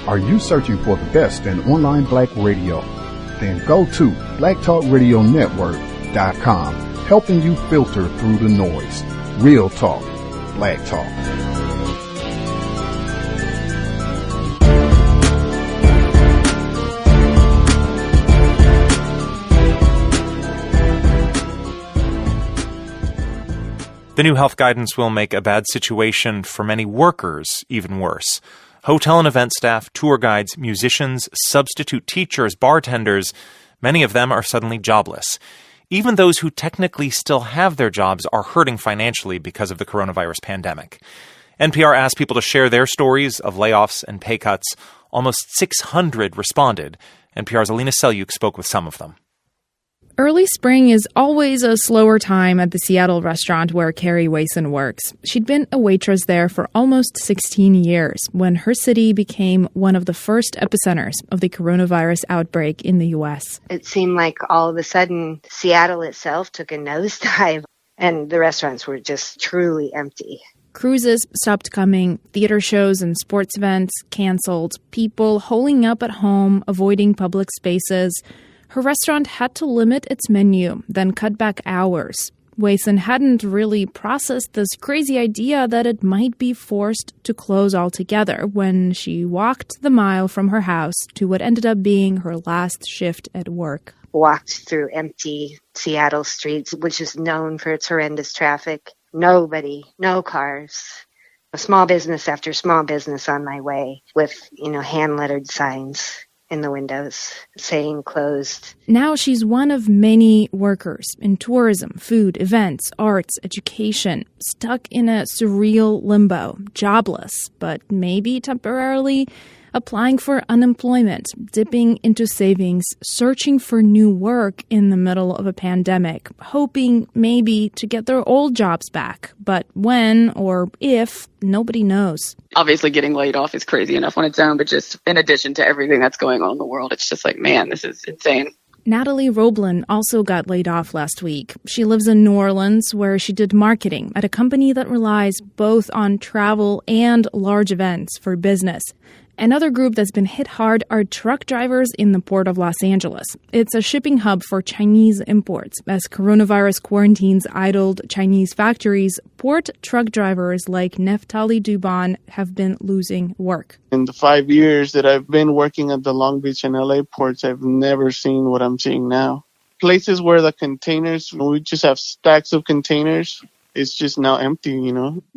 Are you searching for the best in online black radio? Then go to blacktalkradionetwork.com, helping you filter through the noise. Real talk, black talk. The new health guidance will make a bad situation for many workers even worse. Hotel and event staff, tour guides, musicians, substitute teachers, bartenders, many of them are suddenly jobless. Even those who technically still have their jobs are hurting financially because of the coronavirus pandemic. NPR asked people to share their stories of layoffs and pay cuts. Almost 600 responded. NPR's Alina Selyuk spoke with some of them. Early spring is always a slower time at the Seattle restaurant where Carrie Wason works. She'd been a waitress there for almost 16 years when her city became one of the first epicenters of the coronavirus outbreak in the U.S. It seemed like all of a sudden Seattle itself took a nosedive and the restaurants were just truly empty. Cruises stopped coming, theater shows and sports events canceled, people holing up at home, avoiding public spaces. Her restaurant had to limit its menu, then cut back hours. Wason hadn't really processed this crazy idea that it might be forced to close altogether when she walked the mile from her house to what ended up being her last shift at work. Walked through empty Seattle streets, which is known for its horrendous traffic. Nobody, no cars. A small business after small business on my way with, hand-lettered signs in the windows saying closed. Now she's one of many workers in tourism, food, events, arts, education, stuck in a surreal limbo, jobless, but maybe temporarily applying for unemployment, dipping into savings, searching for new work in the middle of a pandemic, hoping maybe to get their old jobs back. But when or if, nobody knows. Obviously, getting laid off is crazy enough on its own, but just in addition to everything that's going on in the world, it's just like, man, this is insane. Natalie Roblin also got laid off last week. She lives in New Orleans, where she did marketing at a company that relies both on travel and large events for business. Another group that's been hit hard are truck drivers in the Port of Los Angeles. It's a shipping hub for Chinese imports. As coronavirus quarantines idled Chinese factories, port truck drivers like Neftali Dubon have been losing work. In the 5 years that I've been working at the Long Beach and LA ports, I've never seen what I'm seeing now. Places where the containers, we just have stacks of containers. It's just now empty,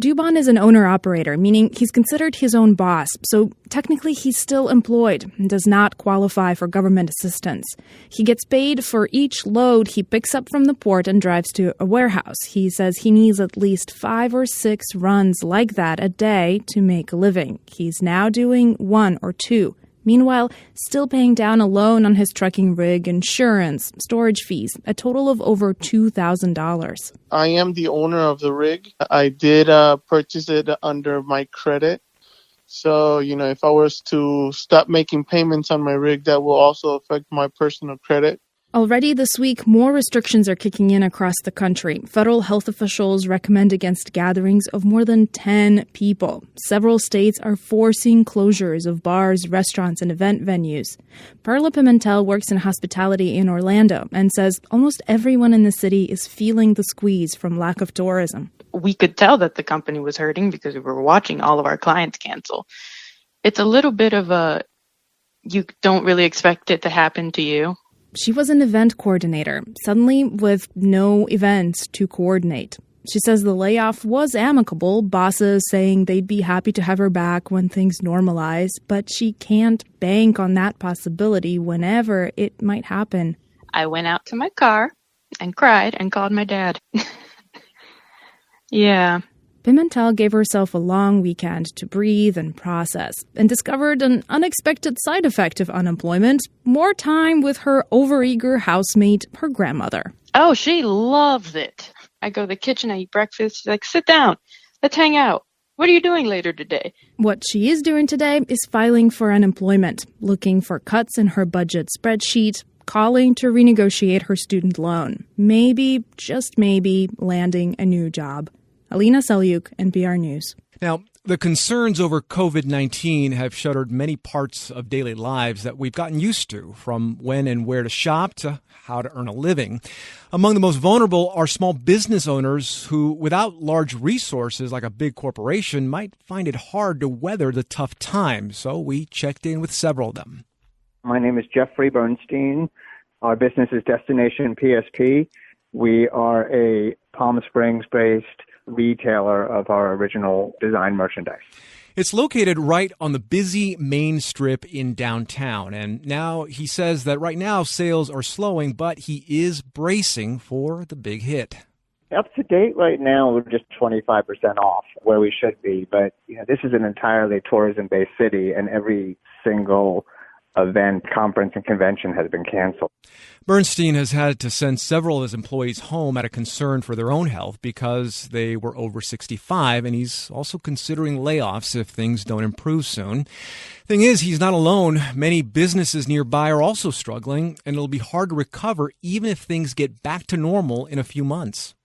Dubon is an owner-operator, meaning he's considered his own boss. So technically he's still employed and does not qualify for government assistance. He gets paid for each load he picks up from the port and drives to a warehouse. He says he needs at least 5 or 6 runs like that a day to make a living. He's now doing 1 or 2. Meanwhile, still paying down a loan on his trucking rig, insurance, storage fees, a total of over $2,000. I am the owner of the rig. I did purchase it under my credit. So, if I was to stop making payments on my rig, that will also affect my personal credit. Already this week, more restrictions are kicking in across the country. Federal health officials recommend against gatherings of more than 10 people. Several states are forcing closures of bars, restaurants, and event venues. Perla Pimentel works in hospitality in Orlando and says almost everyone in the city is feeling the squeeze from lack of tourism. We could tell that the company was hurting because we were watching all of our clients cancel. It's a little bit of you don't really expect it to happen to you. She was an event coordinator, suddenly with no events to coordinate. She says the layoff was amicable, bosses saying they'd be happy to have her back when things normalize, but she can't bank on that possibility whenever it might happen. I went out to my car and cried and called my dad. Yeah. Pimentel gave herself a long weekend to breathe and process and discovered an unexpected side effect of unemployment, more time with her overeager housemate, her grandmother. Oh, she loves it. I go to the kitchen, I eat breakfast. She's like, sit down, let's hang out. What are you doing later today? What she is doing today is filing for unemployment, looking for cuts in her budget spreadsheet, calling to renegotiate her student loan. Maybe, just maybe, landing a new job. Alina Selyuk, NPR News. Now, The concerns over COVID-19 have shuttered many parts of daily lives that we've gotten used to, from when and where to shop to how to earn a living. Among the most vulnerable are small business owners who, without large resources like a big corporation, might find it hard to weather the tough times. So we checked in with several of them. My name is Jeffrey Bernstein. Our business is Destination PSP. We are a Palm Springs-based retailer of our original design merchandise. It's located right on the busy main strip in downtown. And now he says that right now sales are slowing, but he is bracing for the big hit. Up to date right now, we're just 25% off where we should be. But this is an entirely tourism-based city, and every single event, conference, and convention has been canceled. Bernstein has had to send several of his employees home out of concern for their own health because they were over 65, and he's also considering layoffs if things don't improve soon. Thing is, he's not alone. Many businesses nearby are also struggling, and it'll be hard to recover even if things get back to normal in a few months.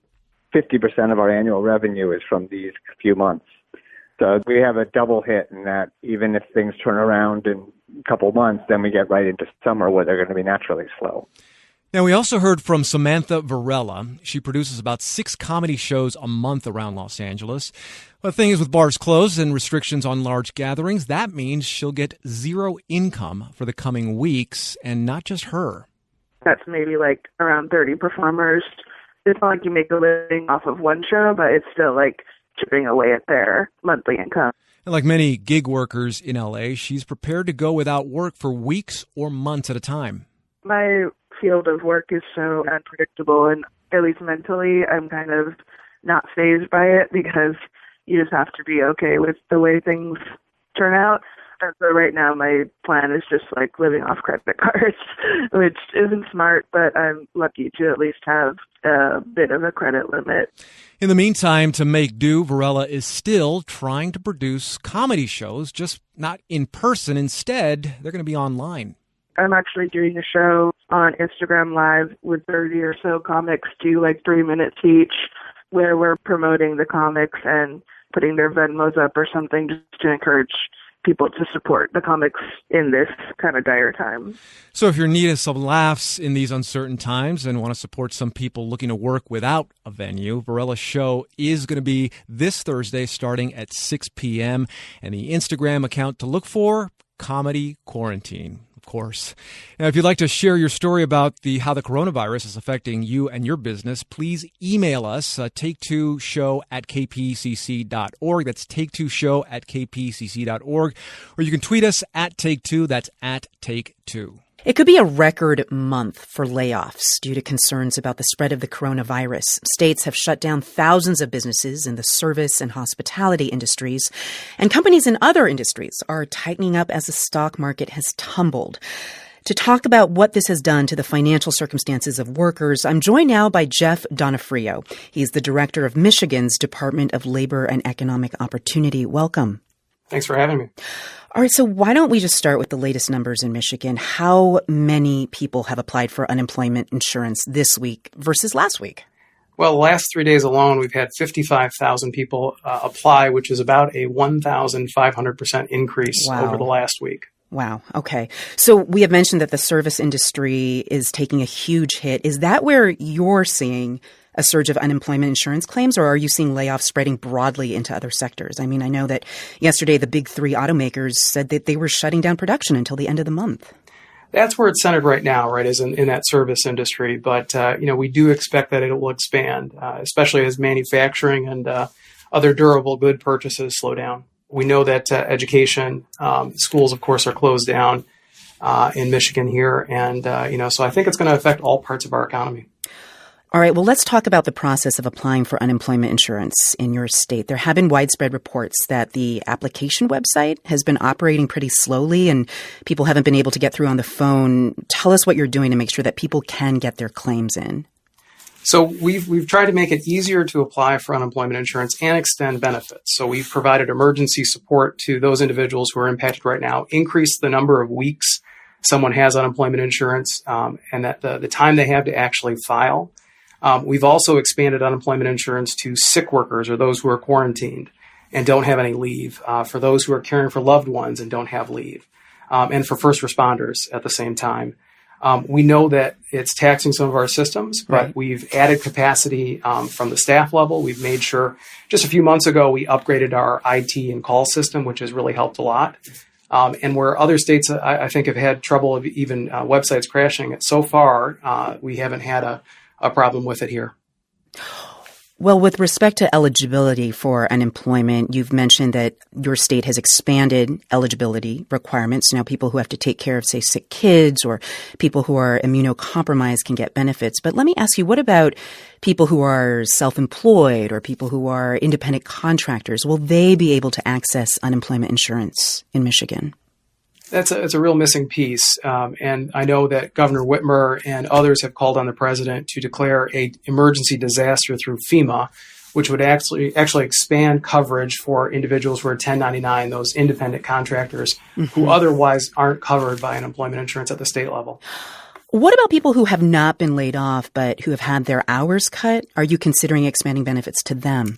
50% of our annual revenue is from these few months. So we have a double hit in that even if things turn around in a couple months, then we get right into summer where they're going to be naturally slow. Now, we also heard from Samantha Varela. She produces about 6 comedy shows a month around Los Angeles. The thing is, with bars closed and restrictions on large gatherings, that means she'll get zero income for the coming weeks, and not just her. That's maybe like around 30 performers. It's not like you make a living off of one show, but it's still like chipping away at their monthly income. And like many gig workers in LA, she's prepared to go without work for weeks or months at a time. My field of work is so unpredictable, and at least mentally, I'm kind of not fazed by it because you just have to be okay with the way things turn out. And so right now my plan is just like living off credit cards, which isn't smart, but I'm lucky to at least have a bit of a credit limit. In the meantime, to make do, Varela is still trying to produce comedy shows, just not in person. Instead, they're going to be online. I'm actually doing a show on Instagram Live with 30 or so comics, do like 3 minutes each, where we're promoting the comics and putting their Venmos up or something just to encourage people to support the comics in this kind of dire time. So if you're in need of some laughs in these uncertain times and want to support some people looking to work without a venue, Varela's show is going to be this Thursday starting at 6 p.m. And the Instagram account to look for, Comedy Quarantine. Course. Now, if you'd like to share your story about how the coronavirus is affecting you and your business, please email us, take2show@kpcc.org. That's take2show@kpcc.org. Or you can tweet us at Take2. That's at Take2. It could be a record month for layoffs due to concerns about the spread of the coronavirus. States have shut down thousands of businesses in the service and hospitality industries, and companies in other industries are tightening up as the stock market has tumbled. To talk about what this has done to the financial circumstances of workers, I'm joined now by Jeff Donofrio. He's the director of Michigan's Department of Labor and Economic Opportunity. Welcome. Thanks for having me. All right, so why don't we just start with the latest numbers in Michigan? How many people have applied for unemployment insurance this week versus last week? Well, the last 3 days alone, we've had 55,000 people apply, which is about a 1,500% increase over the last week. Wow. Okay. So we have mentioned that the service industry is taking a huge hit. Is that where you're seeing a surge of unemployment insurance claims, or are you seeing layoffs spreading broadly into other sectors? I mean, I know that yesterday the big 3 automakers said that they were shutting down production until the end of the month. That's where it's centered right now, right, is in that service industry. But, we do expect that it will expand, especially as manufacturing and other durable good purchases slow down. We know that education, schools, of course, are closed down in Michigan here. And, so I think it's going to affect all parts of our economy. All right, well, let's talk about the process of applying for unemployment insurance in your state. There have been widespread reports that the application website has been operating pretty slowly and people haven't been able to get through on the phone. Tell us what you're doing to make sure that people can get their claims in. So we've tried to make it easier to apply for unemployment insurance and extend benefits. So we've provided emergency support to those individuals who are impacted right now, increased the number of weeks someone has unemployment insurance, and that the time they have to actually file. We've also expanded unemployment insurance to sick workers or those who are quarantined. and don't have any leave, for those who are caring for loved ones and don't have leave, and for first responders at the same time. We know that it's taxing some of our systems, but we've added capacity from the staff level. We've made sure just a few months ago we upgraded our IT and call system, which has really helped a lot. And where other states, I think, have had trouble of even websites crashing, so far we haven't had a problem with it here. Well, with respect to eligibility for unemployment, you've mentioned that your state has expanded eligibility requirements. Now, people who have to take care of, say, sick kids or people who are immunocompromised can get benefits. But let me ask you, what about people who are self-employed or people who are independent contractors? Will they be able to access unemployment insurance in Michigan? It's a real missing piece. And I know that Governor Whitmer and others have called on the president to declare an emergency disaster through FEMA, which would actually expand coverage for individuals who are 1099, those independent contractors who otherwise aren't covered by unemployment insurance at the state level. What about people who have not been laid off but who have had their hours cut? Are you considering expanding benefits to them?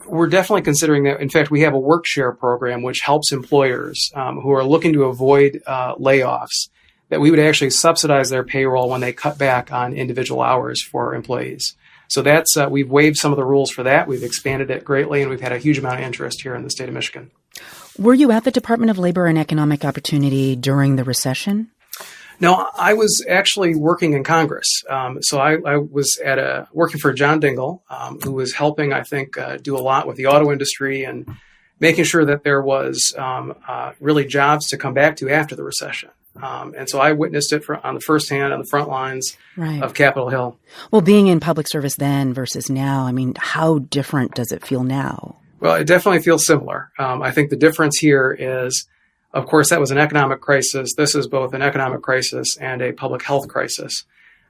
We're definitely considering that. In fact, we have a work share program which helps employers who are looking to avoid layoffs, that we would actually subsidize their payroll when they cut back on individual hours for employees. So that's we've waived some of the rules for that. We've expanded it greatly, and we've had a huge amount of interest here in the state of Michigan. Were you at the Department of Labor and Economic Opportunity during the recession? No, I was actually working in Congress. So I was working for John Dingell, who was helping, I think, do a lot with the auto industry and making sure that there was really jobs to come back to after the recession. And so I witnessed it on the first hand, on the front lines of Capitol Hill. Well, being in public service then versus now, I mean, how different does it feel now? Well, it definitely feels similar. I think the difference here is, of course, that was an economic crisis. This is both an economic crisis and a public health crisis.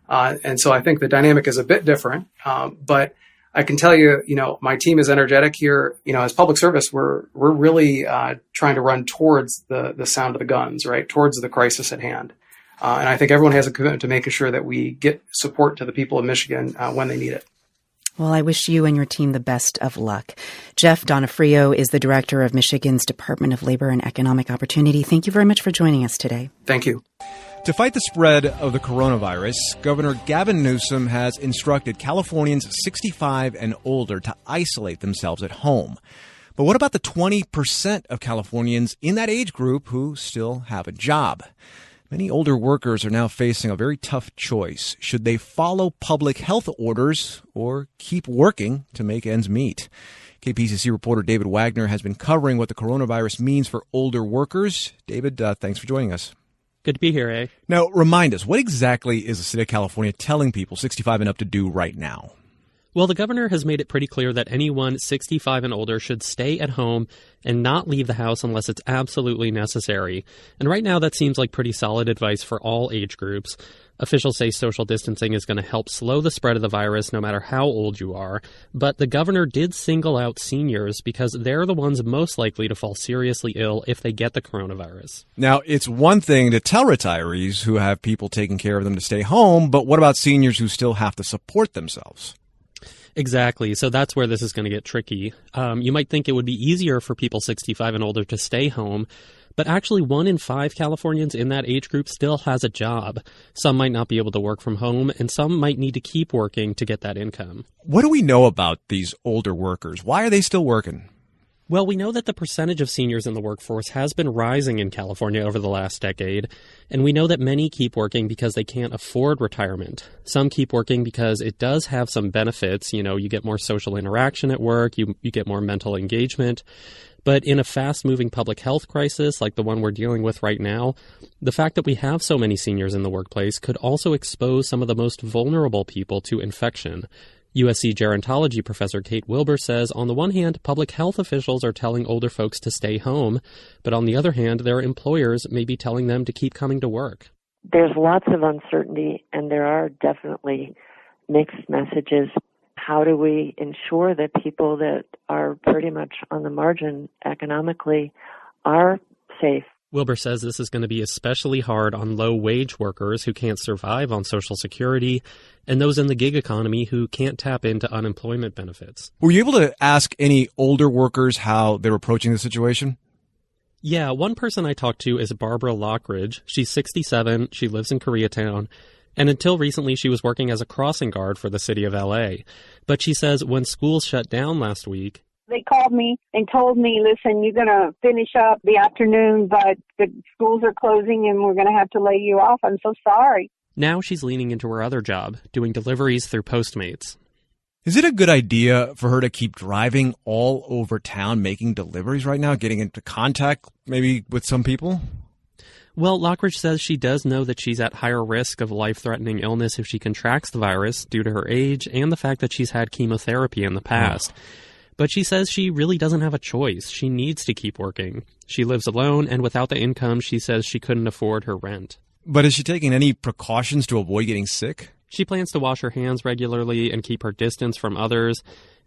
And so I think the dynamic is a bit different. But I can tell you, my team is energetic here. As public service, we're really trying to run towards the sound of the guns, right? Towards the crisis at hand. And I think everyone has a commitment to making sure that we get support to the people of Michigan when they need it. Well, I wish you and your team the best of luck. Jeff Donofrio is the director of Michigan's Department of Labor and Economic Opportunity. Thank you very much for joining us today. Thank you. To fight the spread of the coronavirus, Governor Gavin Newsom has instructed Californians 65 and older to isolate themselves at home. But what about the 20% of Californians in that age group who still have a job? Many older workers are now facing a very tough choice. Should they follow public health orders or keep working to make ends meet? KPCC reporter David Wagner has been covering what the coronavirus means for older workers. David, thanks for joining us. Good to be here, eh? Now, remind us, what exactly is the state of California telling people 65 and up to do right now? Well, the governor has made it pretty clear that anyone 65 and older should stay at home and not leave the house unless it's absolutely necessary. And right now, that seems like pretty solid advice for all age groups. Officials say social distancing is going to help slow the spread of the virus no matter how old you are. But the governor did single out seniors because they're the ones most likely to fall seriously ill if they get the coronavirus. Now, it's one thing to tell retirees who have people taking care of them to stay home, but what about seniors who still have to support themselves? Exactly. So that's where this is going to get tricky. You might think it would be easier for people 65 and older to stay home, but actually 1 in 5 Californians in that age group still has a job. Some might not be able to work from home, and some might need to keep working to get that income. What do we know about these older workers? Why are they still working? Well, we know that the percentage of seniors in the workforce has been rising in California over the last decade, and we know that many keep working because they can't afford retirement. Some keep working because it does have some benefits. You get more social interaction at work, you get more mental engagement. But in a fast-moving public health crisis like the one we're dealing with right now, the fact that we have so many seniors in the workplace could also expose some of the most vulnerable people to infection. USC gerontology professor Kate Wilbur says, on the one hand, public health officials are telling older folks to stay home, but on the other hand, their employers may be telling them to keep coming to work. There's lots of uncertainty, and there are definitely mixed messages. How do we ensure that people that are pretty much on the margin economically are safe Wilbur says this is going to be especially hard on low-wage workers who can't survive on Social Security and those in the gig economy who can't tap into unemployment benefits. Were you able to ask any older workers how they're approaching the situation? Yeah, one person I talked to is Barbara Lockridge. She's 67, she lives in Koreatown, and until recently she was working as a crossing guard for the city of L.A. But she says when schools shut down last week, they called me and told me, listen, you're going to finish up the afternoon, but the schools are closing and we're going to have to lay you off. I'm so sorry. Now she's leaning into her other job, doing deliveries through Postmates. Is it a good idea for her to keep driving all over town, making deliveries right now, getting into contact maybe with some people? Well, Lockridge says she does know that she's at higher risk of life-threatening illness if she contracts the virus due to her age and the fact that she's had chemotherapy in the past. But she says she really doesn't have a choice. She needs to keep working. She lives alone, and without the income, she says she couldn't afford her rent. But is she taking any precautions to avoid getting sick? She plans to wash her hands regularly and keep her distance from others.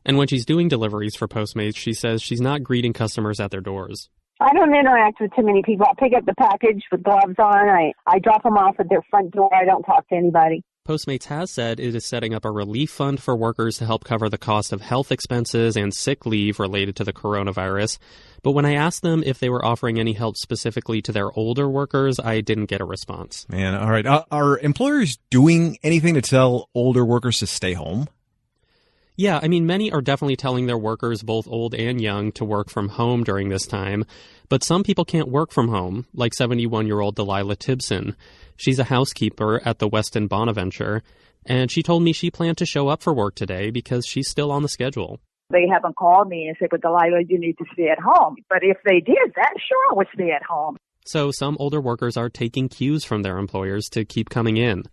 And when she's doing deliveries for Postmates, she says she's not greeting customers at their doors. I don't interact with too many people. I pick up the package with gloves on. I drop them off at their front door. I don't talk to anybody. Postmates has said it is setting up a relief fund for workers to help cover the cost of health expenses and sick leave related to the coronavirus. But when I asked them if they were offering any help specifically to their older workers, I didn't get a response. Man, all right. Are employers doing anything to tell older workers to stay home? Yeah, I mean, many are definitely telling their workers, both old and young, to work from home during this time. But some people can't work from home, like 71-year-old Delilah Tibson. She's a housekeeper at the Westin Bonaventure, and she told me she planned to show up for work today because she's still on the schedule. They haven't called me and said, but Delilah, you need to stay at home. But if they did that, sure, I would stay at home. So some older workers are taking cues from their employers to keep coming in.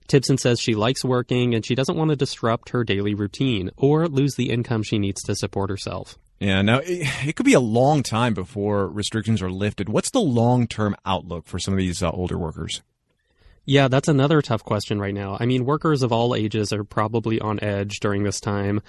Tibson says she likes working and she doesn't want to disrupt her daily routine or lose the income she needs to support herself. Yeah, now it could be a long time before restrictions are lifted. What's the long-term outlook for some of these older workers? Yeah, that's another tough question right now. I mean, workers of all ages are probably on edge during this time.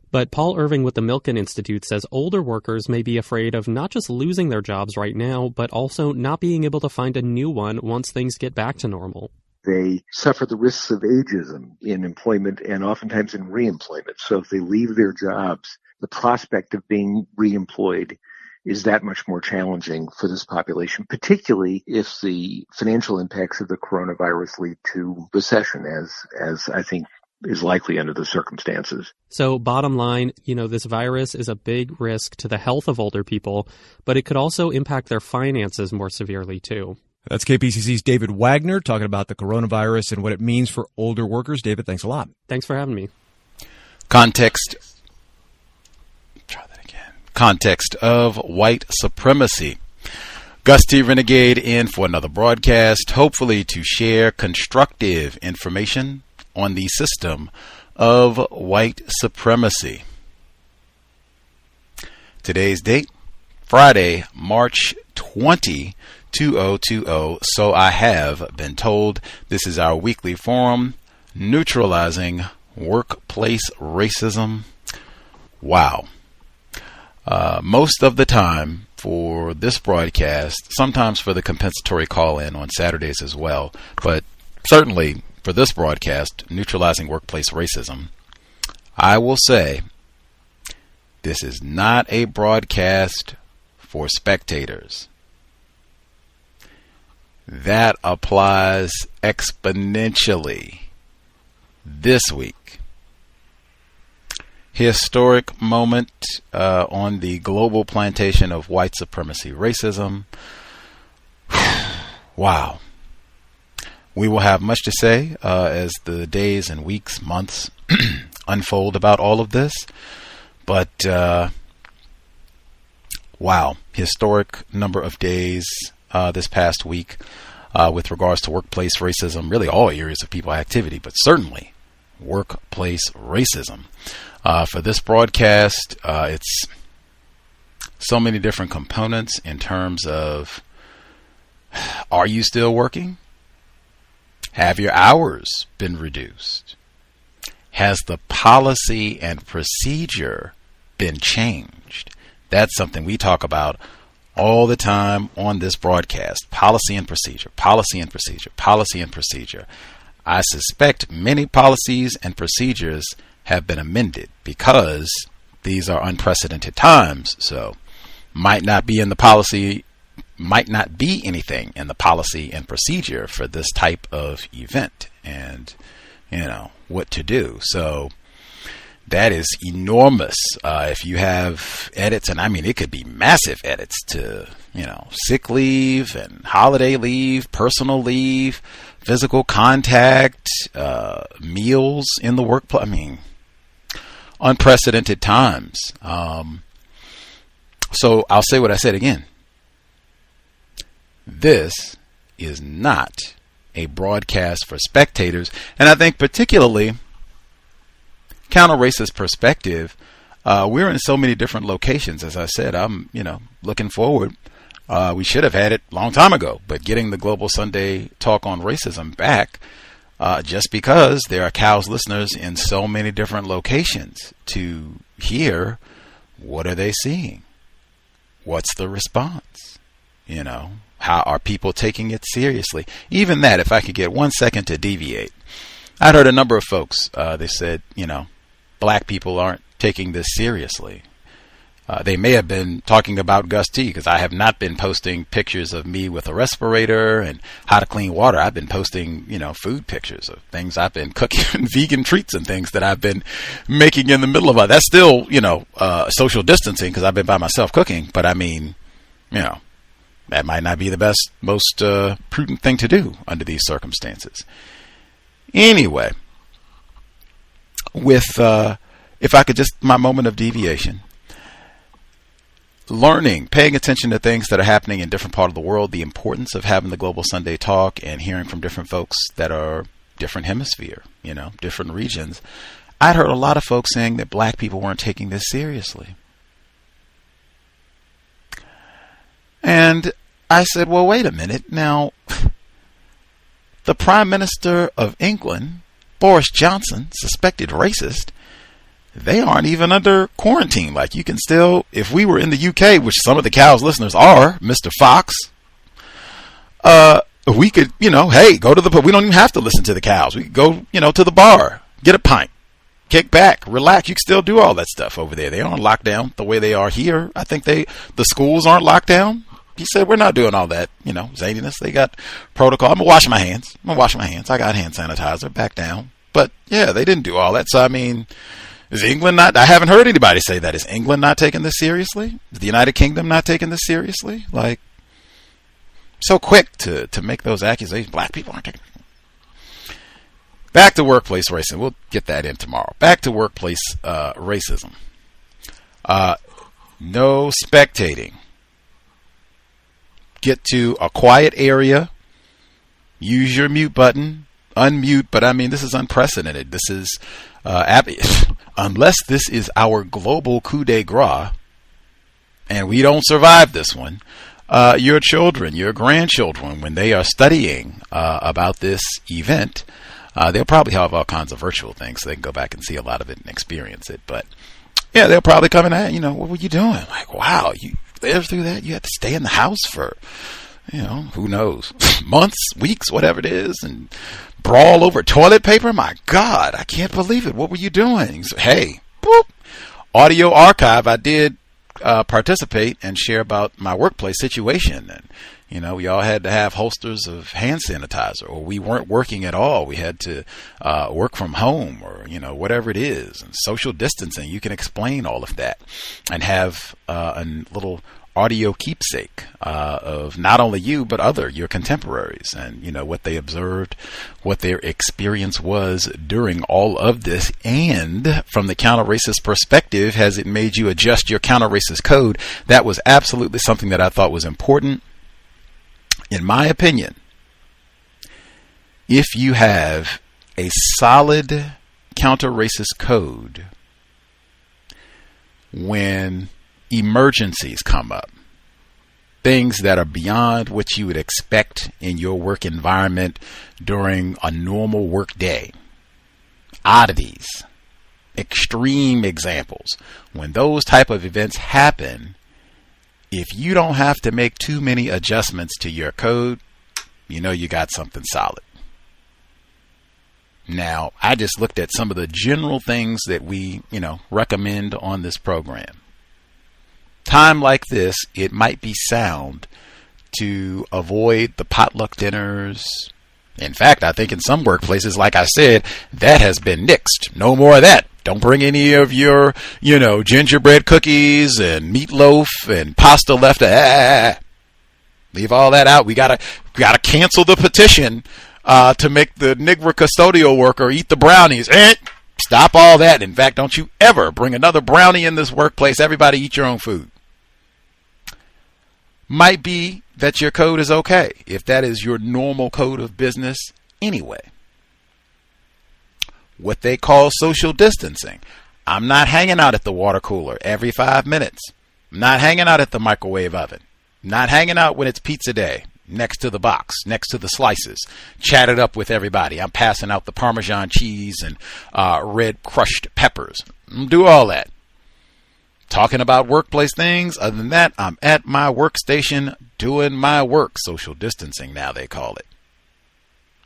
But Paul Irving with the Milken Institute says older workers may be afraid of not just losing their jobs right now, but also not being able to find a new one once things get back to normal. They suffer the risks of ageism in employment and oftentimes in reemployment. So if they leave their jobs, the prospect of being reemployed is that much more challenging for this population, particularly if the financial impacts of the coronavirus lead to recession, as I think is likely under the circumstances. So bottom line, this virus is a big risk to the health of older people, but it could also impact their finances more severely too. That's KPCC's David Wagner talking about the coronavirus and what it means for older workers. David, thanks a lot. Thanks for having me. Context of White Supremacy. Gus T Renegade in for another broadcast, hopefully to share constructive information on the system of white supremacy. Today's date, Friday, March 20, 2020. So I have been told. This is our weekly forum, Neutralizing Workplace Racism. Wow. Most of the time for this broadcast, sometimes for the compensatory call-in on Saturdays as well, but certainly for this broadcast, Neutralizing Workplace Racism, I will say this is not a broadcast for spectators. That applies exponentially this week. Historic moment on the global plantation of white supremacy racism. Wow. We will have much to say as the days and weeks, months unfold about all of this. But, wow, historic number of days this past week with regards to workplace racism, really all areas of people activity, but certainly workplace racism. For this broadcast, it's so many different components in terms of, are you still working? Have your hours been reduced? Has the policy and procedure been changed? That's something we talk about all the time on this broadcast. Policy and procedure, policy and procedure, policy and procedure. I suspect many policies and procedures have been amended because these are unprecedented times. So might not be anything in the policy and procedure for this type of event, and what to do. So that is enormous. If you have edits, and I mean, it could be massive edits to, sick leave and holiday leave, personal leave, physical contact, meals in the workplace. I mean, unprecedented times. So I'll say what I said again. This is not a broadcast for spectators. And I think particularly counter-racist perspective, we're in so many different locations. As I said, I'm, looking forward. We should have had it a long time ago, but getting the Global Sunday Talk on Racism back, just because there are C.O.W.S listeners in so many different locations to hear what are they seeing? What's the response? How are people taking it seriously? Even that, if I could get 1 second to deviate. I'd heard a number of folks, they said, black people aren't taking this seriously. They may have been talking about Gus T, because I have not been posting pictures of me with a respirator and how to clean water. I've been posting, food pictures of things I've been cooking, vegan treats and things that I've been making in the middle of it. That's still, social distancing because I've been by myself cooking. But I mean, that might not be the most prudent thing to do under these circumstances. Anyway, if I could just, my moment of deviation, learning, paying attention to things that are happening in different parts of the world, the importance of having the Global Sunday Talk and hearing from different folks that are different hemisphere, different regions. I'd heard a lot of folks saying that black people weren't taking this seriously. And I said, well, wait a minute. Now, the Prime Minister of England, Boris Johnson, suspected racist, they aren't even under quarantine. Like, you can still, if we were in the UK, which some of the C.O.W.S listeners are, Mr. Fox, we could, hey, go to the, we don't even have to listen to the C.O.W.S. We could go, to the bar, get a pint, kick back, relax. You can still do all that stuff over there. They aren't locked down the way they are here. I think the schools aren't locked down. He said, we're not doing all that, zaniness. They got protocol. I'm going to wash my hands. I got hand sanitizer, back down. But yeah, they didn't do all that. So, I mean, is England not, I haven't heard anybody say that. Is England not taking this seriously? Is the United Kingdom not taking this seriously? Like, so quick to make those accusations. Black people aren't taking it. Back to workplace racism. We'll get that in tomorrow. Back to workplace racism. No spectating. Get to a quiet area. Use your mute button. Unmute. But I mean, this is unprecedented. This is, unless this is our global coup de grace, and we don't survive this one, your children, your grandchildren, when they are studying about this event, they'll probably have all kinds of virtual things so they can go back and see a lot of it and experience it. But yeah, they'll probably come in and, what were you doing? Like, wow, you lived through that? You had to stay in the house for, who knows, months, weeks, whatever it is, and brawl over toilet paper? My God, I can't believe it. What were you doing? So, hey, boop, audio archive. I did participate and share about my workplace situation. And, we all had to have holsters of hand sanitizer, or we weren't working at all. We had to work from home, or, whatever it is. And social distancing, you can explain all of that and have a little audio keepsake of not only you, but your contemporaries, and, what they observed, what their experience was during all of this. And from the counter-racist perspective, has it made you adjust your counter-racist code? That was absolutely something that I thought was important. In my opinion, if you have a solid counter-racist code, when emergencies come up, things that are beyond what you would expect in your work environment during a normal work day, oddities, extreme examples, when those type of events happen, If you don't have to make too many adjustments to your code, you know you got something solid. Now, I just looked at some of the general things that we, recommend on this program. Time like this, it might be sound to avoid the potluck dinners. In fact, I think in some workplaces, like I said, that has been nixed. No more of that. Don't bring any of your, gingerbread cookies and meatloaf and pasta left. Leave all that out. We gotta cancel the petition to make the Negro custodial worker eat the brownies. Stop all that. In fact, don't you ever bring another brownie in this workplace. Everybody eat your own food. Might be that your code is okay if that is your normal code of business anyway. What they call social distancing. I'm not hanging out at the water cooler every 5 minutes. I'm not hanging out at the microwave oven. I'm not hanging out when it's pizza day next to the box, next to the slices. Chat it up with everybody. I'm passing out the Parmesan cheese and red crushed peppers. Do all that. Talking about workplace things. Other than that, I'm at my workstation doing my work. Social distancing now they call it.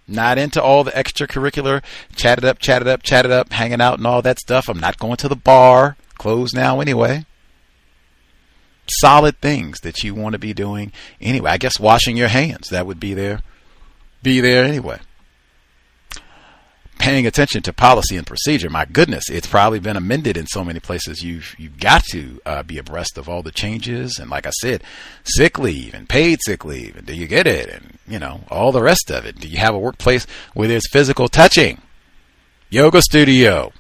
Not into all the extracurricular chat it up, hanging out and all that stuff. I'm not going to the bar. Closed now anyway. Solid things that you want to be doing anyway. I guess washing your hands, that would be there anyway. Paying attention to policy and procedure. My goodness, it's probably been amended in so many places. You've got to be abreast of all the changes. And like I said, sick leave and paid sick leave. And do you get it? And, all the rest of it. Do you have a workplace where there's physical touching? Yoga studio.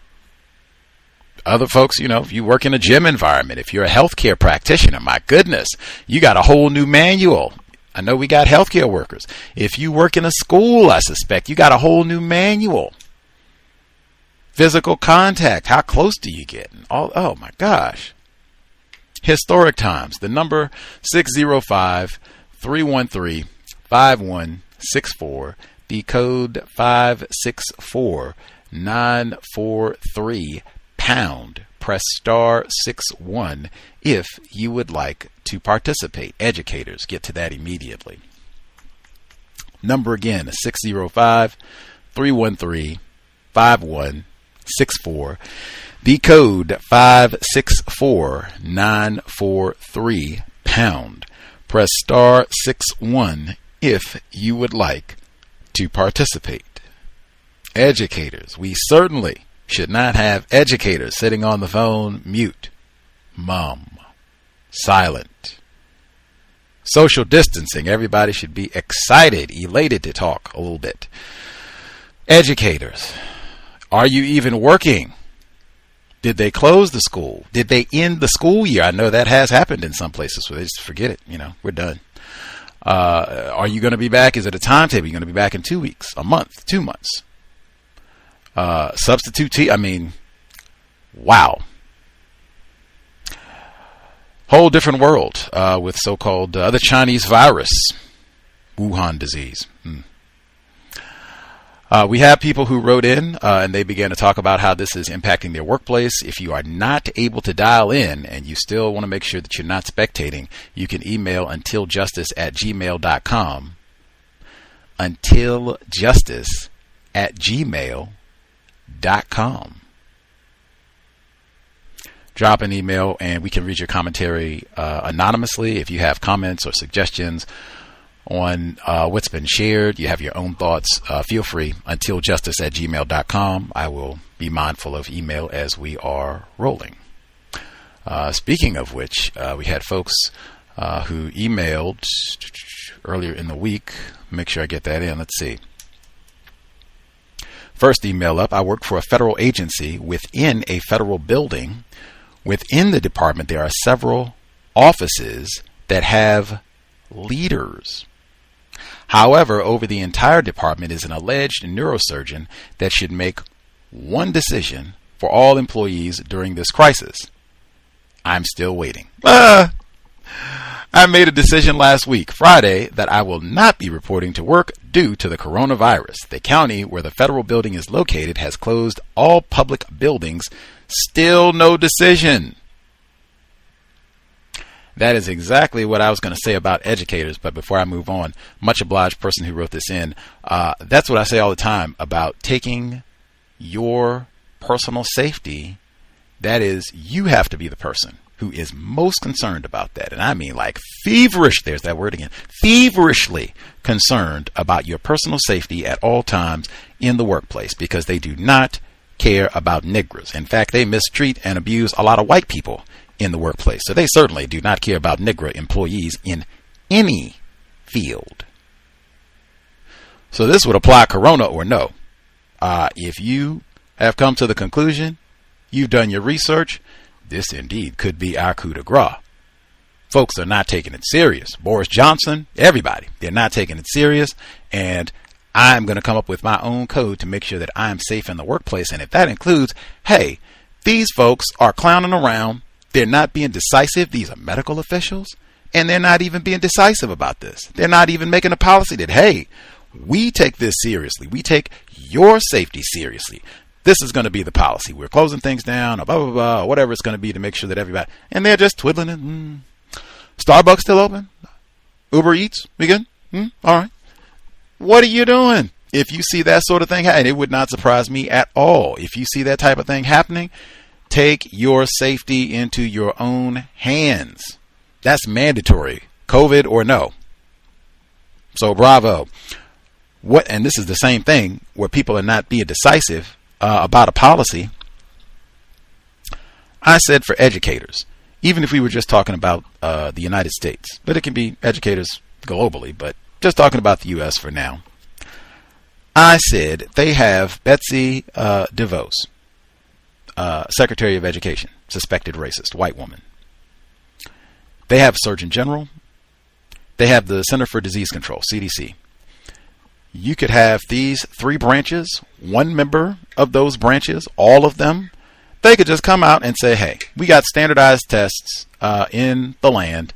Other folks, if you work in a gym environment, if you're a healthcare practitioner, my goodness, you got a whole new manual. I know we got healthcare workers. If you work in a school, I suspect you got a whole new manual. Physical contact. How close do you get? Oh my gosh. Historic times. The number 605-313-5164. The code 564943 pound. Press star 61 if you would like to participate. Educators, get to that immediately. Number again is 605-313-5164. The code 564943 pound. Press star 61 if you would like to participate. Educators, we certainly should not have educators sitting on the phone mute, mum, silent. Social distancing, everybody should be excited, elated to talk a little bit. Educators, are you even working? Did they close the school? Did they end the school year? I know that has happened in some places where they just forget it. We're done. Are you going to be back? Is it a timetable? You're going to be back in 2 weeks, a month, 2 months? Substitute wow. Whole different world with so-called the Chinese virus, Wuhan disease. We have people who wrote in and they began to talk about how this is impacting their workplace. If you are not able to dial in and you still want to make sure that you're not spectating, you can email untiljustice@gmail.com. Untiljustice@gmail.com. Drop an email and we can read your commentary anonymously. If you have comments or suggestions on what's been shared, you have your own thoughts, feel free. Untiljustice@gmail.com. I will be mindful of email as we are rolling. Speaking of which, we had folks who emailed earlier in the week. Make sure I get that in. Let's see. First email up, I work for a federal agency within a federal building. Within the department, there are several offices that have leaders. However, over the entire department is an alleged neurosurgeon that should make one decision for all employees during this crisis. I'm still waiting. I made a decision last week, Friday, that I will not be reporting to work due to the coronavirus. The county where the federal building is located has closed all public buildings. Still no decision. That is exactly what I was going to say about educators. But before I move on, much obliged person who wrote this in. That's what I say all the time about taking your personal safety. That is, you have to be the person who is most concerned about that. And I mean like feverish, there's that word again, feverishly concerned about your personal safety at all times in the workplace, because they do not care about niggers. In fact, they mistreat and abuse a lot of white people in the workplace. So they certainly do not care about nigger employees in any field. So this would apply corona or no. If you have come to the conclusion, you've done your research, this indeed could be our coup de grace. Folks are not taking it serious. Boris Johnson, everybody, they're not taking it serious. And I'm going to come up with my own code to make sure that I'm safe in the workplace. And if that includes, hey, these folks are clowning around. They're not being decisive. These are medical officials. And they're not even being decisive about this. They're not even making a policy that, hey, we take this seriously. We take your safety seriously. This is going to be the policy. We're closing things down, or blah, blah, blah, or whatever it's going to be to make sure that everybody, and they're just twiddling it. Starbucks still open? Uber Eats? We good? All right. What are you doing? If you see that sort of thing, and it would not surprise me at all. If you see that type of thing happening, take your safety into your own hands. That's mandatory, COVID or no. So bravo. And this is the same thing where people are not being decisive about a policy. I said for educators, even if we were just talking about the United States, but it can be educators globally, but just talking about the U.S. for now. I said they have Betsy DeVos, Secretary of Education, suspected racist, white woman. They have Surgeon General. They have the Center for Disease Control, CDC. You could have these three branches, one member of those branches, all of them, they could just come out and say, hey, we got standardized tests in the land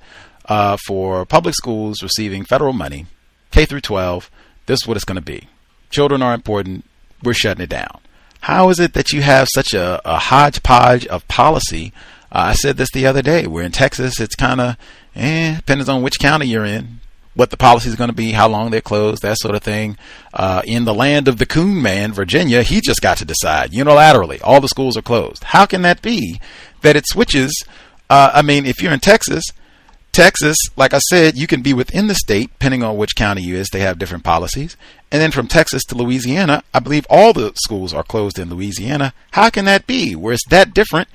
for public schools receiving federal money, K through 12. This is what it's going to be. Children are important. We're shutting it down. How is it that you have such a hodgepodge of policy? I said this the other day. We're in Texas. It's kind of, depends on which county you're in, what the policy is going to be, how long they're closed, that sort of thing. In the land of the Coon Man, Virginia, he just got to decide unilaterally. All the schools are closed. How can that be that it switches? If you're in Texas, like I said, you can be within the state, depending on which county you is. They have different policies. And then from Texas to Louisiana, I believe all the schools are closed in Louisiana. How can that be where it's that different?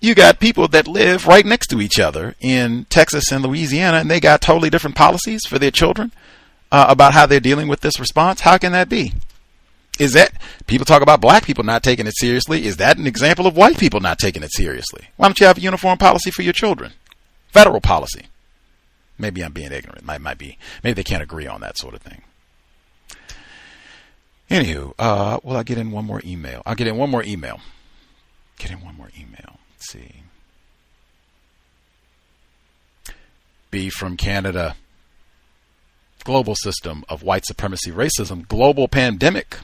You got people that live right next to each other in Texas and Louisiana, and they got totally different policies for their children about how they're dealing with this response. How can that be? Is that, people talk about black people not taking it seriously. Is that an example of white people not taking it seriously? Why don't you have a uniform policy for your children? Federal policy. Maybe I'm being ignorant. Might be. Maybe they can't agree on that sort of thing. Anywho, will I get in one more email? I'll get in one more email. Let's see. B from Canada. Global system of white supremacy, racism, global pandemic.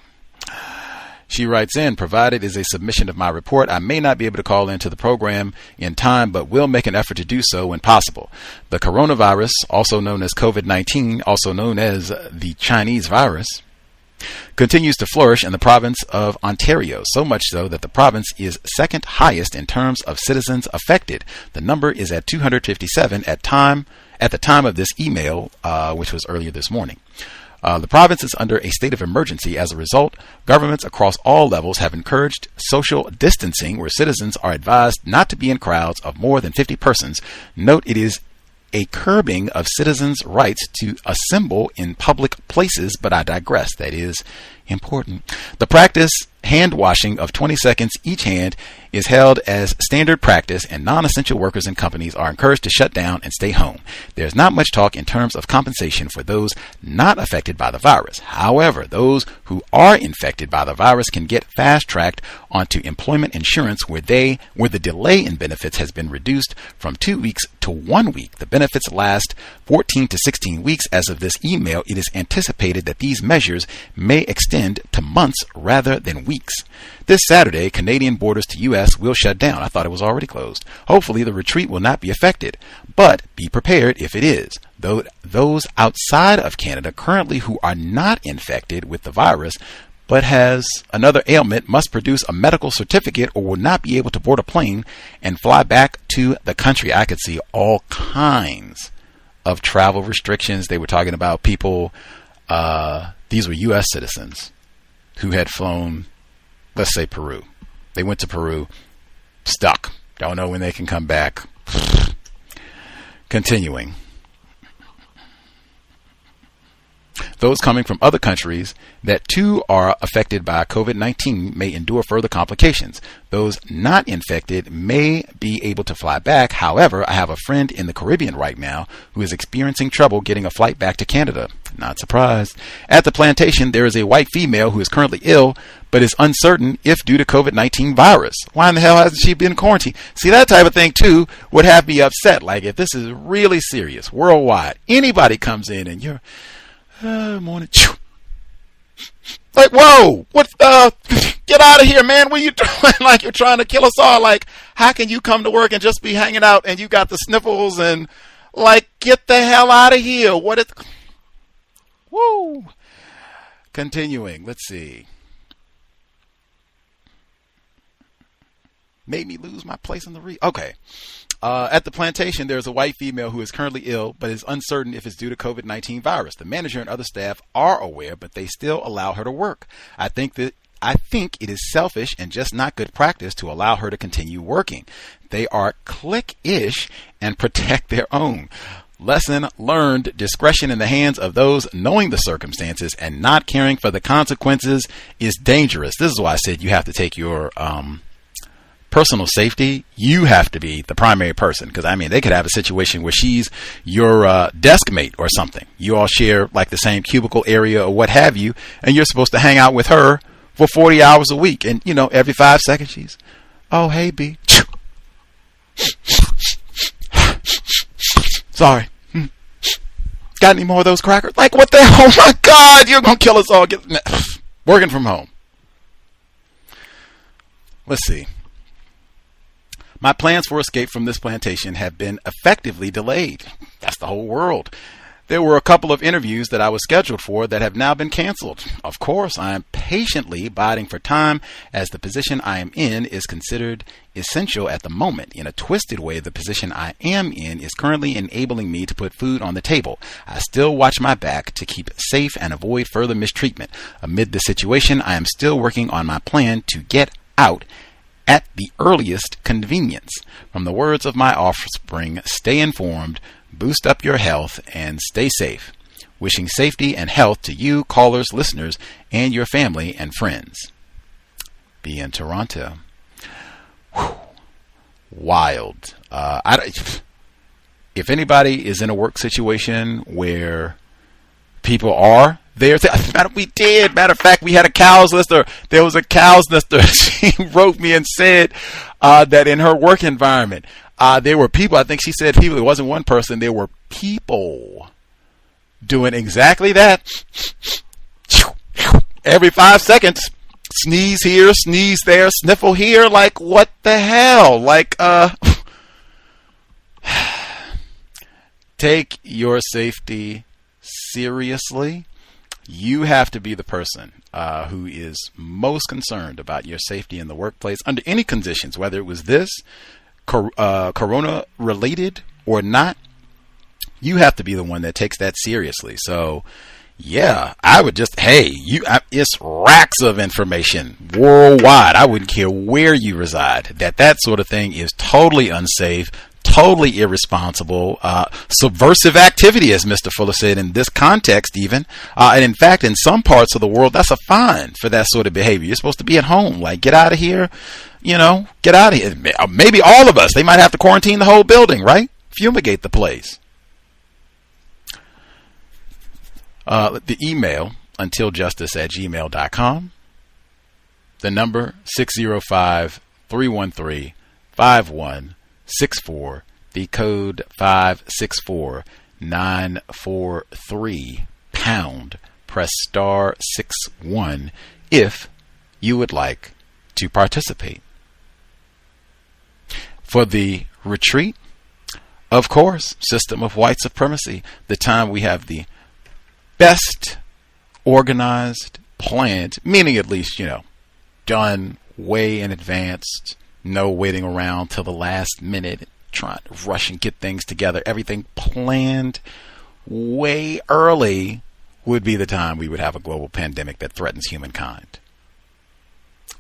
She writes in, provided is a submission of my report, I may not be able to call into the program in time, but will make an effort to do so when possible. The coronavirus, also known as COVID-19, also known as the Chinese virus, continues to flourish in the province of Ontario, so much so that the province is second highest in terms of citizens affected. The number is at 257 at the time of this email, which was earlier this morning. The province is under a state of emergency. As a result, governments across all levels have encouraged social distancing, where citizens are advised not to be in crowds of more than 50 persons. Note it is a curbing of citizens' rights to assemble in public places, but I digress. That is important. The practice, hand washing of 20 seconds each hand, is held as standard practice, and non-essential workers and companies are encouraged to shut down and stay home. There's not much talk in terms of compensation for those not affected by the virus. However, those who are infected by the virus can get fast-tracked onto employment insurance, where the delay in benefits has been reduced from 2 weeks to 1 week. The benefits last 14 to 16 weeks. As of this email, it is anticipated that these measures may extend to months rather than weeks. This Saturday, Canadian borders to U.S. will shut down. I thought it was already closed. Hopefully, the retreat will not be affected, but be prepared if it is. Though those outside of Canada currently who are not infected with the virus but has another ailment must produce a medical certificate or will not be able to board a plane and fly back to the country. I could see all kinds of travel restrictions. They were talking about people, these were U.S. citizens who had flown, let's say Peru. They went to Peru, stuck. Don't know when they can come back. Continuing. Those coming from other countries that too are affected by COVID-19 may endure further complications. Those not infected may be able to fly back. However, I have a friend in the Caribbean right now who is experiencing trouble getting a flight back to Canada. Not surprised. At the plantation, there is a white female who is currently ill, but is uncertain if due to COVID-19 virus. Why in the hell hasn't she been quarantined? See, that type of thing too would have me upset. Like if this is really serious, worldwide, anybody comes in and you're, morning. Like, whoa, what, get out of here, man. What are you doing? Like, you're trying to kill us all. Like, how can you come to work and just be hanging out and you got the sniffles and, like, get the hell out of here. What is, woo. Continuing, let's see. Made me lose my place in the okay. At the plantation, there's a white female who is currently ill, but is uncertain if it's due to COVID-19 virus. The manager and other staff are aware, but they still allow her to work. I think it is selfish and just not good practice to allow her to continue working. They are clique-ish and protect their own. Lesson learned: discretion in the hands of those knowing the circumstances and not caring for the consequences is dangerous. This is why I said you have to take your personal safety. You have to be the primary person, because I mean they could have a situation where she's your desk mate or something. You all share like the same cubicle area or what have you, and you're supposed to hang out with her for 40 hours a week, and you know every 5 seconds she's, oh hey B, sorry, got any more of those crackers? Like what the hell? Oh my God, you're gonna kill us all. Working from home. Let's see. My plans for escape from this plantation have been effectively delayed. That's the whole world. There were a couple of interviews that I was scheduled for that have now been canceled. Of course, I am patiently biding for time as the position I am in is considered essential at the moment. In a twisted way, the position I am in is currently enabling me to put food on the table. I still watch my back to keep safe and avoid further mistreatment. Amid the situation, I am still working on my plan to get out at the earliest convenience. From the words of my offspring, stay informed, boost up your health, and stay safe. Wishing safety and health to you, callers, listeners, and your family and friends. Be in Toronto. Whew. Wild. If anybody is in a work situation where people are there, we did. Matter of fact, we had a cows lister. There was a cows lister. She wrote me and said that in her work environment, there were people. I think she said people. It wasn't one person. There were people doing exactly that. Every 5 seconds, sneeze here, sneeze there, sniffle here. Like what the hell? Like take your safety seriously. You have to be the person who is most concerned about your safety in the workplace under any conditions, whether it was this corona related or not. You have to be the one that takes that seriously. So yeah, I would just, it's racks of information worldwide. I wouldn't care where you reside, that sort of thing is totally unsafe, totally irresponsible, subversive activity, as Mr. Fuller said, in this context even. And in fact, in some parts of the world, that's a fine for that sort of behavior. You're supposed to be at home. Like, get out of here. Get out of here. Maybe all of us. They might have to quarantine the whole building, right? Fumigate the place. The email, untiljustice@gmail.com. The number, 605-313-5164. The code 564943 #. Press *61 if you would like to participate. For the retreat, of course, system of white supremacy, the time we have the best organized, planned, meaning at least, done way in advance, no waiting around till the last minute, trying to rush and get things together. Everything planned way early would be the time we would have a global pandemic that threatens humankind.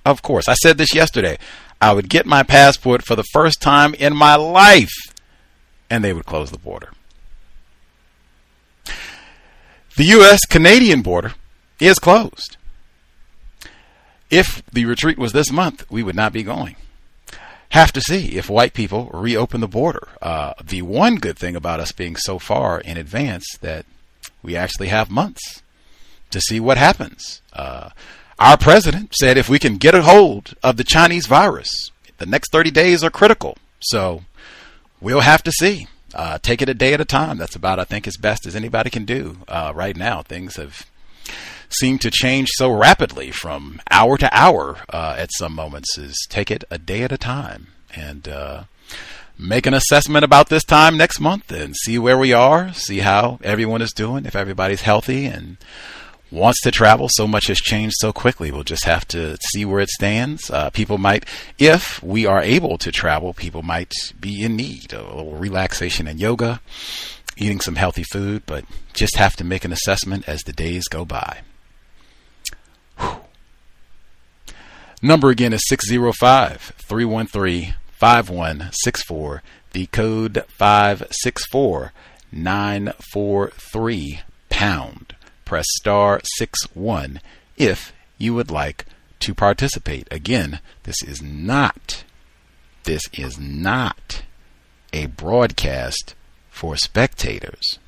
Of course, I said this yesterday. I would get my passport for the first time in my life, and they would close the border. The U.S.-Canadian border is closed. If the retreat was this month, we would not be going. Have to see if white people reopen the border. The one good thing about us being so far in advance that we actually have months to see what happens. Our president said if we can get a hold of the Chinese virus, the next 30 days are critical. So we'll have to see. Take it a day at a time. That's about, I think, as best as anybody can do. Right now, things have seemed to change so rapidly from hour to hour at some moments. Is take it a day at a time and make an assessment about this time next month and see where we are, see how everyone is doing, if everybody's healthy and wants to travel. So much has changed so quickly. We'll just have to see where it stands. People might, if we are able to travel, people might be in need of a little relaxation and yoga, eating some healthy food, but just have to make an assessment as the days go by. Whew. Number again is 605-313-5164. The code 564943 pound. Press star 61 if you would like to participate. Again, this is not a broadcast for spectators.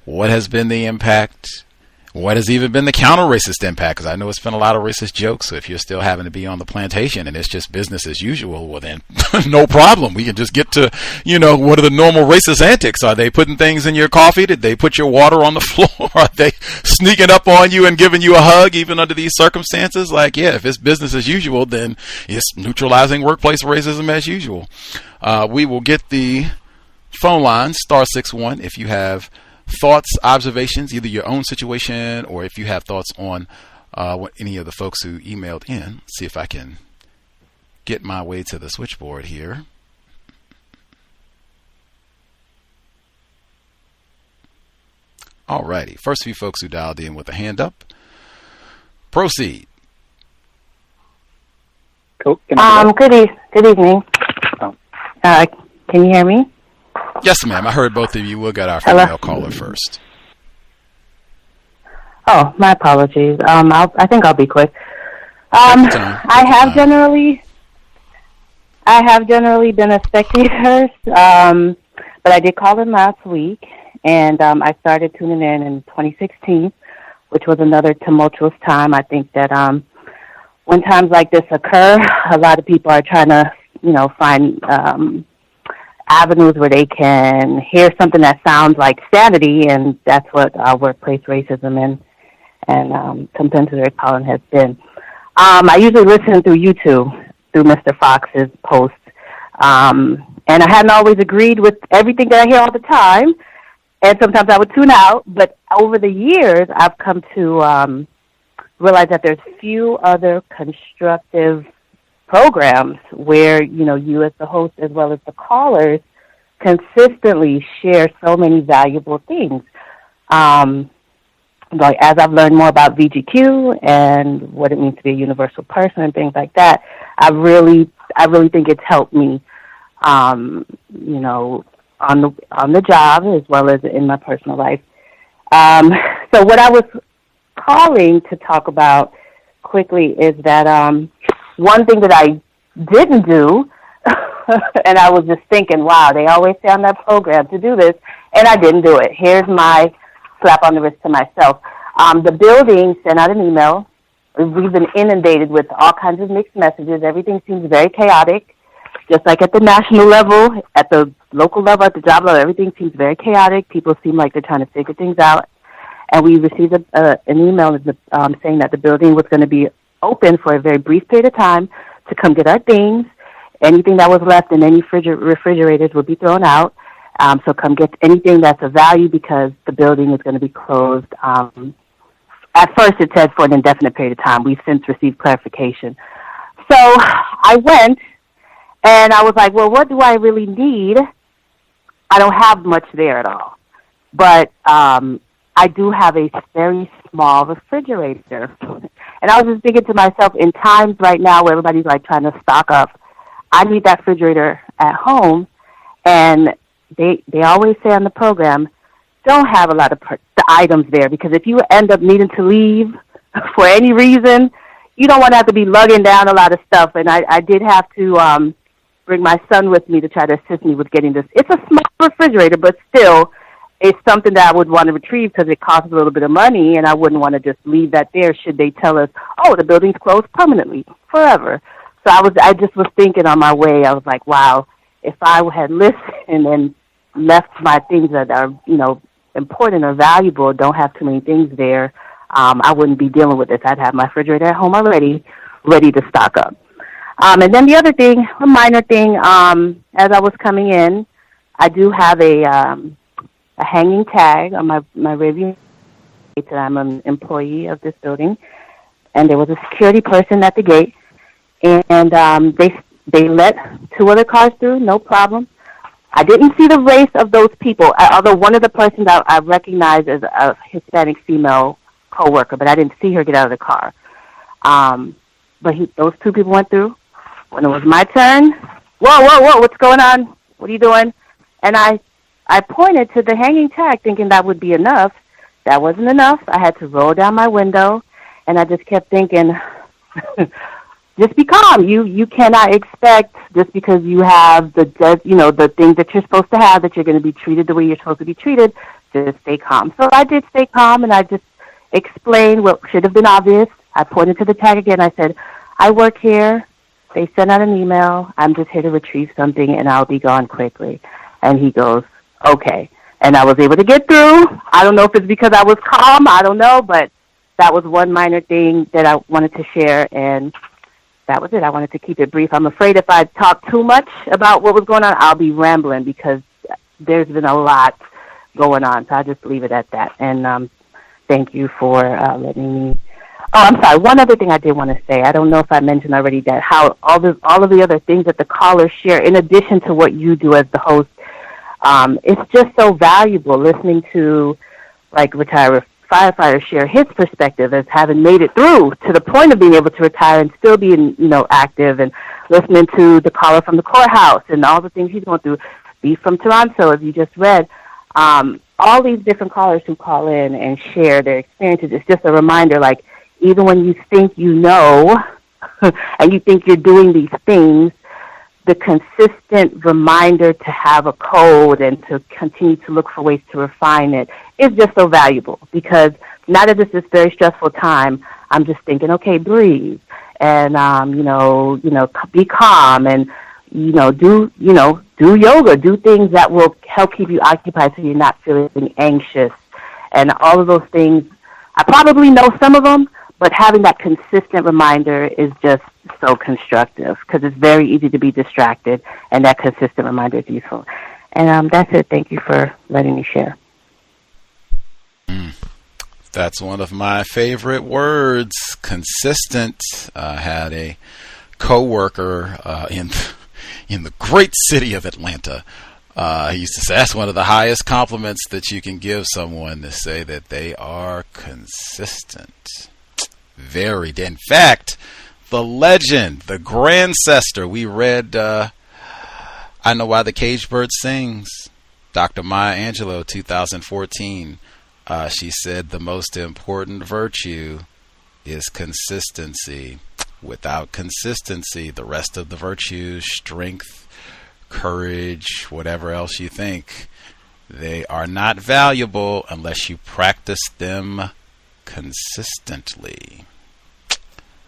What has been the impact? What has even been the counter-racist impact? Because I know it's been a lot of racist jokes. So if you're still having to be on the plantation and it's just business as usual, well then, no problem. We can just get to, what are the normal racist antics? Are they putting things in your coffee? Did they put your water on the floor? Are they sneaking up on you and giving you a hug even under these circumstances? If it's business as usual, then it's neutralizing workplace racism as usual. We will get the phone line, star 61, if you have thoughts, observations, either your own situation or if you have thoughts on what any of the folks who emailed in. Let's see if I can get my way to the switchboard here. Alrighty, first few folks who dialed in with a hand up. Proceed. Cool. Good evening. Can you hear me? Yes, ma'am. I heard both of you. We'll get our female caller first. Oh, my apologies. I think I'll be quick. I have generally been a spectator, but I did call in last week, and I started tuning in 2016, which was another tumultuous time. I think that when times like this occur, a lot of people are trying to, find avenues where they can hear something that sounds like sanity, and that's what workplace racism and compensatory pollen has been. I usually listen through YouTube, through Mr. Fox's posts, and I hadn't always agreed with everything that I hear all the time, and sometimes I would tune out, but over the years, I've come to realize that there's few other constructive programs where, you as the host as well as the callers consistently share so many valuable things. Like as I've learned more about VGQ and what it means to be a universal person and things like that, I really think it's helped me, on the job as well as in my personal life. So what I was calling to talk about quickly is that one thing that I didn't do, and I was just thinking, wow, they always say on that program to do this, and I didn't do it. Here's my slap on the wrist to myself. The building sent out an email. We've been inundated with all kinds of mixed messages. Everything seems very chaotic, just like at the national level, at the local level, at the job level, everything seems very chaotic. People seem like they're trying to figure things out. and we received an email saying that the building was going to be open for a very brief period of time to come get our things. Anything that was left in any refrigerators would be thrown out. So come get anything that's of value because the building is going to be closed. At first it said for an indefinite period of time. We've since received clarification. So I went and I was like, well, what do I really need? I don't have much there at all. But I do have a very small refrigerator. And I was just thinking to myself, in times right now where everybody's like trying to stock up, I need that refrigerator at home. And they always say on the program, don't have a lot of the items there, because if you end up needing to leave for any reason, you don't want to have to be lugging down a lot of stuff. And I did have to bring my son with me to try to assist me with getting this. It's a small refrigerator, but still, it's something that I would want to retrieve because it costs a little bit of money, and I wouldn't want to just leave that there should they tell us, oh, the building's closed permanently, forever. So I just was thinking on my way, I was like, wow, if I had listened and left my things that are, important or valuable, don't have too many things there, I wouldn't be dealing with this. I'd have my refrigerator at home already, ready to stock up. And then the other thing, a minor thing, as I was coming in, I do have a hanging tag on my review that I'm an employee of this building, and there was a security person at the gate, and they let 2 other cars through, no problem. I didn't see the race of those people, although one of the persons I recognized as a Hispanic female coworker, but I didn't see her get out of the car. But those 2 people went through. When it was my turn, whoa, what's going on? What are you doing? And I pointed to the hanging tag thinking that would be enough. That wasn't enough. I had to roll down my window, and I just kept thinking, just be calm. You cannot expect, just because you have the things that you're supposed to have, that you're going to be treated the way you're supposed to be treated. Just stay calm. So I did stay calm, and I just explained what should have been obvious. I pointed to the tag again. I said, I work here. They sent out an email. I'm just here to retrieve something, and I'll be gone quickly. And he goes, okay. And I was able to get through. I don't know if it's because I was calm. I don't know, but that was one minor thing that I wanted to share, and that was it. I wanted to keep it brief. I'm afraid if I talk too much about what was going on, I'll be rambling because there's been a lot going on. So I'll just leave it at that. And thank you for letting me. Oh, I'm sorry. One other thing I did want to say. I don't know if I mentioned already that how all of the other things that the callers share, in addition to what you do as the host, it's just so valuable listening to, like, retired firefighter share his perspective as having made it through to the point of being able to retire and still being, active, and listening to the caller from the courthouse and all the things he's going through. Be from Toronto, as you just read. All these different callers who call in and share their experiences. It's just a reminder, like, even when you think you know and you think you're doing these things, the consistent reminder to have a code and to continue to look for ways to refine it is just so valuable, because now that this is very stressful time, I'm just thinking, okay, breathe and, be calm and, do yoga, do things that will help keep you occupied so you're not feeling anxious. And all of those things, I probably know some of them, but having that consistent reminder is just so constructive, because it's very easy to be distracted, and that consistent reminder is useful. And that's it. Thank you for letting me share. That's one of my favorite words, consistent. I had a coworker in the great city of Atlanta. He used to say that's one of the highest compliments that you can give someone, to say that they are consistent. In fact, the legend, the grandcestor, we read I Know Why the Caged Bird Sings, Dr. Maya Angelou, 2014. She said the most important virtue is consistency. Without consistency, the rest of the virtues, strength, courage, whatever else you think, they are not valuable unless you practice them consistently.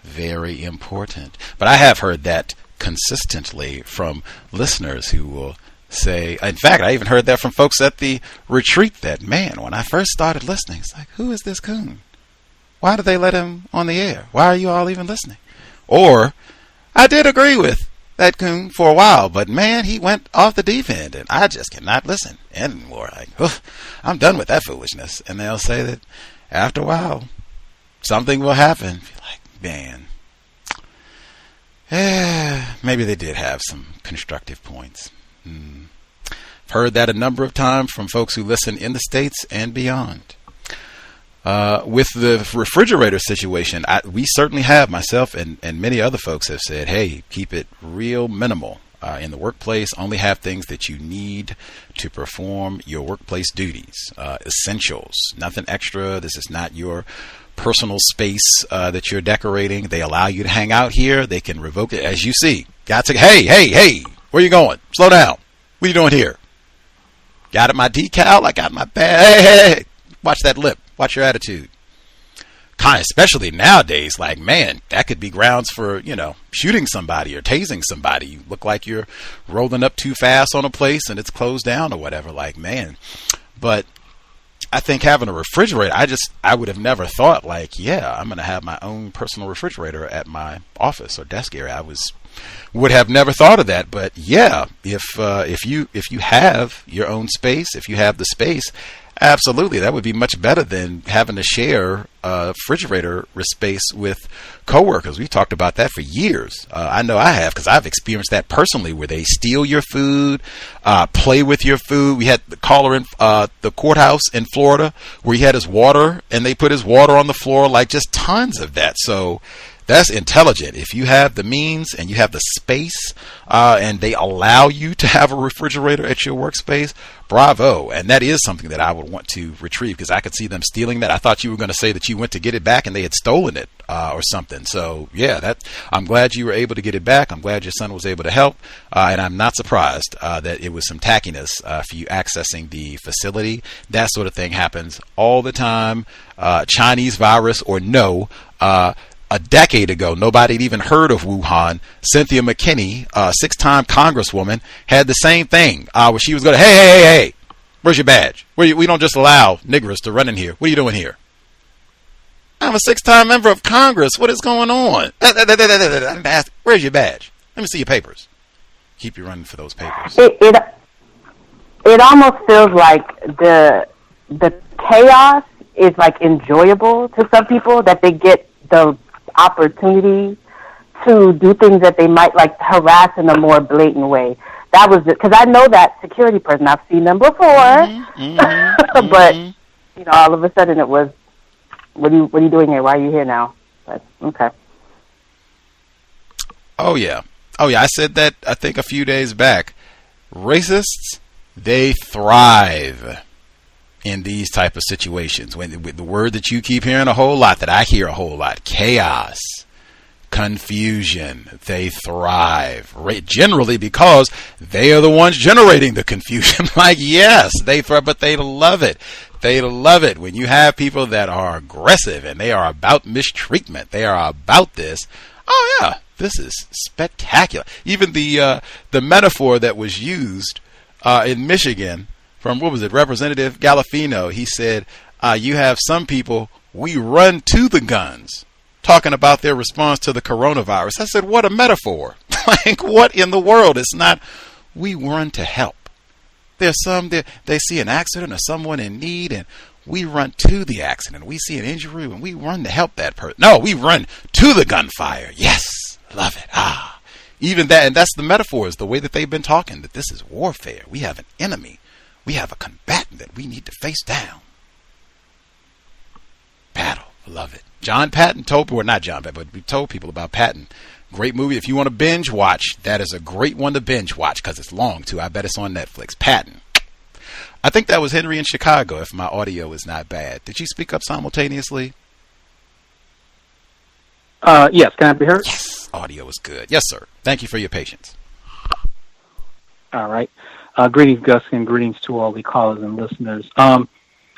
Very important. But I have heard that consistently from listeners who will say, in fact, I even heard that from folks at the retreat that, man, when I first started listening, it's like, who is this coon? Why did they let him on the air? Why are you all even listening? Or, I did agree with that coon for a while, but man, he went off the deep end and I just cannot listen anymore. Like, I'm done with that foolishness. And they'll say that after a while, something will happen. Be like, man, maybe they did have some constructive points. I've heard that a number of times from folks who listen in the States and beyond. With the refrigerator situation, we certainly have, myself and many other folks have said, hey, keep it real minimal in the workplace. Only have things that you need to perform your workplace duties, essentials, nothing extra. This is not your personal space that you're decorating. They allow you to hang out here. They can revoke it as you see. Got to, hey, where you going? Slow down. What are you doing here? Got it, my decal? I got my bag. Hey, watch that lip. Watch your attitude. Especially nowadays, like, man, that could be grounds for, shooting somebody or tasing somebody. You look like you're rolling up too fast on a place and it's closed down or whatever. Like, man. But I think having a refrigerator, I would have never thought, like, yeah, I'm going to have my own personal refrigerator at my office or desk area. Would have never thought of that. But yeah, if you have your own space, if you have the space, absolutely, that would be much better than having to share refrigerator space with coworkers. We've talked about that for years. I know I have, because I've experienced that personally, where they steal your food, play with your food. We had the caller in the courthouse in Florida where he had his water and they put his water on the floor, like just tons of that. So that's intelligent. If you have the means and you have the space and they allow you to have a refrigerator at your workspace, bravo. And that is something that I would want to retrieve, because I could see them stealing that. I thought you were going to say that you went to get it back and they had stolen it or something. So yeah, I'm glad you were able to get it back. I'm glad your son was able to help. And I'm not surprised that it was some tackiness for you accessing the facility. That sort of thing happens all the time. Chinese virus or no, a decade ago, nobody had even heard of Wuhan. Cynthia McKinney, a 6-time congresswoman, had the same thing where she was going, hey, where's your badge? We don't just allow niggers to run in here. What are you doing here? I'm a 6-time member of Congress. What is going on? Where's your badge? Let me see your papers. Keep you running for those papers. It almost feels like the chaos is like enjoyable to some people, that they get the opportunity to do things that they might like harass in a more blatant way. That was because I know that security person. I've seen them before, but all of a sudden it was, what are you doing here? Why are you here now? But okay. Oh yeah. I said that I think a few days back. Racists, they thrive in these type of situations. When the word that you keep hearing a whole lot, that I hear a whole lot, chaos, confusion, they thrive. Generally because they are the ones generating the confusion. Like, yes, they thrive, but they love it. They love it when you have people that are aggressive and they are about mistreatment. They are about this. Oh yeah, this is spectacular. Even the metaphor that was used in Michigan from, Representative Galafino, he said, you have some people, we run to the guns, talking about their response to the coronavirus. I said, what a metaphor. Like, what in the world? It's not, we run to help. There's some, they see an accident or someone in need, and we run to the accident. We see an injury, and we run to help that person. No, we run to the gunfire. Yes, love it. Even that, and that's the metaphors, the way that they've been talking, that this is warfare. We have an enemy. We have a combatant that we need to face down. Battle. Love it. John Patton told, or not John Patton, but we told people about Patton. Great movie. If you want to binge watch, that is a great one to binge watch, because it's long too. I bet it's on Netflix. Patton. I think that was Henry in Chicago, if my audio is not bad. Did you speak up simultaneously? Yes. Can I be heard? Yes. Audio is good. Yes, sir. Thank you for your patience. All right. Greetings, Gus, and greetings to all the callers and listeners.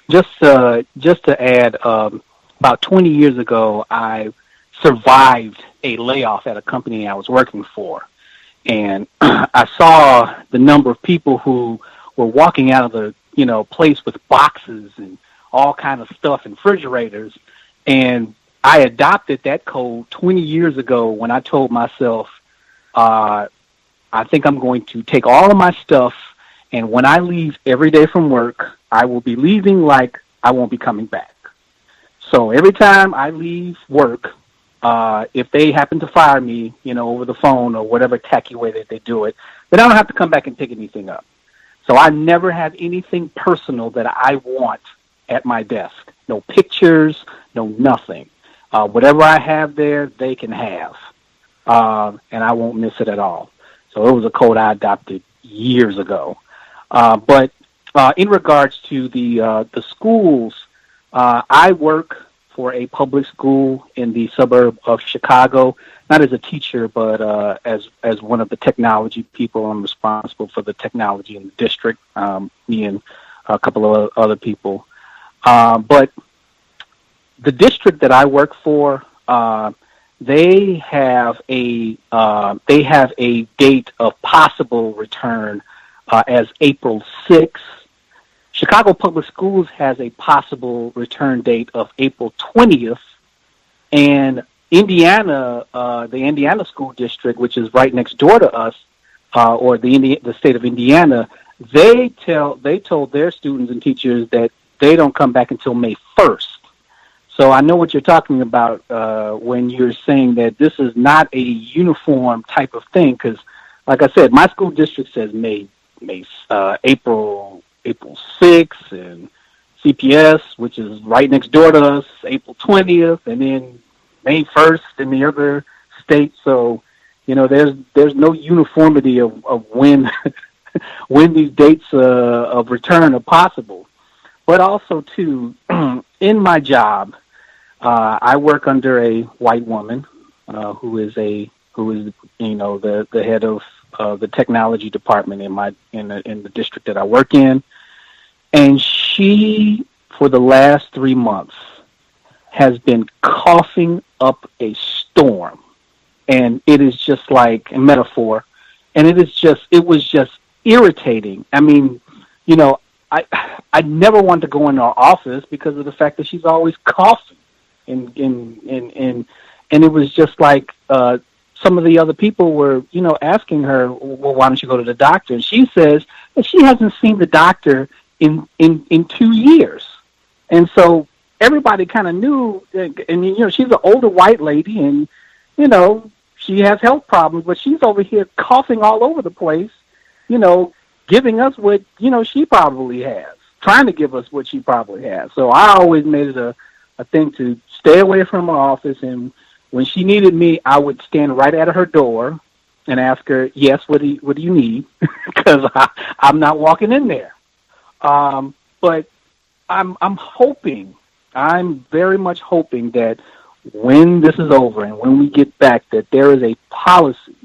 Just to add, about 20 years ago, I survived a layoff at a company I was working for. and I saw the number of people who were walking out of the, place with boxes and all kind of stuff in refrigerators. And I adopted that code 20 years ago when I told myself, I think I'm going to take all of my stuff, and when I leave every day from work, I will be leaving like I won't be coming back. So every time I leave work, if they happen to fire me, over the phone or whatever tacky way that they do it, then I don't have to come back and pick anything up. So I never have anything personal that I want at my desk. No pictures, no nothing. Whatever I have there, they can have. And I won't miss it at all. So it was a code I adopted years ago. But in regards to the schools, I work for a public school in the suburb of Chicago, not as a teacher, but as one of the technology people. I'm responsible for the technology in the district, me and a couple of other people. But the district that I work for, they have a date of possible return as April 6th. Chicago Public Schools has a possible return date of April 20th, and Indiana, the Indiana School District, which is right next door to us, or the state of Indiana, they told their students and teachers that they don't come back until May 1st. So I know what you're talking about when you're saying that this is not a uniform type of thing, because, like I said, my school district says April 6th, and CPS, which is right next door to us, April 20th, and then May 1st in the other states. So, there's no uniformity of when when these dates of return are possible. But also, too, in my job, I work under a white woman who is the head of the technology department in the district that I work in. And she, for the last 3 months, has been coughing up a storm. And it is just like a metaphor. And it was just irritating. I mean, I never wanted to go in her office because of the fact that she's always coughing. And it was just like some of the other people were, asking her, well, why don't you go to the doctor? And she says that she hasn't seen the doctor in 2 years. And so everybody kind of knew, and she's an older white lady, and she has health problems, but she's over here coughing all over the place, giving us what she probably has, trying to give us what she probably has. So I always made it a thing to stay away from her office, and when she needed me, I would stand right at her door and ask her, yes, what do you need? Because I'm not walking in there. But I'm very much hoping that when this is over and when we get back, that there is a policy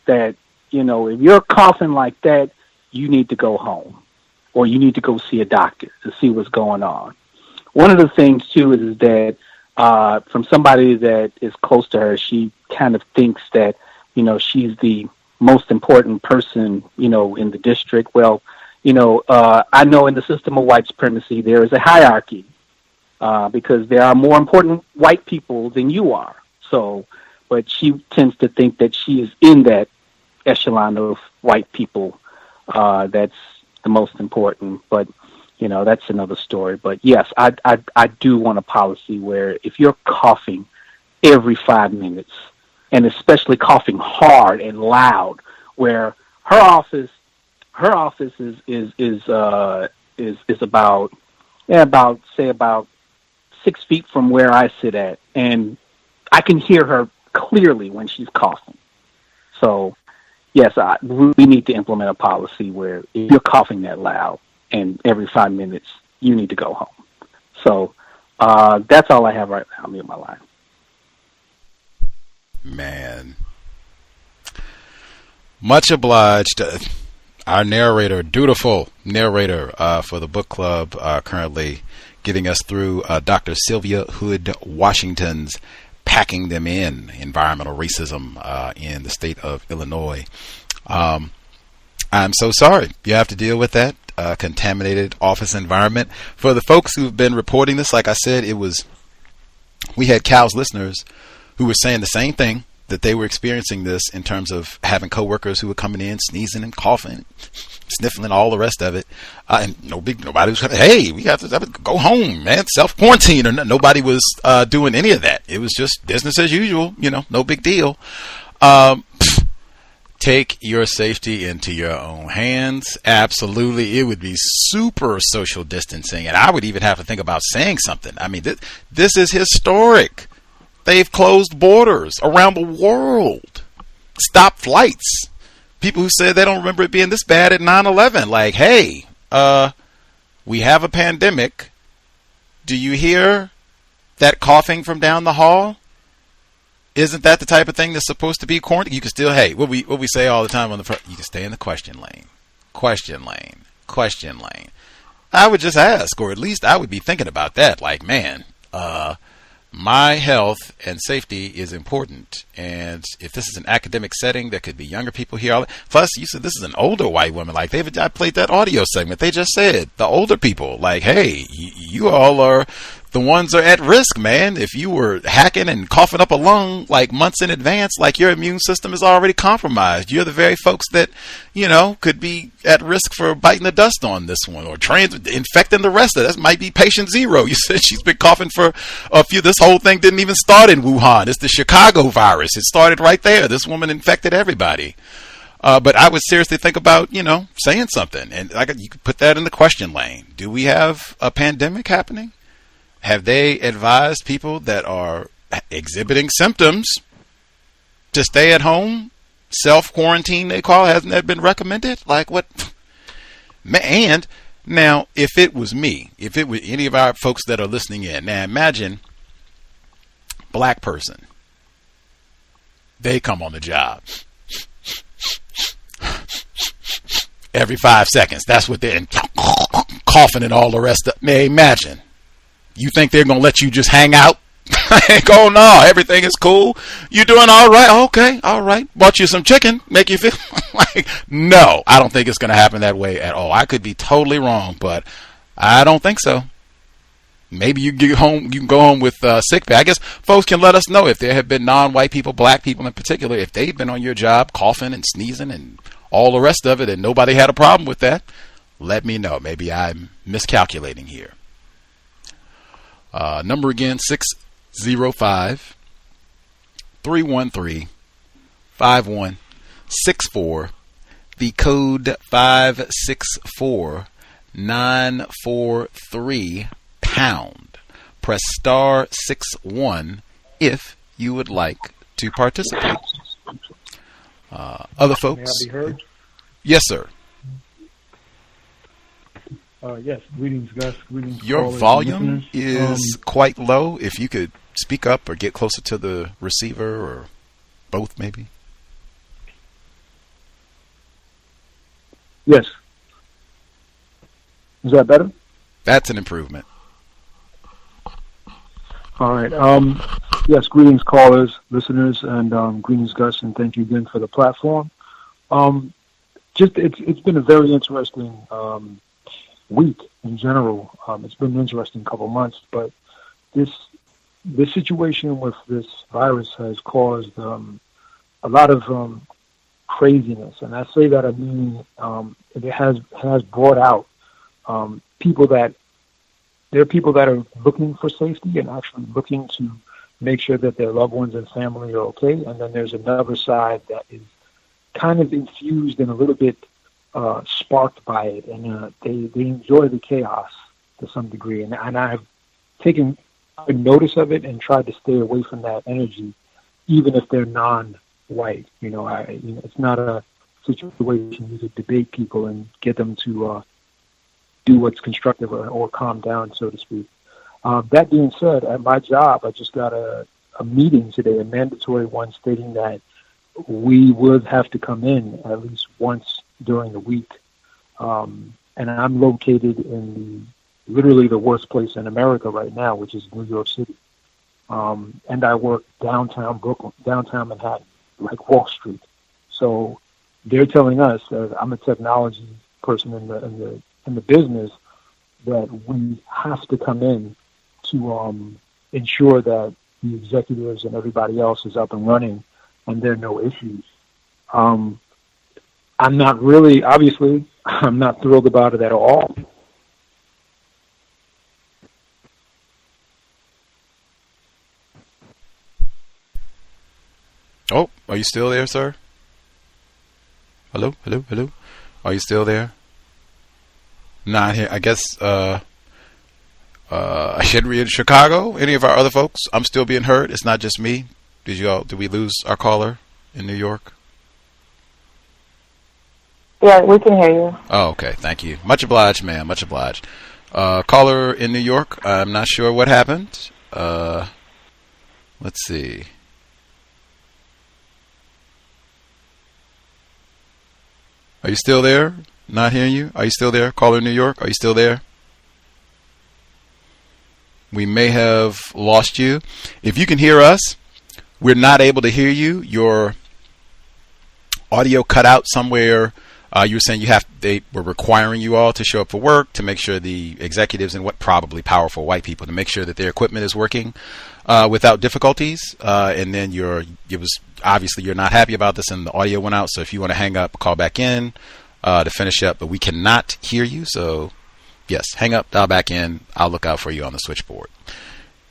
that, if you're coughing like that, you need to go home or you need to go see a doctor to see what's going on. One of the things, too, is that from somebody that is close to her, she kind of thinks that, she's the most important person, in the district. Well, I know in the system of white supremacy, there is a hierarchy because there are more important white people than you are. So, but she tends to think that she is in that echelon of white people that's the most important. But, that's another story. But yes, I do want a policy where if you're coughing every 5 minutes, and especially coughing hard and loud, where her office is about 6 feet from where I sit at, and I can hear her clearly when she's coughing. So, yes, we need to implement a policy where if you're coughing that loud and every 5 minutes, you need to go home. So that's all I have right now. I'm in my line. Man. Much obliged. Our narrator, dutiful narrator for the book club, currently getting us through Dr. Sylvia Hood Washington's packing them in, environmental racism in the state of Illinois. I'm so sorry you have to deal with that contaminated office environment. For the folks who've been reporting this, like I said, we had COWS listeners who were saying the same thing, that they were experiencing this in terms of having coworkers who were coming in, sneezing and coughing, sniffling, all the rest of it. And nobody was, hey, we have to go home, man, self-quarantine. Or nobody was doing any of that. It was just business as usual, no big deal. Take your safety into your own hands. Absolutely. It would be super social distancing. And I would even have to think about saying something. I mean, this is historic. They've closed borders around the world. Stopped flights. People who said they don't remember it being this bad at 9/11. Like, hey, we have a pandemic. Do you hear that coughing from down the hall? Isn't that the type of thing that's supposed to be quarantined? You can still, hey, what we say all the time on the front, you can stay in the question lane. Question lane. Question lane. I would just ask, or at least I would be thinking about that. Like, man, my health and safety is important. And if this is an academic setting, there could be younger people here. Plus, you said this is an older white woman. Like, I played that audio segment. They just said, the older people, like, hey, you all are the ones are at risk, man. If you were hacking and coughing up a lung like months in advance, like your immune system is already compromised. You're the very folks that, could be at risk for biting the dust on this one or infecting the rest of it. That might be patient zero. You said she's been coughing for a few. This whole thing didn't even start in Wuhan. It's the Chicago virus. It started right there. This woman infected everybody. But I would seriously think about, saying something. And you could put that in the question lane. Do we have a pandemic happening? Have they advised people that are exhibiting symptoms to stay at home? Self-quarantine, they call it. Hasn't that been recommended? Like, what? And now, if it was me, if it was any of our folks that are listening in, now imagine black person. They come on the job every 5 seconds. That's what they're coughing and all the rest of. Man, imagine. You think they're going to let you just hang out? Go, no, everything is cool. You doing all right? Okay, all right. Bought you some chicken, make you feel like, no, I don't think it's going to happen that way at all. I could be totally wrong, but I don't think so. Maybe you get home, you can go home with sick pay. I guess folks can let us know if there have been non-white people, black people in particular, if they've been on your job coughing and sneezing and all the rest of it and nobody had a problem with that. Let me know. Maybe I'm miscalculating here. Number again, 605-313-5164. The code 564-943#. Press star 61 if you would like to participate. Other folks? May I be heard? Yes, sir. Yes, greetings, Gus. Greetings. Your volume is quite low. If you could speak up or get closer to the receiver or both, maybe. Yes. Is that better? That's an improvement. All right. Yes, greetings, callers, listeners, and greetings, Gus, and thank you again for the platform. It's been a very interesting week in general. It's been an interesting couple months, but this situation with this virus has caused a lot of craziness, and I say that I mean it has brought out people that are looking for safety and actually looking to make sure that their loved ones and family are okay, and then there's another side that is kind of infused and a little bit sparked by it, and they enjoy the chaos to some degree, and I've taken notice of it and tried to stay away from that energy, even if they're non-white. It's not a situation you could debate people and get them to do what's constructive or calm down, so to speak. That being said, at my job, I just got a meeting today, a mandatory one, stating that we would have to come in at least once during the week. And I'm located in literally the worst place in America right now, which is New York City. and I work downtown Brooklyn, downtown Manhattan, like Wall Street. So they're telling us, I'm a technology person in the business, that we have to come in to ensure that the executives and everybody else is up and running, and there are no issues. I'm not really, obviously, I'm not thrilled about it at all. Oh, are you still there, sir? Hello? Are you still there? Not here. I guess I shouldn't be in Chicago. Any of our other folks? I'm still being heard. It's not just me. Did we lose our caller in New York? Yeah, we can hear you. Oh, okay. Thank you. Much obliged, ma'am. Much obliged. Caller in New York. I'm not sure what happened. Let's see. Are you still there? Not hearing you? Are you still there? Caller in New York, are you still there? We may have lost you. If you can hear us, we're not able to hear you. Your audio cut out somewhere. You were saying they were requiring you all to show up for work, to make sure the executives and what probably powerful white people, to make sure that their equipment is working without difficulties. And then it was obviously you're not happy about this, and the audio went out. So if you want to hang up, call back in to finish up. But we cannot hear you. So yes, hang up, dial back in. I'll look out for you on the switchboard.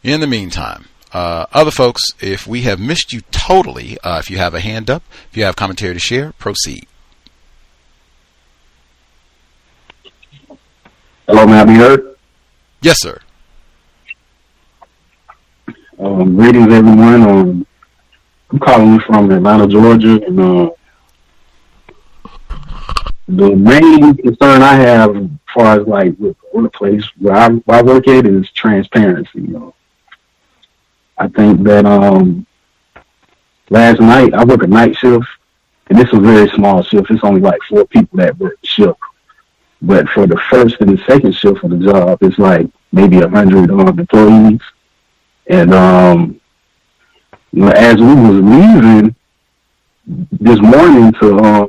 In the meantime, other folks, if we have missed you totally, if you have a hand up, if you have commentary to share, proceed. Hello, may I be heard? Yes, sir. Greetings, everyone. I'm calling from Atlanta, Georgia, and the main concern I have, as far as like with the workplace where I work at, is transparency. I think that last night I work a night shift, and this is a very small shift. It's only like 4 people that work the shift. But for the first and the second shift of the job, it's like maybe 100 employees. And as we was leaving this morning to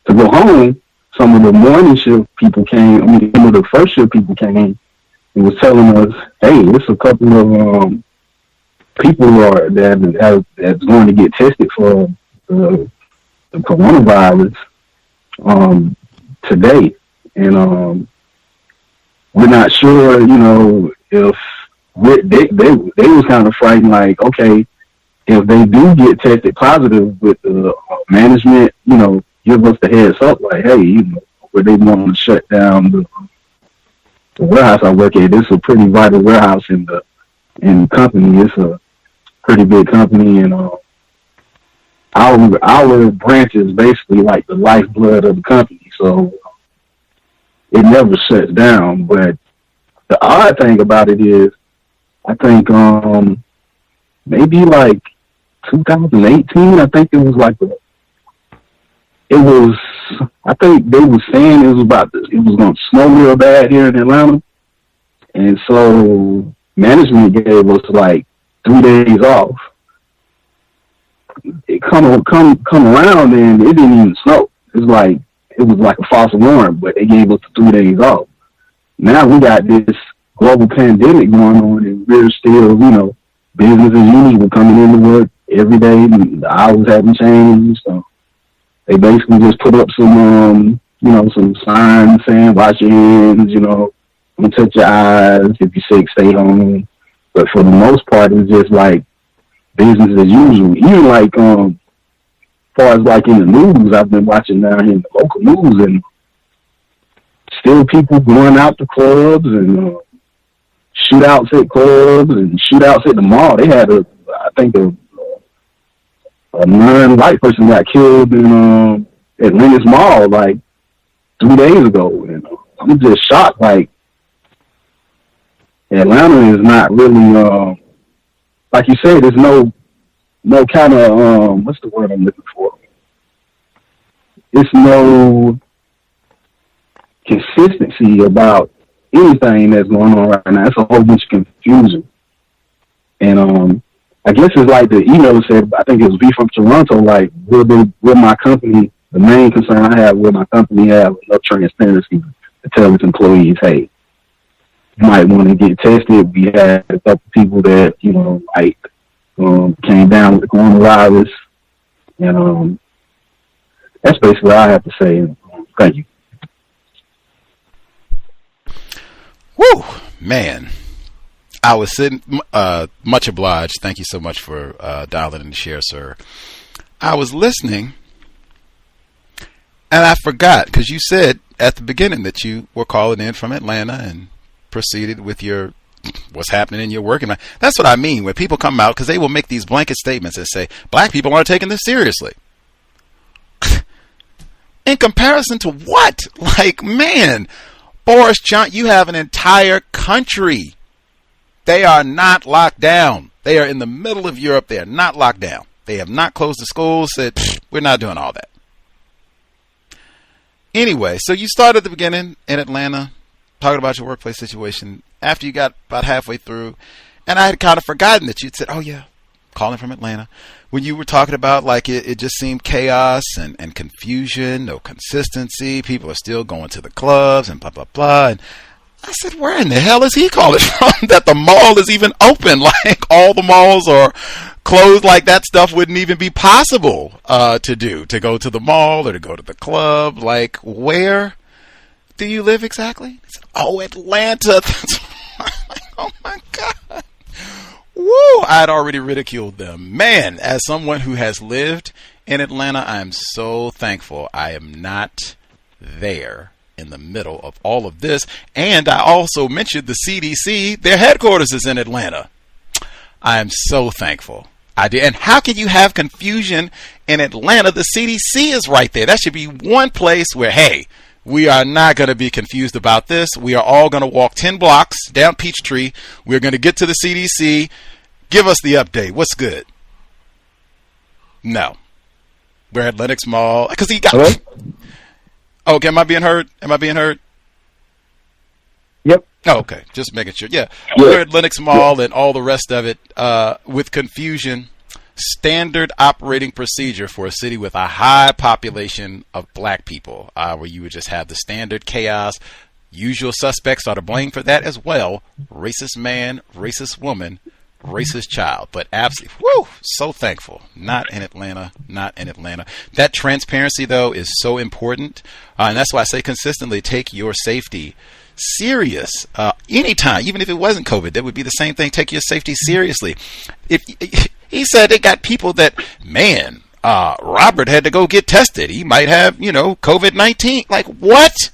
go home, some of the morning shift people came. Some of the first shift people came and was telling us, "Hey, there's a couple of people that's going to get tested for the coronavirus today, and we're not sure, if they was kind of frightened, like, okay, if they do get tested positive with the management, give us the heads up, like, hey, where they want to shut down the warehouse I work at. It's a pretty vital warehouse in the company. It's a pretty big company, and our branch is basically like the lifeblood of the company, so it never shuts down. But the odd thing about it is, I think maybe like 2018, I think it was like I think they were saying it was going to snow real bad here in Atlanta, and so management gave us like 3 days off. It come around and it didn't even snow. It was like a false alarm, but they gave us 3 days off. Now we got this global pandemic going on, and we're still, business as usual, coming into work every day. The hours haven't changed, so they basically just put up some signs saying wash your hands, don't touch your eyes, if you're sick, stay home. But for the most part, it's just like business as usual. Even like, as far as like in the news, I've been watching down here in the local news, and still people going out to clubs and shootouts at clubs and shootouts at the mall. They had a non-white person got killed in at Lennox Mall like 3 days ago, and I'm just shocked. Like, Atlanta is not really like you said. There's no kind of what's the word I'm looking for? It's no consistency about anything that's going on right now. It's a whole bunch of confusion. And I guess it's like the email said, I think it was V from Toronto, like, will my company, the main concern I have, will my company have enough transparency to tell its employees, hey, you might want to get tested. We had a couple people that, like, came down with the coronavirus. And that's basically what I have to say. Thank you. Woo, man. I was sitting, much obliged. Thank you so much for dialing in to share, sir. I was listening, and I forgot, because you said at the beginning that you were calling in from Atlanta and proceeded with your what's happening in your work. And that's what I mean when people come out, because they will make these blanket statements that say black people aren't taking this seriously. In comparison to what? Like, man, Boris Johnson, you have an entire country. They are not locked down. They are in the middle of Europe. They are not locked down. They have not closed the schools, said, we're not doing all that. Anyway, so you started at the beginning in Atlanta, talking about your workplace situation after you got about halfway through. And I had kind of forgotten that you'd said, oh, yeah, calling from Atlanta. When you were talking about, like, it just seemed chaos and confusion, no consistency. People are still going to the clubs and blah, blah, blah. And I said, where in the hell is he calling from that the mall is even open? Like, all the malls are closed. Like, that stuff wouldn't even be possible to do, to go to the mall or to go to the club. Like, where do you live exactly? He said, oh, Atlanta. That's like, oh, my God. Woo! I'd already ridiculed them. Man, as someone who has lived in Atlanta, I'm so thankful I am not there in the middle of all of this. And I also mentioned the CDC, their headquarters is in Atlanta. I am so thankful I did. And how can you have confusion in Atlanta? The CDC is right there. That should be one place where, hey, we are not going to be confused about this. We are all going to walk 10 blocks down Peachtree. We're going to get to the CDC. Give us the update. What's good? No. We're at Lenox Mall. Because he got... Hello? Oh, okay. Am I being heard? Yep. Oh, okay. Just making sure. Yeah. We're at Lenox Mall and all the rest of it with confusion. Standard operating procedure for a city with a high population of black people, where you would just have the standard chaos. Usual suspects are to blame for that as well. Racist man, racist woman, racist child. But absolutely, whoo, so thankful. Not in Atlanta. That transparency, though, is so important. And that's why I say consistently, take your safety serious. Anytime, even if it wasn't COVID, that would be the same thing. Take your safety seriously. He said they got people that, man, Robert had to go get tested. He might have, COVID-19. Like, what?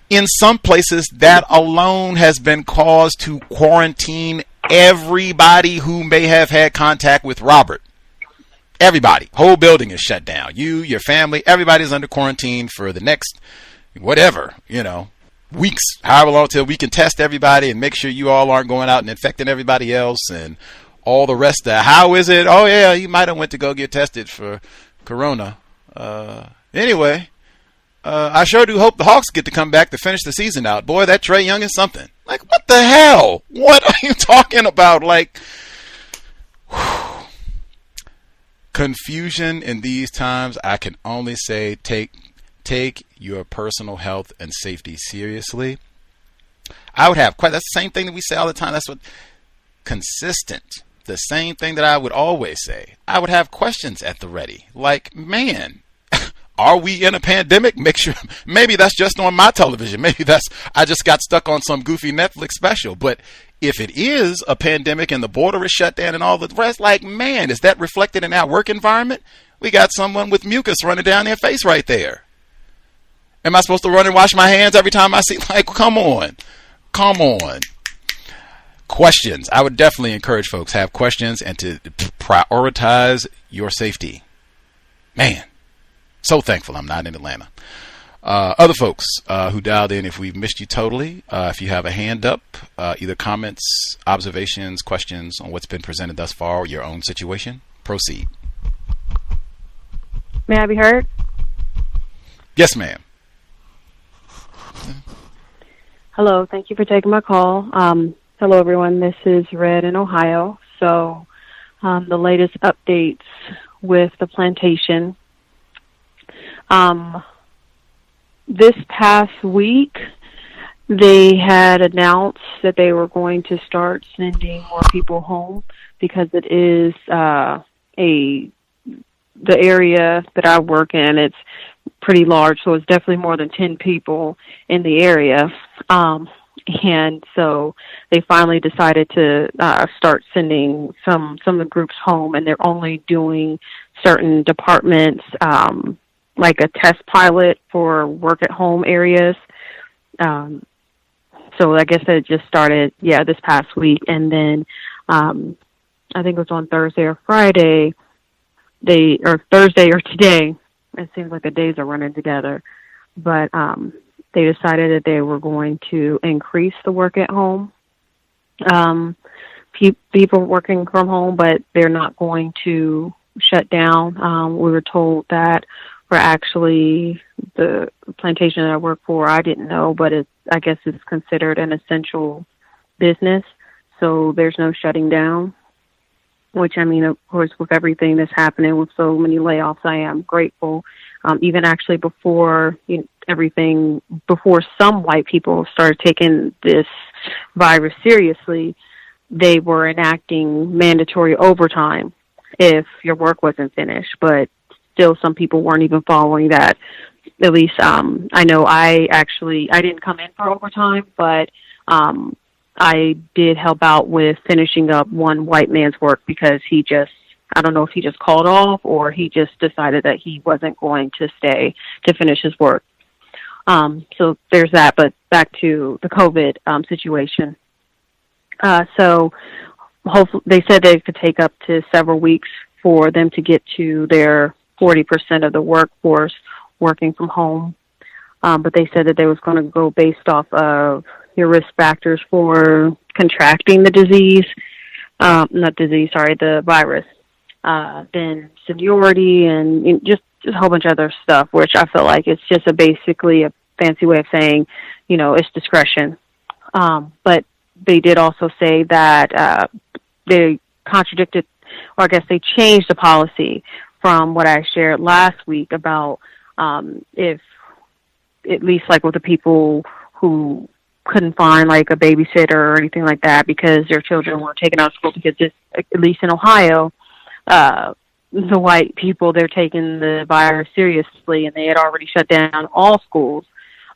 In some places, that alone has been cause to quarantine everybody who may have had contact with Robert. Everybody. Whole building is shut down. You, your family, everybody's under quarantine for the next, whatever, weeks, however long, till we can test everybody and make sure you all aren't going out and infecting everybody else and all the rest of how is it? Oh, yeah, you might have went to go get tested for corona. Anyway, I sure do hope the Hawks get to come back to finish the season out. Boy, that Trae Young is something. Like, what the hell? What are you talking about? Like, whew. Confusion in these times, I can only say take your personal health and safety seriously. I would have that's the same thing that we say all the time. That's what consistent. The same thing that I would always say. I would have questions at the ready. Like, man, are we in a pandemic? Make sure, maybe that's just on my television. Maybe I just got stuck on some goofy Netflix special. But if it is a pandemic and the border is shut down and all the rest, like, man, is that reflected in our work environment? We got someone with mucus running down their face right there. Am I supposed to run and wash my hands every time I see, like, come on. Questions. I would definitely encourage folks have questions and to prioritize your safety. Man, so thankful I'm not in Atlanta. Other folks who dialed in, if we've missed you totally, if you have a hand up, either comments, observations, questions on what's been presented thus far or your own situation, proceed. May I be heard? Yes, ma'am. Hello, thank you for taking my call. Hello, everyone. This is Red in Ohio. So the latest updates with the plantation. This past week, they had announced that they were going to start sending more people home because it is the area that I work in, it's pretty large, so it's definitely more than 10 people in the area. And so they finally decided to start sending some of the groups home, and they're only doing certain departments, like a test pilot for work at home areas. So I guess it just started, this past week. And then I think it was on Thursday or Friday, Thursday or today. It seems like the days are running together. But they decided that they were going to increase the work at home. People working from home, but they're not going to shut down. We were told that for actually the plantation that I work for, I didn't know, but I guess it's considered an essential business. So there's no shutting down, which, I mean, of course, with everything that's happening with so many layoffs, I am grateful. Even actually before before some white people started taking this virus seriously, they were enacting mandatory overtime if your work wasn't finished. But still, some people weren't even following that. At least I know I didn't come in for overtime, but I did help out with finishing up one white man's work because I don't know if he just called off or he just decided that he wasn't going to stay to finish his work. So there's that, but back to the COVID situation. So hopefully they said they could take up to several weeks for them to get to their 40% of the workforce working from home. But they said that they was going to go based off of your risk factors for contracting the the virus. Then seniority and just a whole bunch of other stuff, which I feel like it's just basically a fancy way of saying, it's discretion. But they did also say that they contradicted, or I guess they changed the policy from what I shared last week about if, at least like with the people who couldn't find like a babysitter or anything like that because their children weren't taken out of school, because at least in Ohio, the white people, they're taking the virus seriously, and they had already shut down all schools.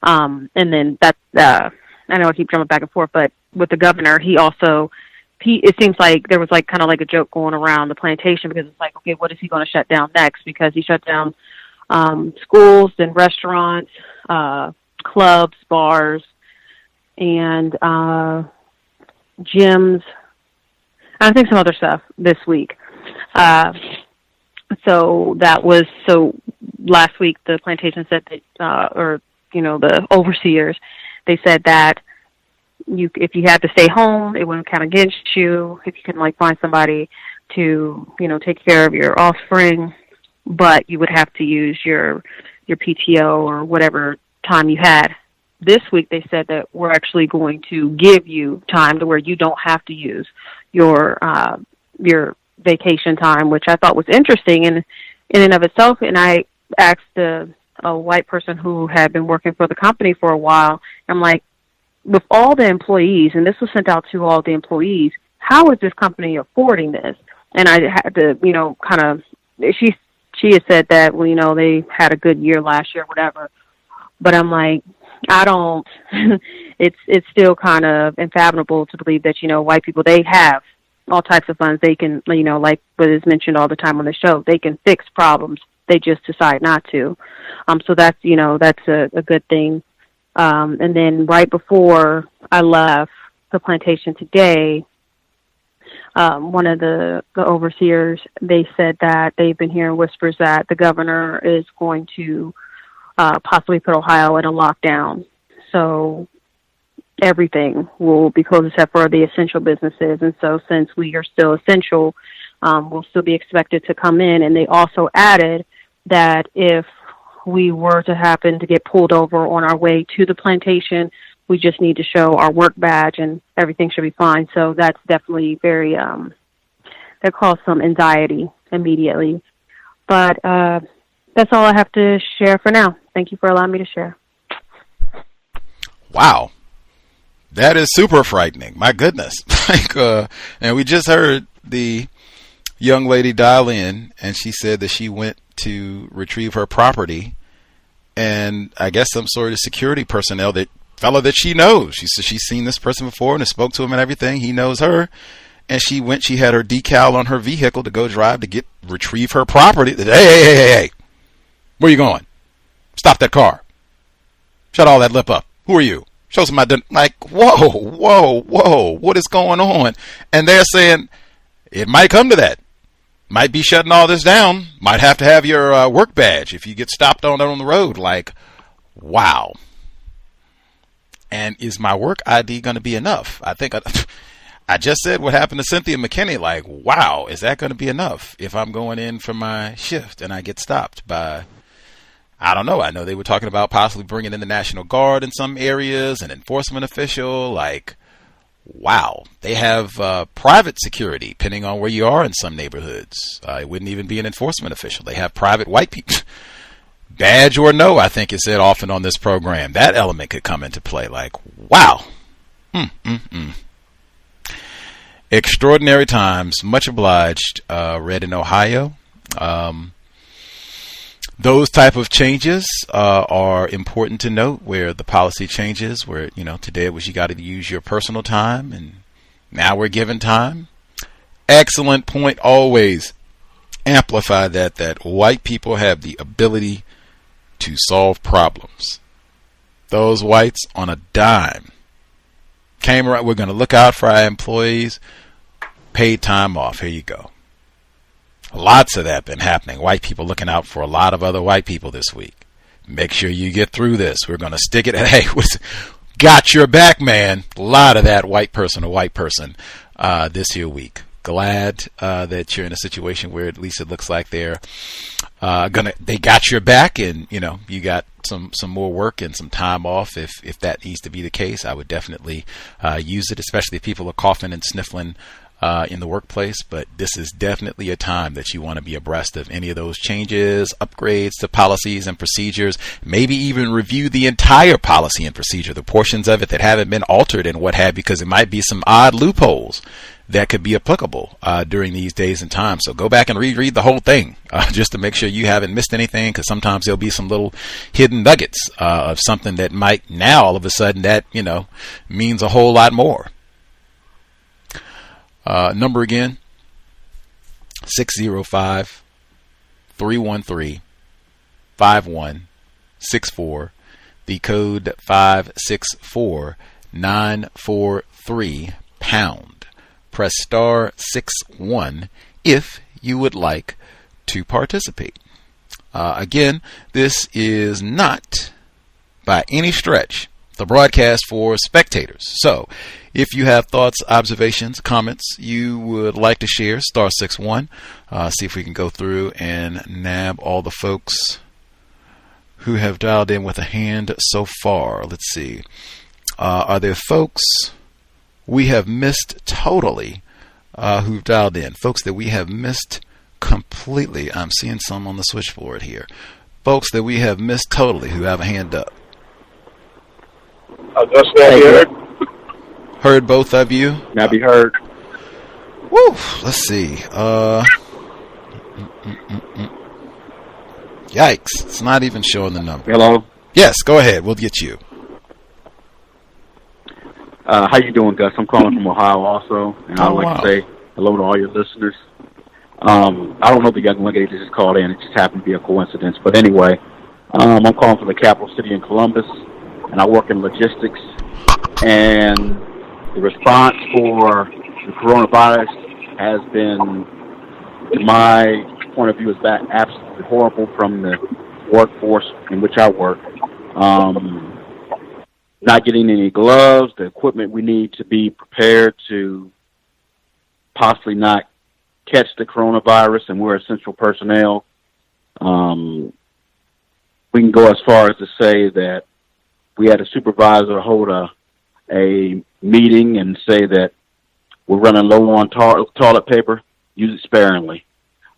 And then I know I keep jumping back and forth, but with the governor, it seems like there was like kind of like a joke going around the plantation, because it's like, okay, what is he going to shut down next? Because he shut down schools, then restaurants, clubs, bars, and gyms. I think some other stuff this week. So last week the plantation said that, the overseers, they said that if you had to stay home, it wouldn't count against you if you couldn't find somebody to, take care of your offspring, but you would have to use your PTO or whatever time you had. This week they said that we're actually going to give you time to where you don't have to use your vacation time, which I thought was interesting in and of itself. And I asked a white person who had been working for the company for a while, I'm like, with all the employees, and this was sent out to all the employees, how is this company affording this? And I had to, she had said that, they had a good year last year, whatever. But I'm like, I don't, it's still kind of unfathomable to believe that, white people, they have all types of funds. They can, like what is mentioned all the time on the show, they can fix problems. They just decide not to. So that's, that's a good thing. And then right before I left the plantation today, one of the overseers, they said that they've been hearing whispers that the governor is going to possibly put Ohio in a lockdown. So everything will be closed except for the essential businesses. And so since we are still essential, we'll still be expected to come in. And they also added that if we were to happen to get pulled over on our way to the plantation, we just need to show our work badge and everything should be fine. So that's definitely very that caused some anxiety immediately. But that's all I have to share for now. Thank you for allowing me to share. Wow. That is super frightening. My goodness. And we just heard the young lady dial in, and she said that she went to retrieve her property, and I guess some sort of security personnel, that fellow that she knows. She said she's seen this person before and spoke to him and everything. He knows her. And she had her decal on her vehicle to go drive to retrieve her property. Hey. Where you going? Stop that car. Shut all that lip up. Who are you? Show some like, whoa. What is going on? And they're saying it might come to that. Might be shutting all this down. Might have to have your work badge if you get stopped on the road. Like, wow. And is my work ID going to be enough? I think I just said what happened to Cynthia McKinney. Like, wow, is that going to be enough if I'm going in for my shift and I get stopped by, I don't know. I know they were talking about possibly bringing in the National Guard in some areas, an enforcement official. Like, wow. They have private security, depending on where you are in some neighborhoods. It wouldn't even be an enforcement official. They have private white people. Badge or no, I think is said often on this program. That element could come into play. Like, wow. Extraordinary times. Much obliged. Read in Ohio. Those type of changes are important to note, where the policy changes, where, today it was you got to use your personal time, and now we're given time. Excellent point. Always amplify that white people have the ability to solve problems. Those whites on a dime came around. We're going to look out for our employees. Paid time off. Here you go. Lots of that been happening. White people looking out for a lot of other white people this week. Make sure you get through this. We're going to stick it. Hey, got your back, man. A lot of that white person to white person this here week. Glad that you're in a situation where at least it looks like they got your back, and you got some more work and some time off. If that needs to be the case, I would definitely use it, especially if people are coughing and sniffling in the workplace. But this is definitely a time that you want to be abreast of any of those changes, upgrades to policies and procedures. Maybe even review the entire policy and procedure, the portions of it that haven't been altered and what have you, because it might be some odd loopholes that could be applicable during these days and times. So go back and reread the whole thing just to make sure you haven't missed anything, because sometimes there'll be some little hidden nuggets of something that might now all of a sudden that means a whole lot more. Number again, 605-313-5164. The code 564943 pound. Press star 61 if you would like to participate. Again, this is not by any stretch the broadcast for spectators. So if you have thoughts, observations, comments you would like to share, star 61. See if we can go through and nab all the folks who have dialed in with a hand so far. Let's see. Are there folks we have missed totally who've dialed in? Folks that we have missed completely. I'm seeing some on the switchboard here. Folks that we have missed totally who have a hand up. Just be heard. Heard both of you. Now be heard. Woo. Let's see. Yikes. It's not even showing the number. Hello? Yes, go ahead. We'll get you. How you doing, Gus? I'm calling from Ohio also, and I'd like to say hello to all your listeners. I don't know the young lady that just called in. It just happened to be a coincidence. But anyway, I'm calling from the capital city in Columbus, and I work in logistics. And the response for the coronavirus has been, in my point of view, has been absolutely horrible from the workforce in which I work. Not getting any gloves, the equipment we need to be prepared to possibly not catch the coronavirus, and we're essential personnel. We can go as far as to say that we had a supervisor hold a meeting and say that we're running low on toilet paper. use it sparingly.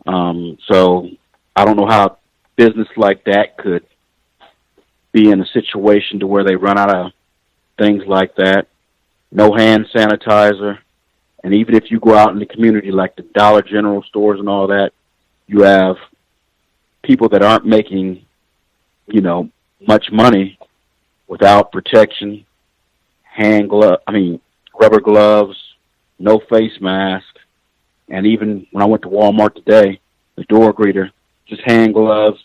So I don't know how business like that could be in a situation to where they run out of things like that. No hand sanitizer. And even if you go out in the community, like the Dollar General stores and all that, you have people that aren't making, much money without protection, rubber gloves, no face mask. And even when I went to Walmart today, the door greeter, just hand gloves,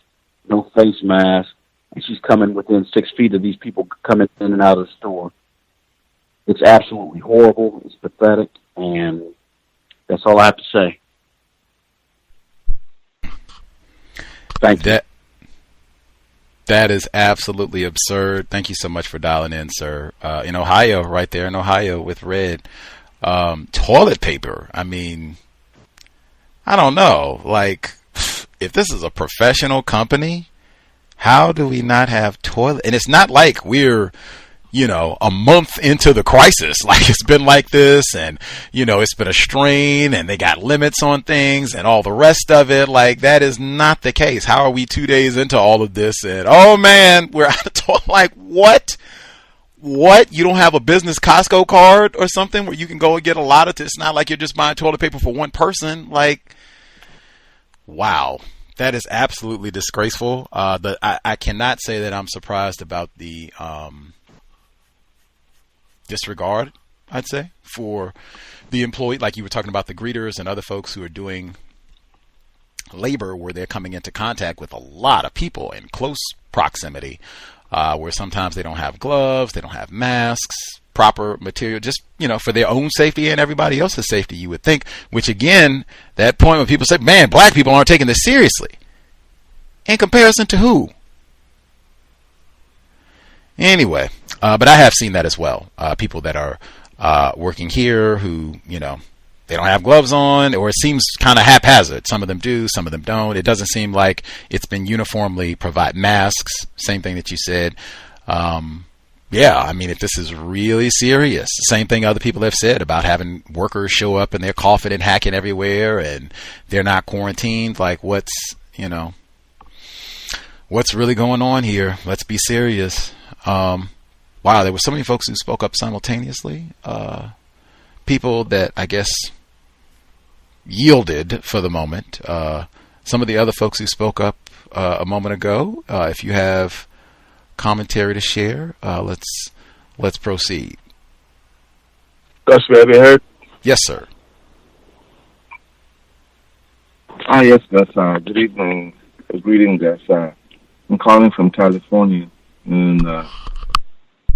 no face mask, and she's coming within 6 feet of these people coming in and out of the store. It's absolutely horrible. It's pathetic, and that's all I have to say. Thank you. That is absolutely absurd. Thank you so much for dialing in, sir. In Ohio, right there in Ohio with Red, toilet paper. I mean, I don't know. Like, if this is a professional company, how do we not have toilet? And it's not like we're, a month into the crisis. Like, it's been like this, and, it's been a strain, and they got limits on things and all the rest of it. Like, that is not the case. How are we 2 days into all of this? And, oh man, we're out of toilet. Like, what? What? You don't have a business Costco card or something where you can go and get a lot of it? It's not like you're just buying toilet paper for one person. Like, wow. That is absolutely disgraceful. I cannot say that I'm surprised about the disregard, I'd say, for the employee. Like you were talking about the greeters and other folks who are doing labor where they're coming into contact with a lot of people in close proximity, where sometimes they don't have gloves, they don't have masks, proper material, just, for their own safety and everybody else's safety, you would think. Which, again, that point when people say, man, black people aren't taking this seriously. In comparison to who? Anyway, but I have seen that as well. People that are working here who, they don't have gloves on, or it seems kind of haphazard. Some of them do, some of them don't. It doesn't seem like it's been uniformly provide masks. Same thing that you said. If this is really serious, same thing other people have said about having workers show up and they're coughing and hacking everywhere and they're not quarantined. Like, what's really going on here? Let's be serious. Wow, there were so many folks who spoke up simultaneously. People that I guess yielded for the moment. Some of the other folks who spoke up a moment ago, if you have commentary to share, let's proceed. Gus, have you heard? Yes, sir. Yes, Gus. Good evening. Greetings, Gus. I'm calling from California, and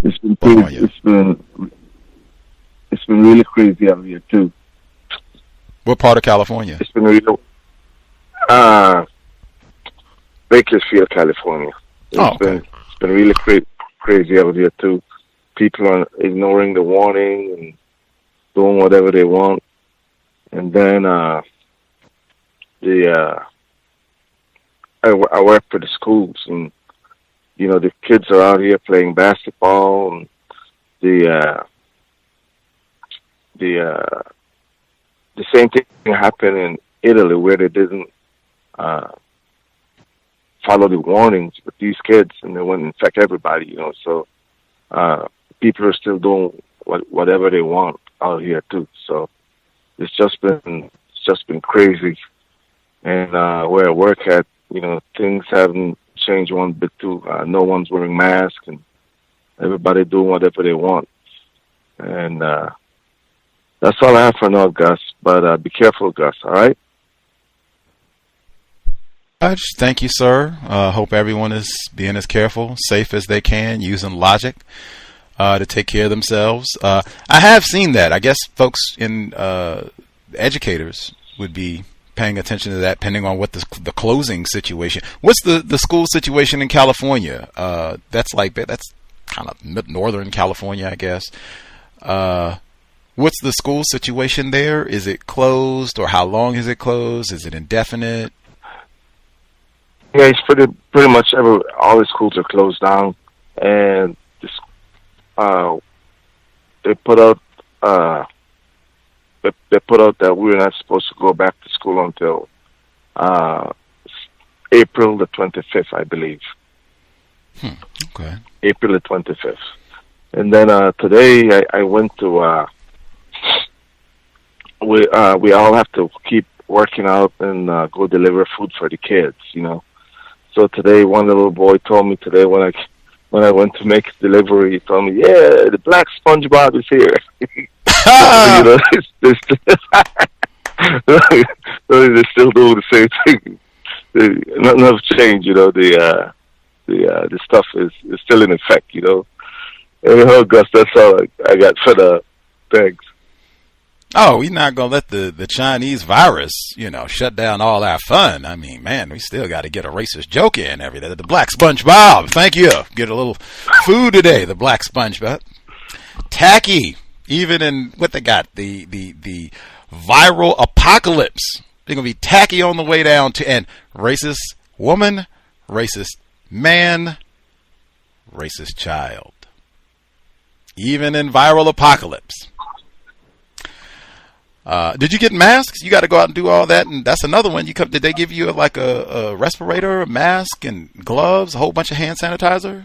it's been really crazy out here too. What part of California? It's been really Bakersfield, California. It's been really crazy out here too. People are ignoring the warning and doing whatever they want, and then I work for the schools, and the kids are out here playing basketball, and the same thing happened in Italy where they didn't follow the warnings with these kids, and they wouldn't infect everybody. So people are still doing whatever they want out here too. So it's just been crazy, and where I work at, things haven't changed one bit too. No one's wearing masks, and everybody doing whatever they want. And that's all I have for now, Gus. But be careful, Gus, all right? Thank you, sir. Hope everyone is being as careful, safe as they can, using logic to take care of themselves. I have seen that. I guess folks in educators would be paying attention to that, depending on what the closing situation. What's the school situation in California? That's kind of northern California, I guess. What's the school situation there? Is it closed, or how long is it closed? Is it indefinite? Yeah, it's pretty much all the schools are closed down, and they put out they put out that we were not supposed to go back to school until April the 25th, I believe. Okay. April the 25th. And then today I went to we all have to keep working out and go deliver food for the kids, you know. So today one little boy told me today when I went to make a delivery, he told me, "Yeah, the black SpongeBob is here." You know, they're still doing the same thing. Nothing has changed, you know. The stuff is still in effect, you know. Anyhow, Gus, that's all I got for the thanks. Oh, we're not going to let the Chinese virus, you know, shut down all our fun. I mean, man, we still got to get a racist joke in every day. The black SpongeBob, thank you. Get a little food today, the black SpongeBob. Tacky, even in what they got, the viral apocalypse. They're going to be tacky on the way down to, and racist woman, racist man, racist child. Even in viral apocalypse. Did you get masks? You got to go out and do all that, and that's another one. Did they give you like a respirator, a mask, and gloves, a whole bunch of hand sanitizer?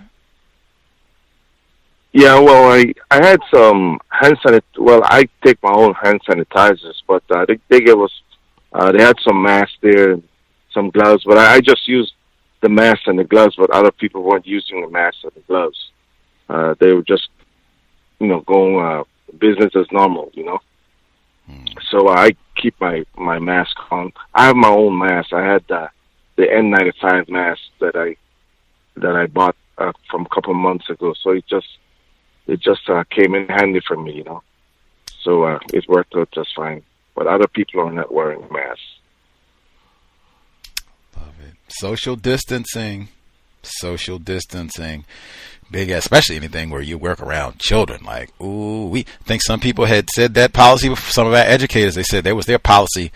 Yeah, well, I had some hand sanitizer. Well, I take my own hand sanitizers, but they gave us. They had some masks there and some gloves, but I just used the mask and the gloves. But other people weren't using the mask and the gloves. They were just, you know, going business as normal, you know. So I keep my mask on. I have my own mask. I had the N95 mask that I bought from a couple of months ago. So it just came in handy for me, you know. So it worked out just fine. But other people are not wearing masks. Love it. Social distancing. Big, especially anything where you work around children. Like, I think some people had said that policy. Some of our educators, they said that was their policy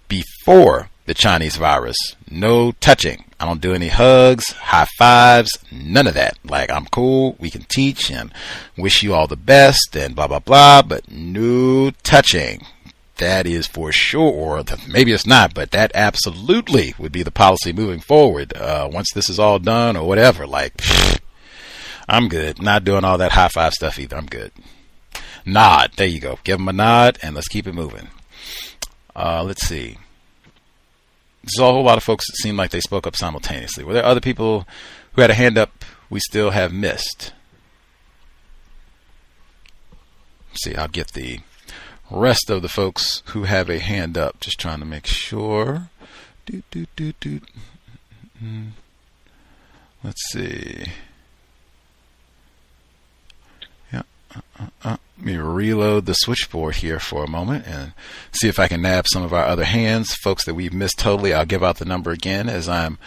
before the Chinese virus. No touching. I don't do any hugs, high fives, none of that. Like, I'm cool. We can teach and wish you all the best and blah, blah, blah, but no touching. That is for sure, or maybe it's not, but that absolutely would be the policy moving forward. Once this is all done or whatever, like, I'm good. Not doing all that high five stuff either. I'm good. Nod. There you go. Give them a nod and let's keep it moving. Let's see. There's a whole lot of folks that seem like they spoke up simultaneously. Were there other people who had a hand up we still have missed? Let's see, I'll get the rest of the folks who have a hand up. Just trying to make sure. Let's see. Let me reload the switchboard here for a moment and see if I can nab some of our other hands. Folks that we've missed totally, I'll give out the number again as I'm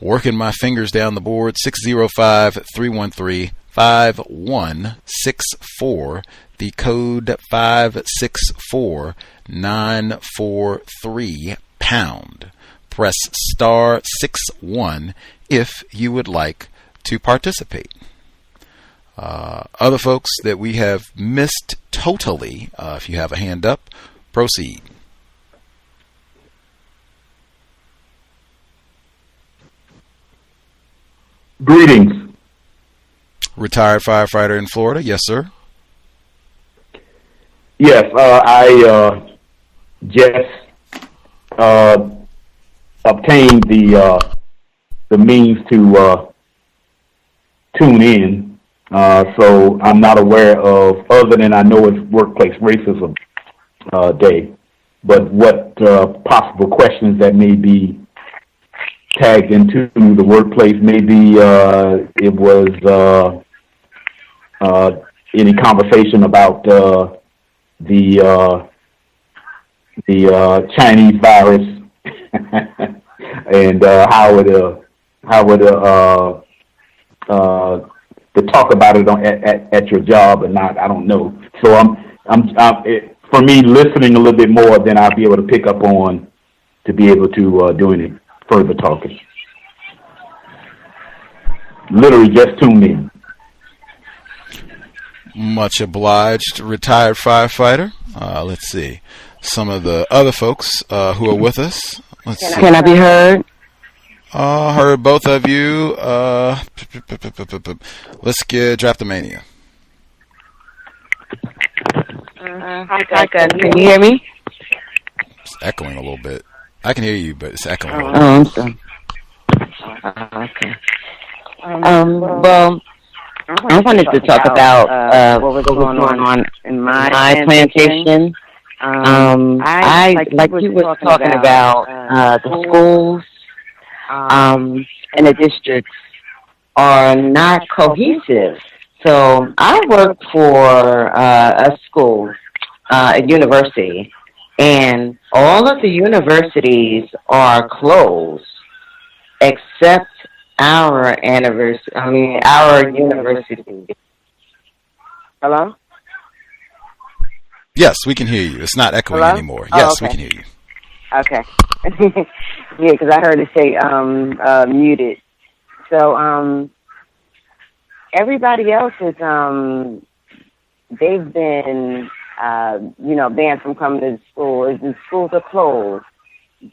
working my fingers down the board. 605-313-5164. The code 564943 pound. Press star 61 if you would like to participate. Other folks that we have missed totally, if you have a hand up, proceed. Greetings. Retired firefighter in Florida. Yes, sir. Yes, I just obtained the means to tune in. So I'm not aware of, other than I know it's Workplace Racism Day, but what possible questions that may be tagged into the workplace. Maybe it was any conversation about the Chinese virus and how to talk about it at your job or not. I don't know. So for me, listening a little bit more, then I'll be able to pick up on to be able to do any further talking. Literally just tuned in. Much obliged, retired firefighter. Let's see. Some of the other folks who are with us. Can I be heard? Heard both of you. Let's get Draftomania. Hi, Gus. Can you hear me? It's echoing a little bit. I can hear you, but it's echoing a little bit. I'm sorry. Okay. Well, I wanted to talk about what was going on in my plantation. I like you were talking about the schools and the districts are not cohesive. So I work for a school, a university, and all of the universities are closed except our university. Hello? Yes, we can hear you. It's not echoing anymore. Yes, we can hear you. Okay. Yeah, because I heard it say muted. So everybody else is they've been banned from coming to school. The schools are closed.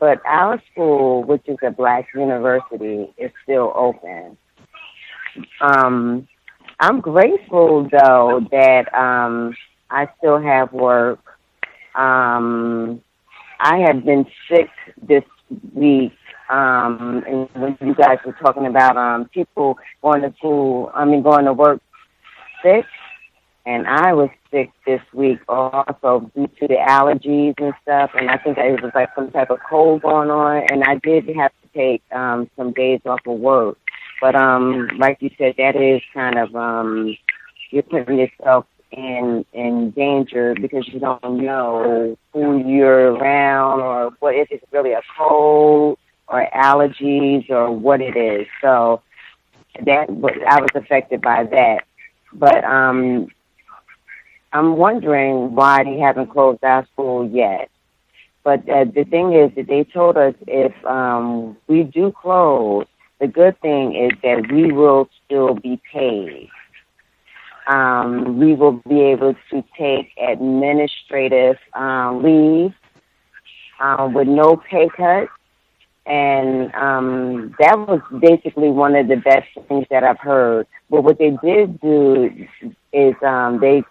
But our school, which is a black university, is still open. I'm grateful, though, that I still have work. I have been sick this week, and when you guys were talking about people going to work sick, and I was sick this week also due to the allergies and stuff, and I think it was like some type of cold going on, and I did have to take some days off of work. But like you said, that is kind of you're putting yourself in danger because you don't know who you're around or what if it's really a cold or allergies or what it is. So I was affected by that. But I'm wondering why they haven't closed our school yet. But the thing is that they told us if we do close, the good thing is that we will still be paid. We will be able to take administrative leave with no pay cut. And that was basically one of the best things that I've heard. But what they did do is they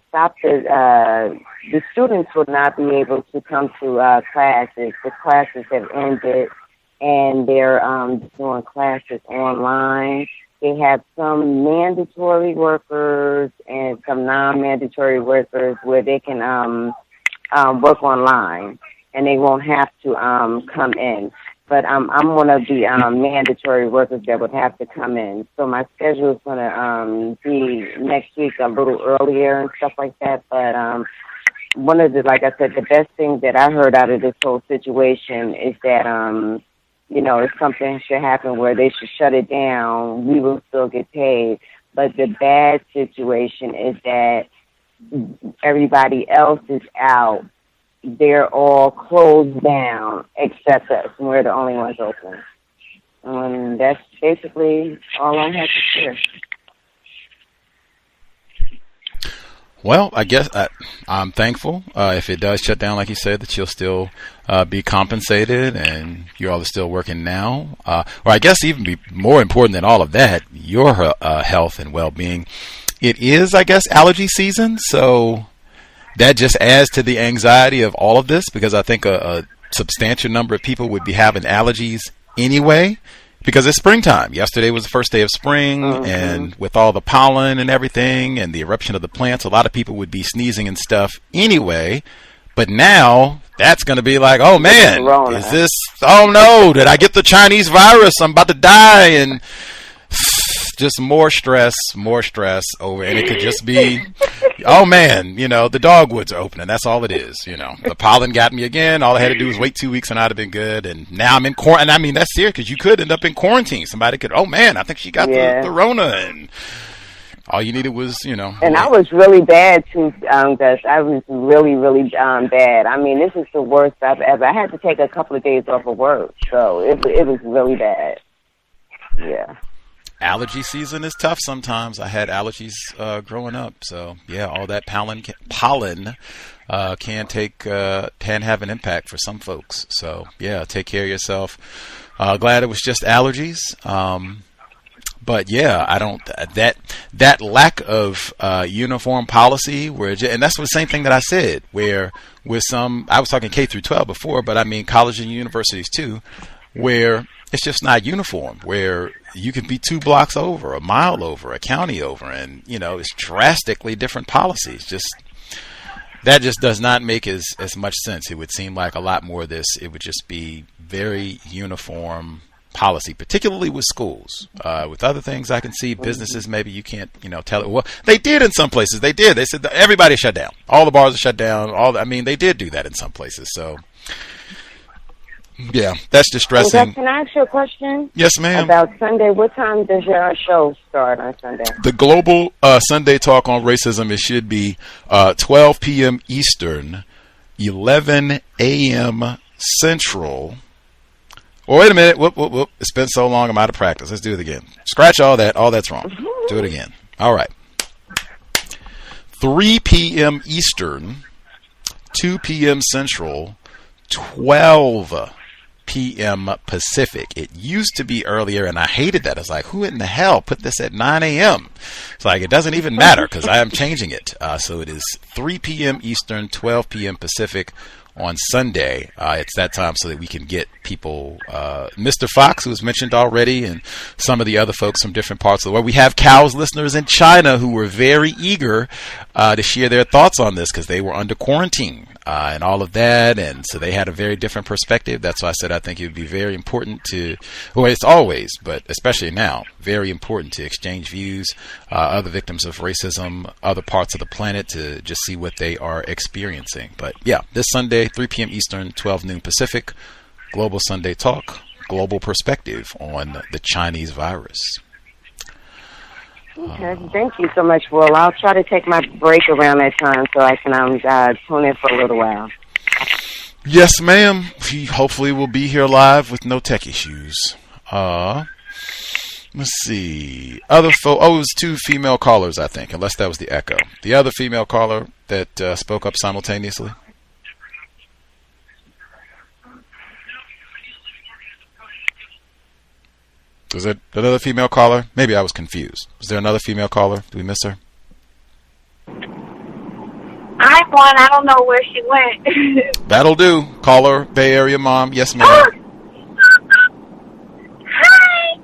stopped the students would not be able to come to classes. The classes have ended, and they're doing classes online. They have some mandatory workers and some non-mandatory workers where they can work online, and they won't have to come in. But I'm one of the mandatory workers that would have to come in. So my schedule is going to be next week a little earlier and stuff like that. But one of the, like I said, the best thing that I heard out of this whole situation is that, if something should happen where they should shut it down, we will still get paid. But the bad situation is that everybody else is out. They're all closed down except us, and we're the only ones open. And that's basically all I have to share. Well, I guess I'm thankful if it does shut down, like you said, that you'll still be compensated and you all are still working now. Or I guess even be more important than all of that, your health and well-being. It is, I guess, allergy season, so that just adds to the anxiety of all of this because I think a substantial number of people would be having allergies anyway because it's springtime. Yesterday was the first day of spring, and with all the pollen and everything and the eruption of the plants, a lot of people would be sneezing and stuff anyway. But now that's going to be like, oh man, is this, oh no, did I get the Chinese virus? I'm about to die. And just more stress over, and it could just be, oh man, the dogwoods are opening. That's all it is. The pollen got me again. All I had to do was wait 2 weeks and I'd have been good. And now I'm in quarantine. I mean, that's serious because you could end up in quarantine. Somebody could, oh man, I think she got the Rona, and all you needed was, And I was really bad too, Gus. I was really, really bad. I mean, this is the worst I've ever. I had to take a couple of days off of work, so it was really bad. Yeah. allergy season is tough sometimes. I had allergies growing up, so yeah, all that pollen can have an impact for some folks. So yeah, take care of yourself. Glad it was just allergies. But yeah, I don't that lack of uniform policy, and that's the same thing that I said. Where with some, I was talking K through 12 before, but I mean college and universities too, where it's just not uniform. Where you can be 2 blocks over, a mile over, a county over, and it's drastically different policies. That just does not make as much sense. It would seem like a lot more of this. It would just be very uniform policy, particularly with schools. With other things, I can see businesses, maybe you can't, tell it. Well, they did in some places. They did. They said that everybody shut down. All the bars are shut down. They did do that in some places. So, yeah, that's distressing. Okay, can I ask you a question? Yes, ma'am. About Sunday, what time does your show start on Sunday? The global Sunday talk on racism, it should be 12 p.m. Eastern, 11 a.m. Central. Oh, wait a minute. Whoop. It's been so long, I'm out of practice. Let's do it again. Scratch all that. All that's wrong. Do it again. All right. 3 p.m. Eastern, 2 p.m. Central, 12 p.m. Pacific. It used to be earlier, and I hated that. I was like, who in the hell put this at 9 a.m.? It's like, it doesn't even matter because I am changing it. So it is 3 p.m. Eastern, 12 p.m. Pacific on Sunday. It's that time so that we can get people, Mr. Fox, who was mentioned already, and some of the other folks from different parts of the world. We have COWS listeners in China who were very eager to share their thoughts on this because they were under quarantine and all of that, and so they had a very different perspective. That's why I said I think it would be very important to, well, it's always, but especially now, very important to exchange views, other victims of racism, other parts of the planet, to just see what they are experiencing. But yeah, this Sunday, 3 p.m. Eastern, 12 noon Pacific, Global Sunday Talk, global perspective on the Chinese virus. Okay, thank you so much, Will. I'll try to take my break around that time so I can tune in for a little while. Yes, ma'am. We hopefully will be here live with no tech issues. Let's see. It was 2 female callers, I think, unless that was the echo. The other female caller that spoke up simultaneously. Was it another female caller? Maybe I was confused. Was there another female caller? Did we miss her? I'm one. I don't know where she went. That'll do. Caller, Bay Area mom. Yes, ma'am. Hi.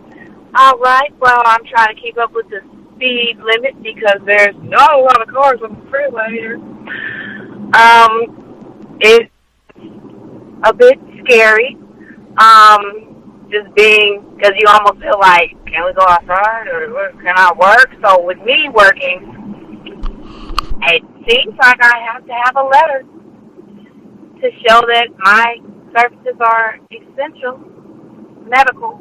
All right. Well, I'm trying to keep up with the speed limit because there's not a lot of cars on the freeway here. It's a bit scary. Just being, because you almost feel like, can we go outside or can I work? So with me working, it seems like I have to have a letter to show that my services are essential, medical.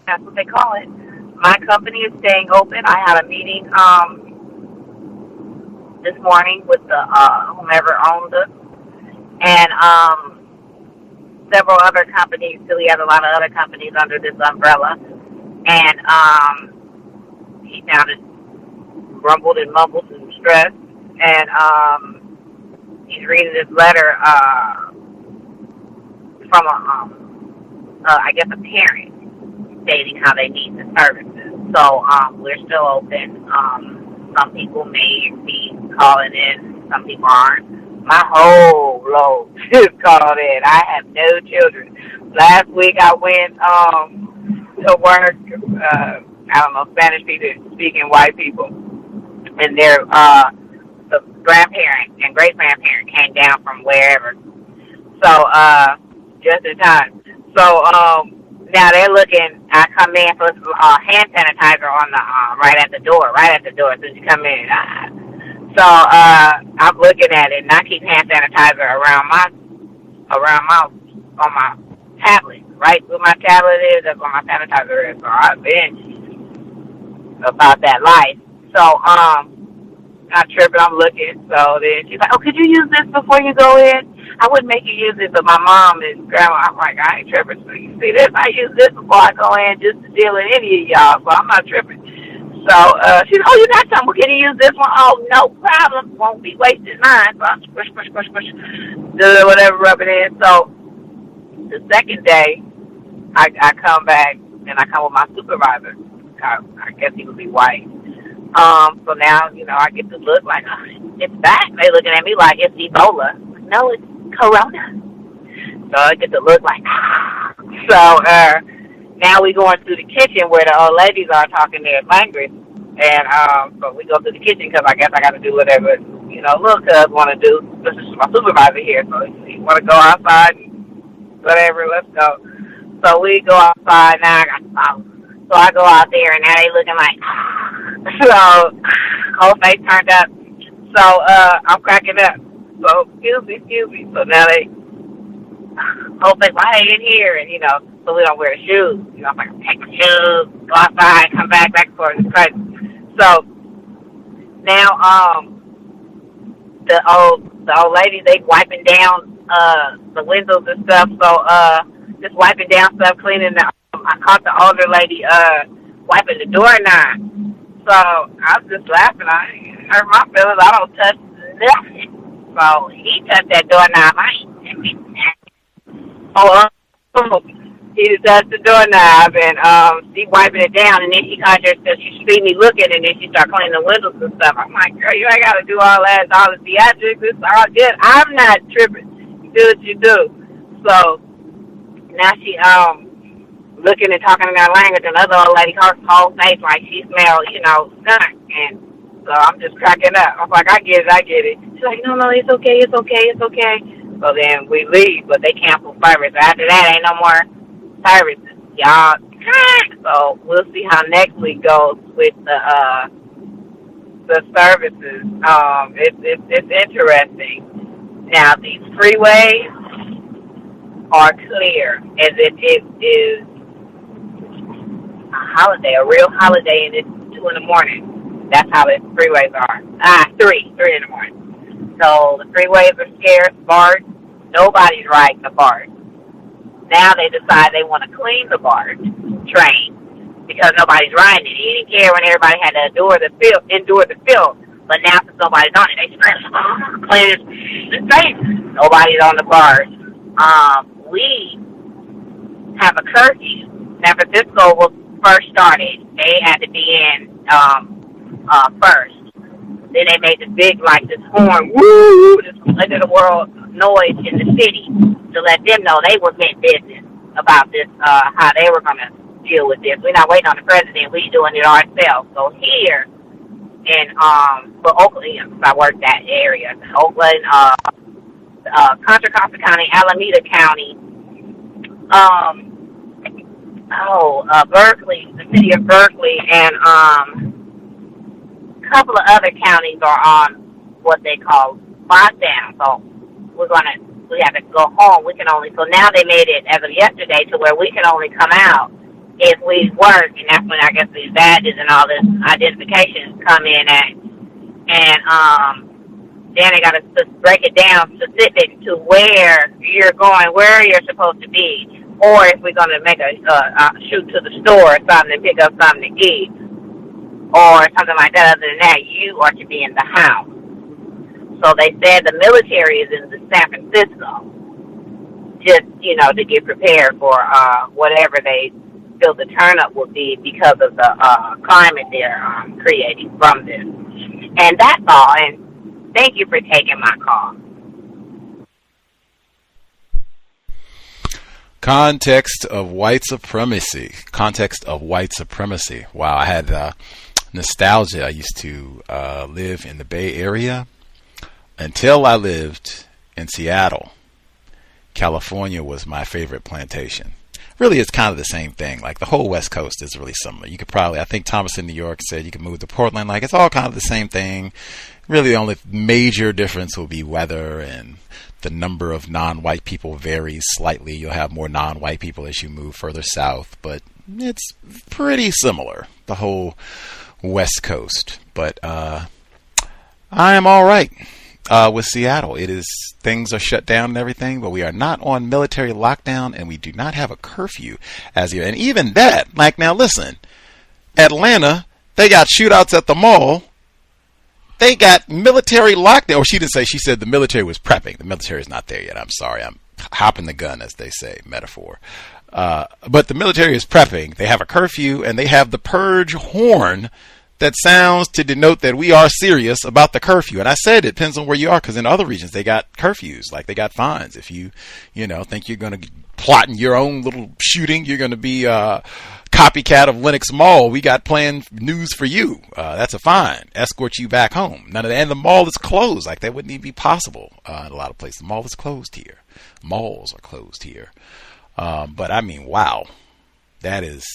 That's what they call it. My company is staying open. I had a meeting this morning with the whomever owned us, and several other companies. So we have a lot of other companies under this umbrella. And he sounded grumbled and mumbled and stressed. And he's reading this letter from I guess a parent stating how they need the services. So we're still open. Some people may be calling in. Some people aren't. My whole load is called in. I have no children. Last week I went to work, Spanish speaking white people. And their the grandparent and great grandparent came down from wherever. So just in time. So now they're looking, I come in for hand sanitizer on the right at the door as soon as you come in. So I'm looking at it, and I keep hand sanitizer on my tablet. Right where my tablet is, that's where my sanitizer is. So I've been about that life. So not tripping, I'm looking. So then she's like, oh, could you use this before you go in? I wouldn't make you use it, but my mom and grandma, I'm like, I ain't tripping. So you see this? I use this before I go in just to deal with any of y'all, so I'm not tripping. So she's like, oh, you got something? Well, can you use this one? Oh, no problem. Won't be wasting mine. So I push, do whatever, rub it in. So the second day, I come back, and I come with my supervisor. I guess he would be white. So now, I get to look like, oh, it's back. They looking at me like it's Ebola. No, it's Corona. So I get to look like, ah. So now we going through the kitchen where the old ladies are talking their language. And so we go through the kitchen because I guess I got to do whatever, little cuz want to do. This is my supervisor here, so he want to go outside and whatever, let's go. So we go outside. Now I got to follow. So I go out there, and now they looking like, so whole face turned up. So I'm cracking up. So excuse me. So now they whole face, why they in here? And so we don't wear shoes. I'm like, take my shoes, go outside, come back and forth. It's crazy. So now the old ladies, they wiping down the windows and stuff. So just wiping down stuff, cleaning the. I caught the older lady wiping the doorknob. So I was just laughing. I hurt my feelings. I don't touch nothing. So he touched that doorknob. He touched the doorknob, and she wiping it down, and then she caught her, so she see me looking, and then she start cleaning the windows and stuff. I'm like, girl, you ain't got to do all that, all the theatrics. It's all good. I'm not tripping. You do what you do. So now she looking and talking in that language, and other old lady, her whole face like she smelled, skunk. And so I'm just cracking up. I'm like, I get it. She's like, no, it's okay. So then we leave, but they cancel service. After that, ain't no more services, y'all. So we'll see how next week goes with the services. It's interesting. Now these freeways are clear as if it is a holiday, a real holiday, and it's 2 in the morning. That's how the freeways are. 3 in the morning. So the freeways are scarce, BART. Nobody's riding the BART. Now they decide they want to clean the BART train because nobody's riding it. He didn't care when everybody had to endure the filth. But now since nobody's on it, they clean the train. Nobody's on the BART. We have a curfew. San Francisco was first started. They had to be in first. Then they made this big, this horn, woo, this end of the world noise in the city to let them know they were meant business about this, how they were going to deal with this. We're not waiting on the president. We're doing it ourselves. So here in Oakland, I work that area, Oakland, Contra Costa County, Alameda County, Berkeley, the city of Berkeley, and a couple of other counties are on what they call lockdown. So we have to go home. So now they made it as of yesterday to where we can only come out if we work, and that's when I guess these badges and all this identifications come in at. And then they got to break it down specific to where you're going, where you're supposed to be, or if we're going to make a shoot to the store or something and pick up something to eat, or something like that. Other than that, you are to be in the house. So they said the military is in the San Francisco, just, to get prepared for whatever they feel the turn-up will be because of the climate they're creating from this. And that's all. And thank you for taking my call. Context of White Supremacy. Context of White Supremacy. Wow, I had nostalgia. I used to live in the Bay Area until I lived in Seattle. California was my favorite plantation. Really, it's kind of the same thing. Like the whole West Coast is really similar. You could probably, I think Thomas in New York said you could move to Portland. Like it's all kind of the same thing. Really, the only major difference will be weather, and the number of non-white people varies slightly. You'll have more non-white people as you move further south, but it's pretty similar, the whole West Coast. But I am all right with Seattle. Things are shut down and everything, but we are not on military lockdown, and we do not have a curfew as yet. And even that, like, now listen, Atlanta, they got shootouts at the mall. They got military lockdown. Or she didn't say, she said the military was prepping. The military is not there yet. I'm sorry. I'm hopping the gun, as they say, metaphor. But the military is prepping. They have a curfew, and they have the purge horn that sounds to denote that we are serious about the curfew. And I said it depends on where you are, because in other regions they got curfews, like they got fines. If you think you're going to plot in your own little shooting, you're going to be a copycat of Lenox Mall, we got planned news for you. That's a fine. Escort you back home. None of that. And the mall is closed. Like, that wouldn't even be possible in a lot of places. The mall is closed here. Malls are closed here. But I mean, wow. That is...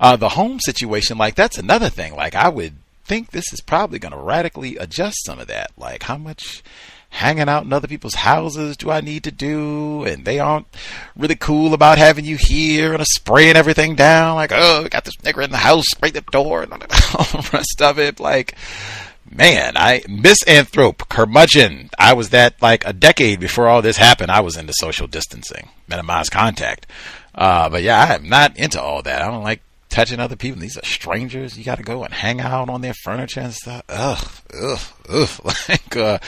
the home situation, like, that's another thing. Like, I would think this is probably going to radically adjust some of that. Like, how much hanging out in other people's houses do I need to do? And they aren't really cool about having you here and spraying everything down. Like, oh, we got this nigger in the house, spray the door, and all the rest of it. Like, man, misanthrope, curmudgeon. I was that, like, a decade before all this happened. I was into social distancing, minimize contact. But yeah, I am not into all that. I don't like touching other people. These are strangers. You got to go and hang out on their furniture and stuff. Like, I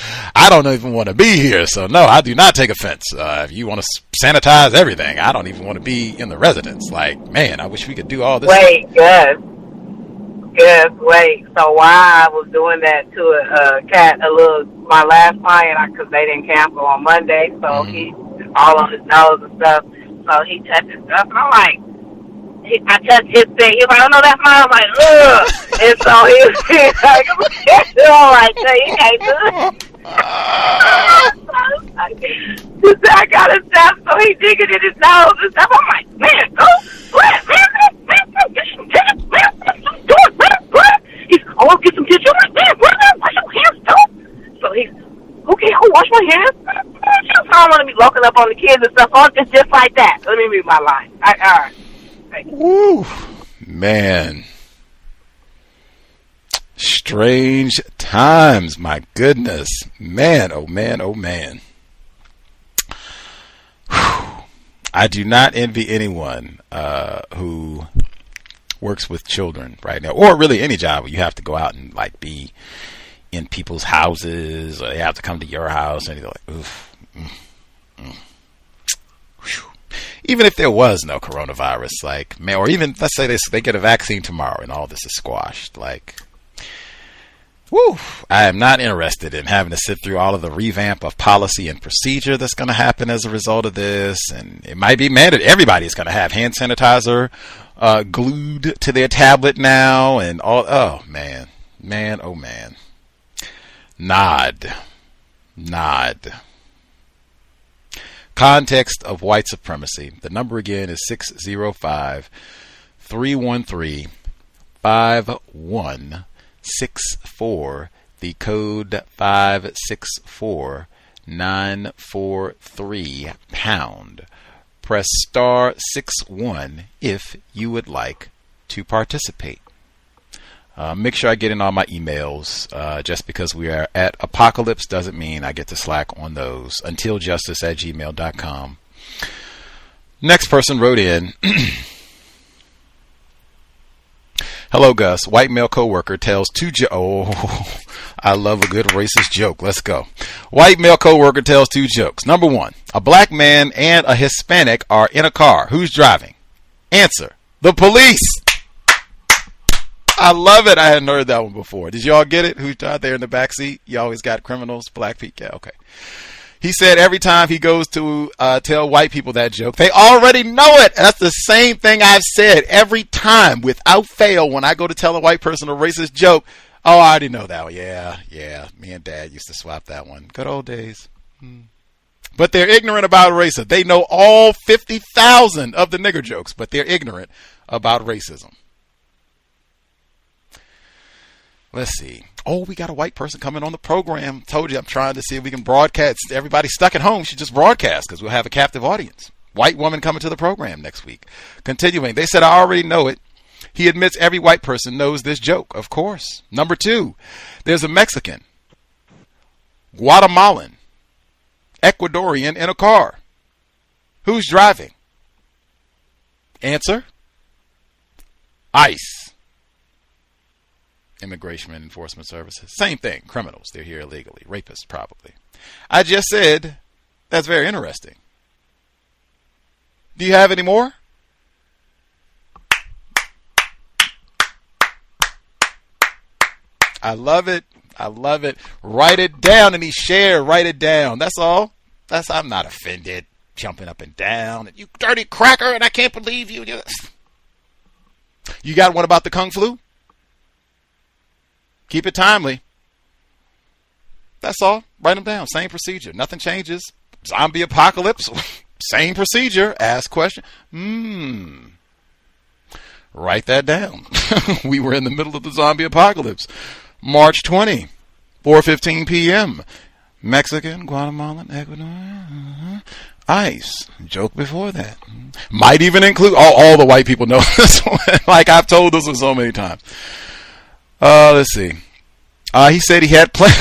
don't even want to be here. So no, I do not take offense. If you want to sanitize everything, I don't even want to be in the residence. Like, man, I wish we could do all this. Wait, Gus, wait. So while I was doing that to my last client, because they didn't cancel on Monday, so he all on his nose and stuff. So he touched his stuff, and I'm like, I touched his thing. He was like, oh, no, that's mine. I'm like, ugh. And so he was like, I'm like, no, you can't do it. I got his stuff, so he digging in his nose and stuff. I'm like, man, go, man, get some tissue, man, do it, man. He's, oh, get some tissue, man, wash your hands, too. So he's, okay, I'll wash my hands. I don't want to be looking up on the kids and stuff. So it's just like that. Let me read my line. All right. Woo, man. Strange times, my goodness. Man, oh man, oh man. Whew. I do not envy anyone who works with children right now, or really any job where you have to go out and, like, be in people's houses, or they have to come to your house, and you're like, oof. Even if there was no coronavirus, like, man, or even, let's say they get a vaccine tomorrow and all this is squashed, like, woo, I am not interested in having to sit through all of the revamp of policy and procedure that's going to happen as a result of this. And it might be mandated. Everybody's going to have hand sanitizer glued to their tablet now, and all. Oh man, oh man. Nod. Context of White Supremacy. The number again is 605-313-5164. The code 564-943#. Press *61 if you would like to participate. Make sure I get in all my emails. Just because we are at apocalypse doesn't mean I get to slack on those. untiljustice@gmail.com. Next person wrote in. Hello, Gus. White male coworker tells Oh, I love a good racist joke. Let's go. White male coworker tells 2 jokes. Number 1, a black man and a Hispanic are in a car. Who's driving? Answer, the police. I love it. I hadn't heard that one before. Did y'all get it? Who's out there in the back seat? You always got criminals, black people. Yeah, okay. He said every time he goes to tell white people that joke, they already know it. That's the same thing I've said every time without fail when I go to tell a white person a racist joke. Oh, I already know that one. Yeah. Me and Dad used to swap that one. Good old days. But they're ignorant about racism. They know all 50,000 of the nigger jokes, but they're ignorant about racism. Let's see. Oh, we got a white person coming on the program. Told you I'm trying to see if we can broadcast. Everybody stuck at home should just broadcast because we'll have a captive audience. White woman coming to the program next week. Continuing. They said, I already know it. He admits every white person knows this joke. Of course. Number 2, there's a Mexican Guatemalan, Ecuadorian in a car. Who's driving? Answer: ICE. Immigration and Enforcement Services. Same thing. Criminals. They're here illegally. Rapists, probably. I just said that's very interesting. Do you have any more? I love it. I love it. Write it down, and he shared. Write it down. That's all. I'm not offended. Jumping up and down. You dirty cracker, and I can't believe you. You got one about the Kung Flu? Keep it timely. That's all. Write them down. Same procedure. Nothing changes. Zombie apocalypse. Same procedure. Ask question. Write that down. We were in the middle of the zombie apocalypse. March 20, 4:15 p.m. Mexican, Guatemalan, Ecuador, ICE. Joke before that. Might even include all the white people know this one. Like I've told this one so many times. Let's see. He said he had plenty.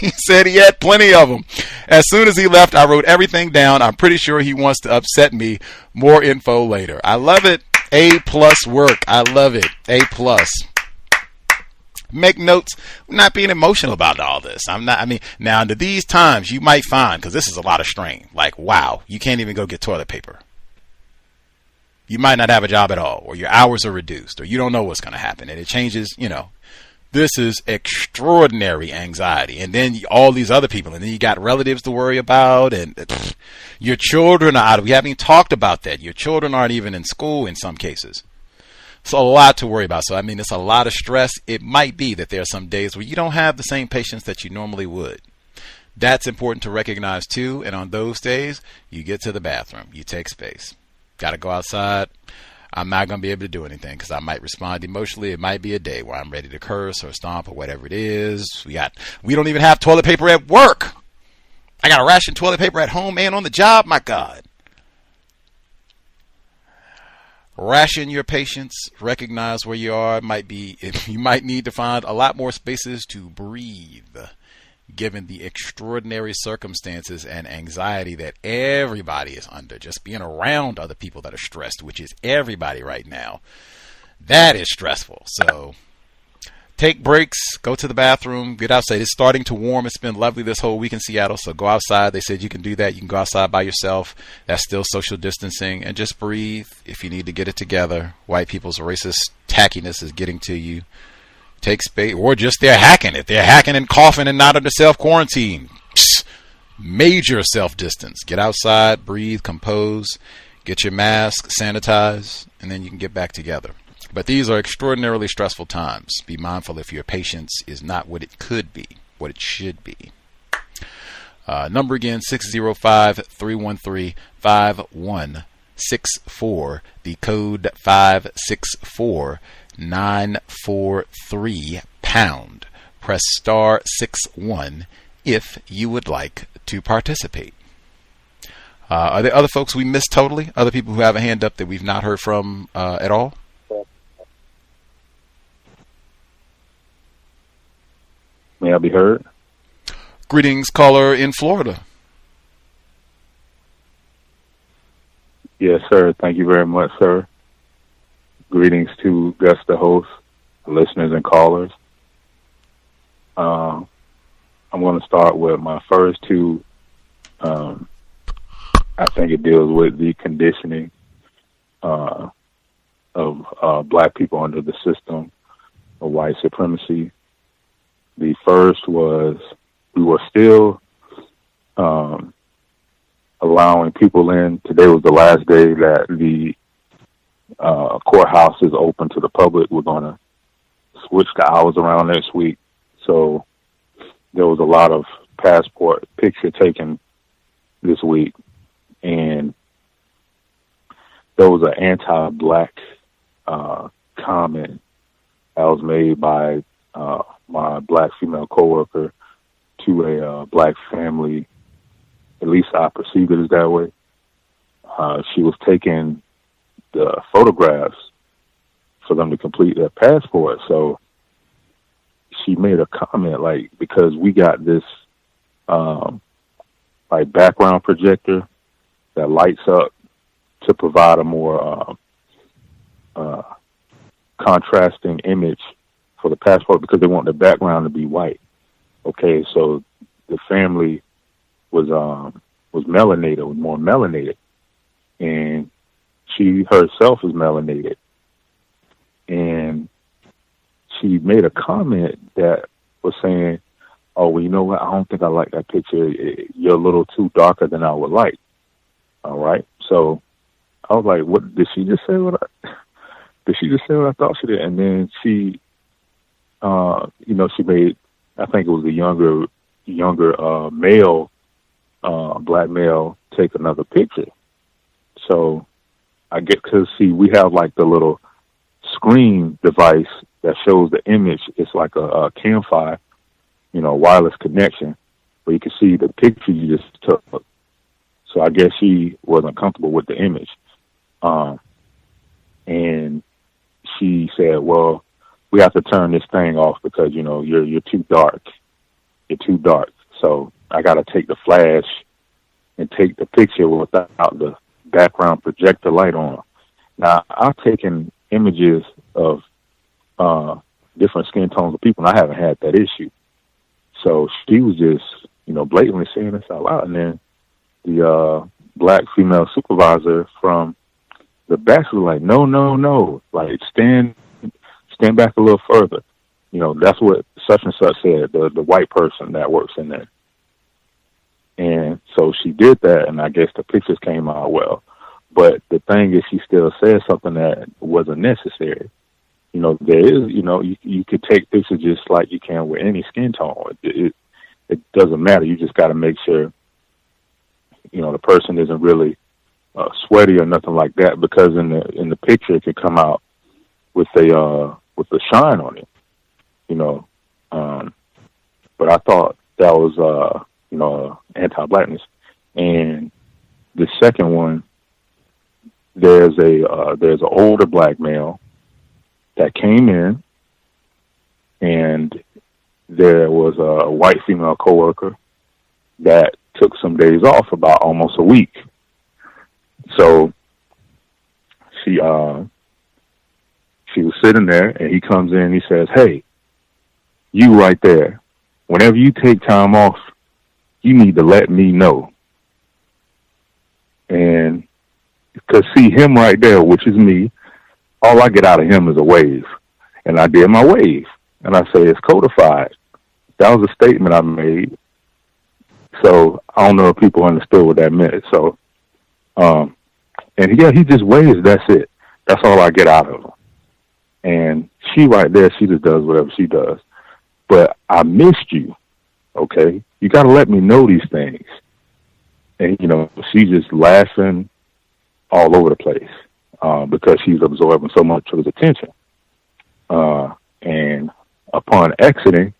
He said he had plenty of them. As soon as he left, I wrote everything down. I'm pretty sure he wants to upset me. More info later. I love it. A+ work. I love it. A+. Make notes. We're not being emotional about all this. Now under these times, you might find, because this is a lot of strain, like, wow, you can't even go get toilet paper. You might not have a job at all, or your hours are reduced, or you don't know what's going to happen, and it changes, This is extraordinary anxiety. And then all these other people, and then you got relatives to worry about, and your children are out. We haven't even talked about that. Your children aren't even in school in some cases. It's a lot to worry about. So, it's a lot of stress. It might be that there are some days where you don't have the same patience that you normally would. That's important to recognize too. And on those days, you get to the bathroom. You take space. Got to go outside. I'm not going to be able to do anything because I might respond emotionally. It might be a day where I'm ready to curse or stomp or whatever it is. We don't even have toilet paper at work. I got to ration toilet paper at home and on the job. My God. Ration your patience. Recognize where you are. You might need to find a lot more spaces to breathe, given the extraordinary circumstances and anxiety that everybody is under. Just being around other people that are stressed, which is everybody right now, that is stressful. So take breaks, go to the bathroom, get outside. It's starting to warm. It's been lovely this whole week in Seattle, so go outside. They said you can do that. You can go outside by yourself. That's still social distancing. And just breathe if you need to get it together. White people's racist tackiness is getting to you. Take space, or just they're hacking it. They're hacking and coughing and not under self-quarantine. Major self-distance. Get outside, breathe, compose, get your mask, sanitize, and then you can get back together. But these are extraordinarily stressful times. Be mindful if your patience is not what it could be, what it should be. Number again, 605-313-5164. The code 564-943#. Press star 61 if you would like to participate. Are there other folks we missed totally? Other people who have a hand up that we've not heard from at all? May I be heard? Greetings, caller in Florida. Yes, sir. Thank you very much, sir. Greetings to Gus, the host, listeners, and callers. I'm going to start with my first two. I think it deals with the conditioning of black people under the system of white supremacy. The first was we were still allowing people in. Today was the last day that the courthouse is open to the public. We're going to switch the hours around next week. So there was a lot of passport picture taken this week. And there was an anti-black comment that was made by my black female coworker to a black family. At least I perceive it as that way. She was taking the photographs for them to complete their passport. So she made a comment like, because we got this like background projector that lights up to provide a more contrasting image for the passport because they want the background to be white. Okay, so the family was melanated, was more melanated, and she herself is melanated, and she made a comment that was saying, "Oh, well, you know what? I don't think I like that picture. You're a little too darker than I would like." All right, so I was like, "What did she just say? Did she just say what I thought she did?" And then she, she made, I think it was a younger male, black male, take another picture. So I get, because see, we have like the little screen device that shows the image. It's like a Camfi, wireless connection, where you can see the picture you just took. So I guess she wasn't comfortable with the image. And she said, "Well, we have to turn this thing off because, you're too dark. You're too dark. So I got to take the flash and take the picture without the background projector light on." Now, I've taken images of different skin tones of people, and I haven't had that issue. So she was just, blatantly saying this out loud. And then the black female supervisor from the back was like, no, like stand back a little further. That's what such and such said, the white person that works in there. And so she did that, and I guess the pictures came out well. But the thing is, she still said something that wasn't necessary. There is, you could take pictures just like you can with any skin tone. It doesn't matter. You just got to make sure, the person isn't really sweaty or nothing like that, because in the picture it could come out with a shine on it, But I thought that was anti-blackness. And the second one, there's an older black male that came in, and there was a white female coworker that took some days off, about almost a week. So she was sitting there, and he comes in and he says, "Hey, you right there, whenever you take time off, you need to let me know." And because see him right there, which is me, all I get out of him is a wave. And I did my wave. And I say, it's codified. That was a statement I made. So I don't know if people understood what that meant. So, and yeah, he just waves. That's it. That's all I get out of him. And she right there, she just does whatever she does. But I missed you. Okay. You got to let me know these things. And, she's just laughing all over the place, because she's absorbing so much of his attention. And upon exiting,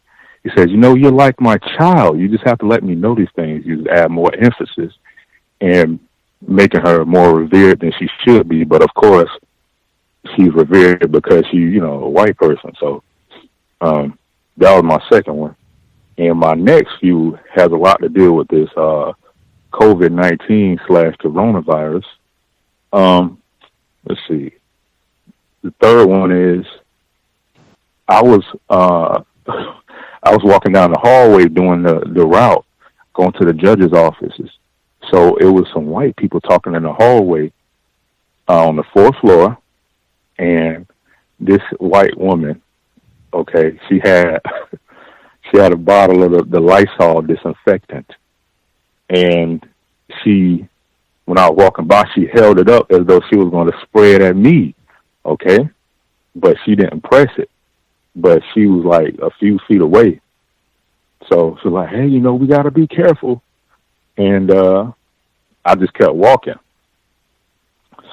he says, "You're like my child. You just have to let me know these things." You just add more emphasis and making her more revered than she should be. But of course, she's revered because she's, a white person. So that was my second one. And my next few has a lot to do with this COVID-19 / coronavirus. Let's see. The third one is I was walking down the hallway doing the route, going to the judge's offices. So it was some white people talking in the hallway on the 4th floor, and this white woman, okay, she had a bottle of the Lysol disinfectant, and when I was walking by, she held it up as though she was going to spray it at me, okay? But she didn't press it. But she was like a few feet away. So she was like, "Hey, we got to be careful." And I just kept walking.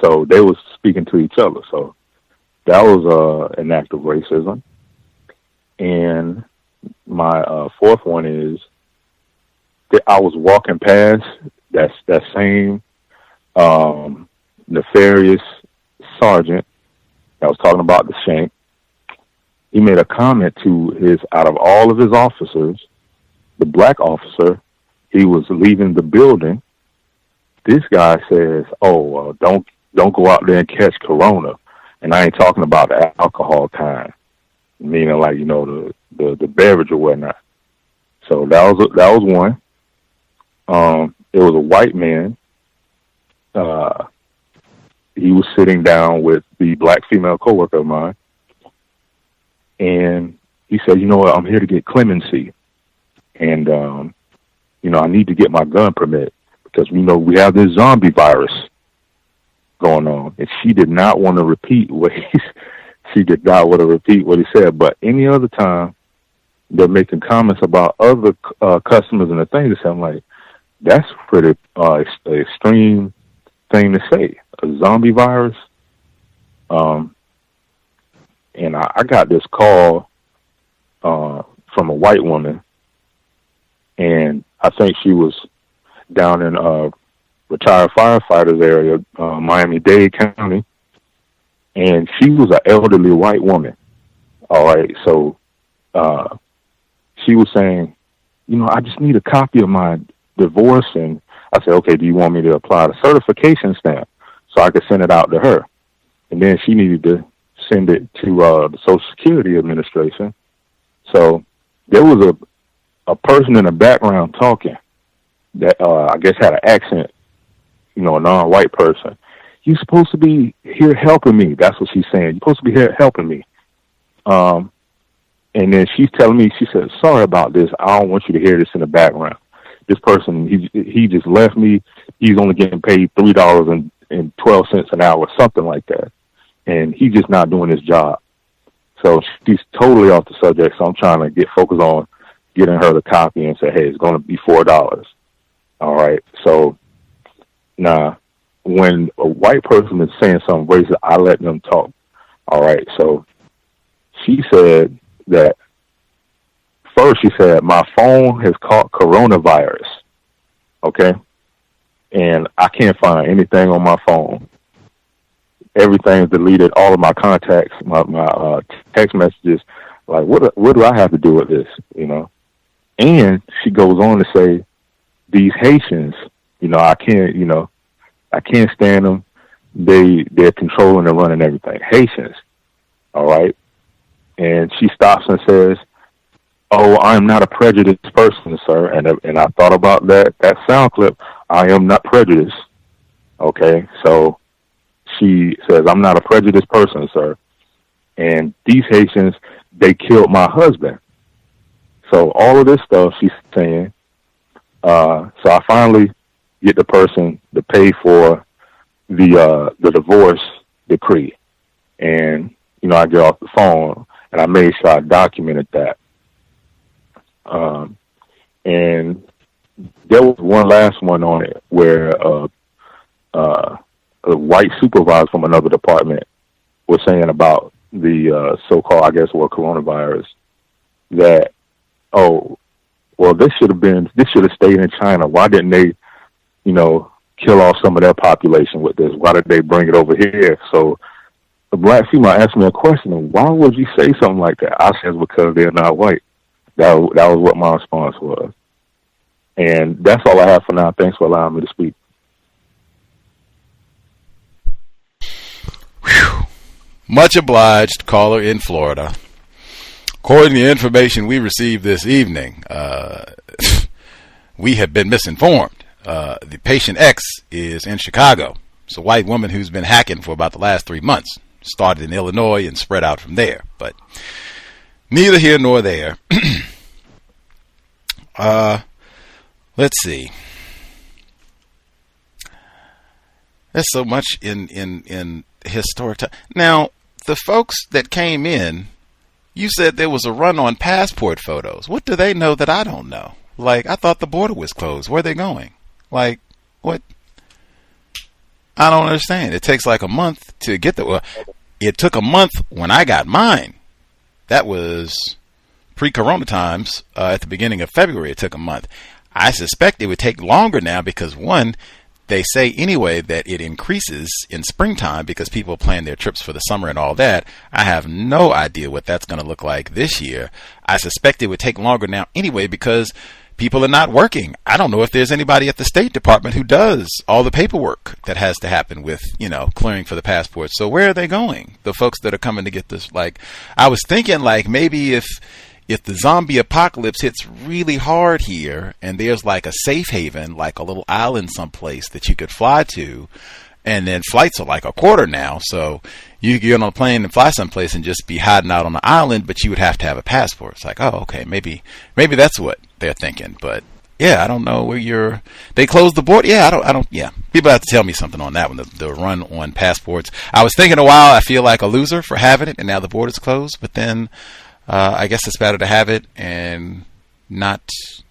So they was speaking to each other. So that was an act of racism. And my fourth one is that I was walking past that same nefarious sergeant that was talking about the shank. He made a comment to out of all of his officers, the black officer he was leaving the building. This guy says, don't go out there and catch corona. And I ain't talking about the alcohol kind, meaning like, the beverage or whatnot. So that was one. It was a white man. He was sitting down with the black female coworker of mine. And he said, you know what, I'm here to get clemency. And, I need to get my gun permit because we have this zombie virus going on. And she did not want to repeat what he said. But any other time they're making comments about other customers and the things, I'm like, that's pretty extreme thing to say. A zombie virus. And I got this call from a white woman, and I think she was down in retired firefighters area, Miami-Dade County, and she was an elderly white woman. All right, so she was saying, I just need a copy of my divorce, and I said, okay, do you want me to apply the certification stamp so I could send it out to her? And then she needed to send it to the Social Security Administration. So there was a person in the background talking that I guess had an accent, a non-white person. You're supposed to be here helping me. That's what she's saying. You're supposed to be here helping me. And then she's telling me, she said, sorry about this. I don't want you to hear this in the background. This person, he just left me. He's only getting paid $3.12 an hour, something like that. And he's just not doing his job. So she's totally off the subject. So I'm trying to get focused on getting her the copy and say, hey, it's going to be $4. All right. So now when a white person is saying something racist, I let them talk. All right. So she said that first, she said, my phone has caught coronavirus. Okay. And I can't find anything on my phone. Everything's deleted, all of my contacts, my text messages. Like, what do I have to do with this? And she goes on to say, these Haitians, I can't stand them. They're controlling and running everything. Haitians. All right. And she stops and says, oh, I'm not a prejudiced person, sir. And I thought about that sound clip. I am not prejudiced. Okay. So she says, I'm not a prejudiced person, sir. And these Haitians, they killed my husband. So all of this stuff she's saying. So I finally get the person to pay for the divorce decree. And, I get off the phone and I made sure I documented that. And there was one last one on it where a white supervisor from another department was saying about the so-called, I guess, coronavirus, that, this should have stayed in China. Why didn't they, kill off some of their population with this? Why did they bring it over here? So the black female asked me a question, why would you say something like that? I said, because they're not white. That was what my response was. And that's all I have for now. Thanks for allowing me to speak. Whew. Much obliged, caller in Florida. According to the information we received this evening, we have been misinformed. The patient X is in Chicago. It's a white woman who's been hacking for about the last 3 months. Started in Illinois and spread out from there. But neither here nor there. Let's see. There's so much in historic time. Now, the folks that came in, you said there was a run on passport photos. What do they know that I don't know? Like, I thought the border was closed. Where are they going? Like, what? I don't understand. It takes like a month to get the... It took a month when I got mine. That was pre-corona times. At the beginning of February, it took a month. I suspect it would take longer now because, one, they say anyway that it increases in springtime because people plan their trips for the summer and all that. I have no idea what that's going to look like this year. I suspect it would take longer now anyway because people are not working. I don't know if there's anybody at the State Department who does all the paperwork that has to happen with, clearing for the passports. So where are they going? The folks that are coming to get this, I was thinking maybe if the zombie apocalypse hits really hard here and there's a safe haven, a little island someplace that you could fly to, and then flights are a quarter now. So you get on a plane and fly someplace and just be hiding out on the island, but you would have to have a passport. It's okay, maybe that's what they're thinking. But yeah, I don't know where they closed the border. Yeah, people have to tell me something on that one, the run on passports. I was thinking a while, I feel like a loser for having it and now the border's closed, but then I guess it's better to have it and not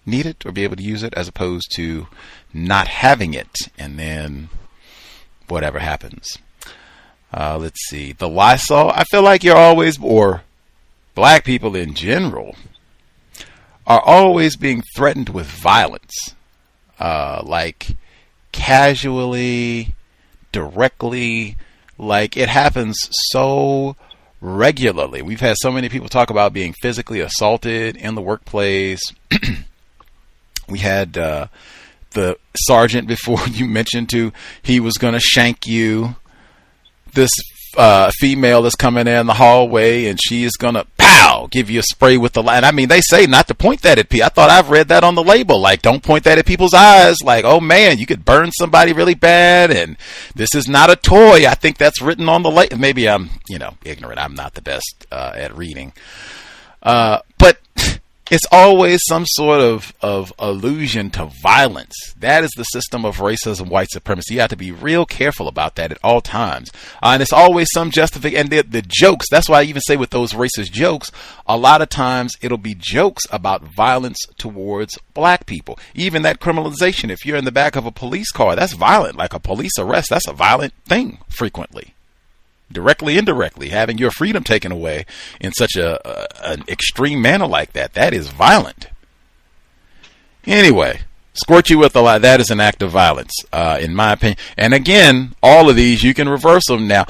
need it or be able to use it as opposed to not having it and then whatever happens. Let's see. The Lysol, I feel like or black people in general are always being threatened with violence. Casually, directly, it happens so regularly. We've had so many people talk about being physically assaulted in the workplace. We had the sergeant before you mentioned he was going to shank you. This female is coming in the hallway and she is going to give you a spray with the light. I mean, they say not to point that at people. I thought I've read that on the label. Don't point that at people's eyes. Oh man, you could burn somebody really bad and this is not a toy. I think that's written on the label. Maybe I'm, ignorant. I'm not the best at reading. But it's always some sort of allusion to violence. That is the system of racism, white supremacy. You have to be real careful about that at all times. And it's always some justification. And the jokes, that's why I even say with those racist jokes, a lot of times it'll be jokes about violence towards black people. Even that criminalization, if you're in the back of a police car, that's violent. Like a police arrest, that's a violent thing frequently. Directly, indirectly, having your freedom taken away in such an extreme manner like that is violent. Anyway, squirt you with a lot, that is an act of violence, in my opinion. And again, all of these, you can reverse them now.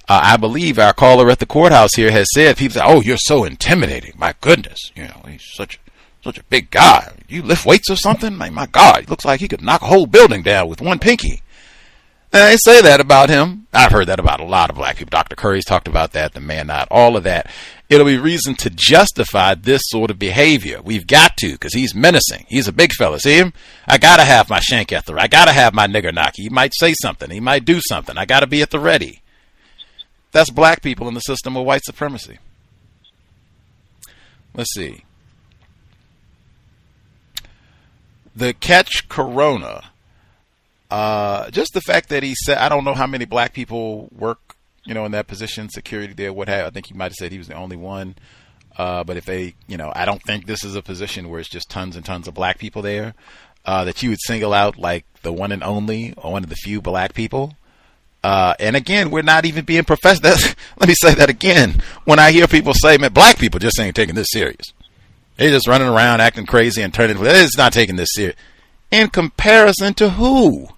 I believe our caller at the courthouse here has said, people say, oh, you're so intimidating. My goodness, he's such a big guy. You lift weights or something? Like, my God, he looks like he could knock a whole building down with one pinky. And they say that about him. I've heard that about a lot of black people. Dr. Curry's talked about that, the man not, all of that. It'll be reason to justify this sort of behavior. We've got to, because he's menacing. He's a big fella. See him? I got to have my shank at the, I got to have my nigger knock. He might say something. He might do something. I got to be at the ready. That's black people in the system of white supremacy. Let's see. The catch corona. Just the fact that he said, I don't know how many black people work, in that position, security there, what have. I think he might have said he was the only one. But if they, I don't think this is a position where it's just tons and tons of black people there, that you would single out like the one and only or one of the few black people. And again, we're not even being professional. Let me say that again. When I hear people say, man, black people just ain't taking this serious. They're just running around acting crazy and turning, it's not taking this serious. In comparison to who?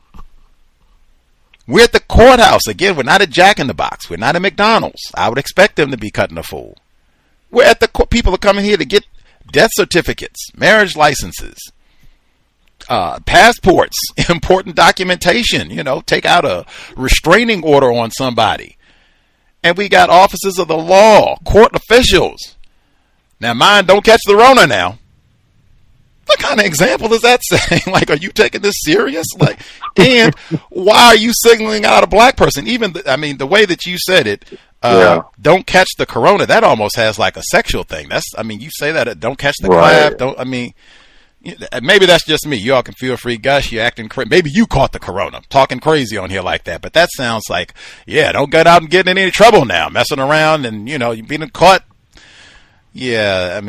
We're at the courthouse. Again, we're not at Jack in the Box. We're not at McDonald's. I would expect them to be cutting a fool. We're at the people are coming here to get death certificates, marriage licenses, passports, important documentation, take out a restraining order on somebody. And we got officers of the law, court officials. Now, mind, don't catch the Rona now. What kind of example is that saying? Like, are you taking this serious? Like, and why are you signaling out a black person? Even, the way that you said it, don't catch the corona, that almost has like a sexual thing. You say that, don't catch the clap. Maybe that's just me. You all can feel free. Gus, you're acting crazy. Maybe you caught the corona, talking crazy on here like that. But that sounds like, don't get out and get in any trouble now, messing around and, you're being caught. Yeah,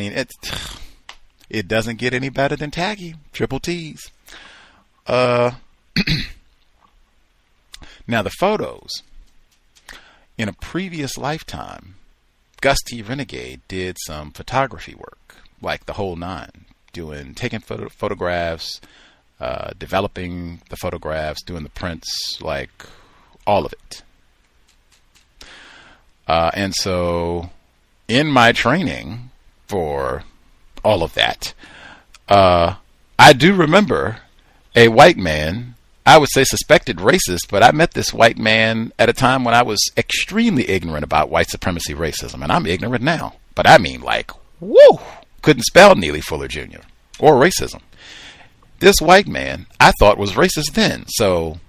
it doesn't get any better than Taggy. Triple T's. Now the photos. In a previous lifetime, Gus T Renegade did some photography work, like the whole nine, taking photographs, developing the photographs, doing the prints, like all of it. And so in my training for all of that, I I do remember a white man, I would say suspected racist, but I met this white man at a time when I was extremely ignorant about white supremacy racism, and I'm ignorant now. But I mean, like, woo! Couldn't spell Neely Fuller Jr. or racism. This white man I thought was racist then, so,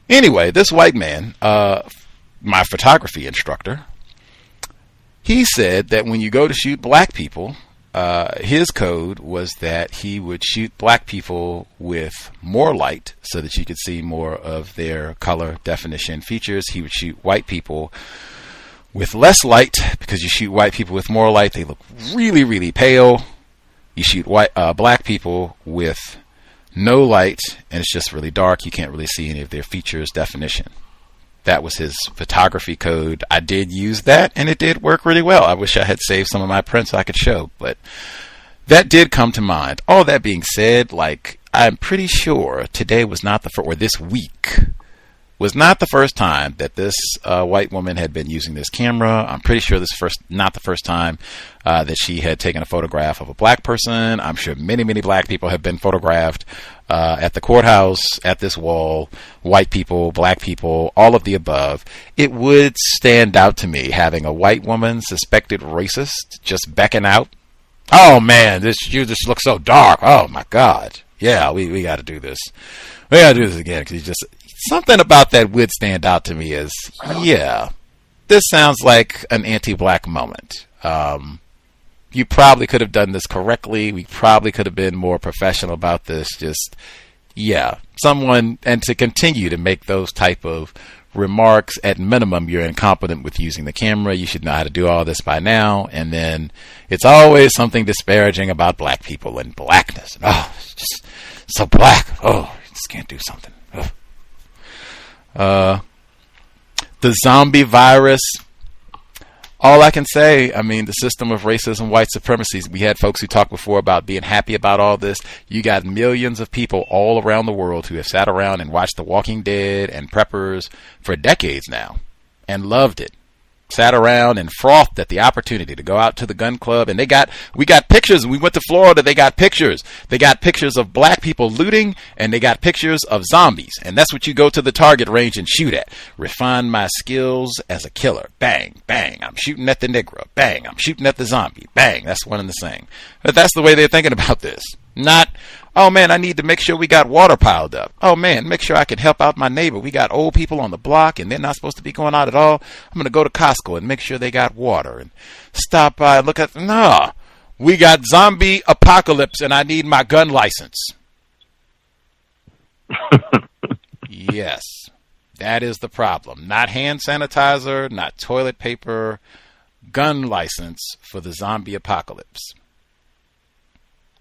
Anyway, this white man, my photography instructor, he said that when you go to shoot black people, his code was that he would shoot black people with more light so that you could see more of their color definition features. He would shoot white people with less light because you shoot white people with more light, they look really, really pale. You shoot black people with no light and it's just really dark. You can't really see any of their features definition. That was his photography code. I did use that, and it did work really well. I wish I had saved some of my prints so I could show, but that did come to mind. All that being said, like, I'm pretty sure today was not the first, or this week was not the first time that this white woman had been using this camera. I'm pretty sure this not the first time that she had taken a photograph of a black person. I'm sure many, many black people have been photographed at the courthouse, at this wall, white people, black people, all of the above. It would stand out to me having a white woman, suspected racist, just beckon out. Oh man, you just look so dark. Oh my God. Yeah, we got to do this. We got to do this again because something about that would stand out to me as, yeah, this sounds like an anti-black moment. You probably could have done this correctly. We probably could have been more professional about this. Just, yeah, someone, and to continue to make those type of remarks, at minimum, you're incompetent with using the camera. You should know how to do all this by now. And then it's always something disparaging about black people and blackness. Oh, it's just so black. Oh, you just can't do something. The zombie virus. All I can say, I mean, the system of racism, white supremacy. We had folks who talked before about being happy about all this. You got millions of people all around the world who have sat around and watched The Walking Dead and Preppers for decades now and loved it. Sat around and frothed at the opportunity to go out to the gun club, and we got pictures. We went to Florida, they got pictures. They got pictures of black people looting, and they got pictures of zombies. And that's what you go to the target range and shoot at. Refine my skills as a killer. Bang, bang, I'm shooting at the Negro. Bang, I'm shooting at the zombie. Bang, that's one and the same. But that's the way they're thinking about this. Not, oh man, I need to make sure we got water piled up. Oh man, make sure I can help out my neighbor. We got old people on the block and they're not supposed to be going out at all. I'm going to go to Costco and make sure they got water and stop by and look at, no, we got zombie apocalypse and I need my gun license. Yes, that is the problem. Not hand sanitizer, not toilet paper, gun license for the zombie apocalypse.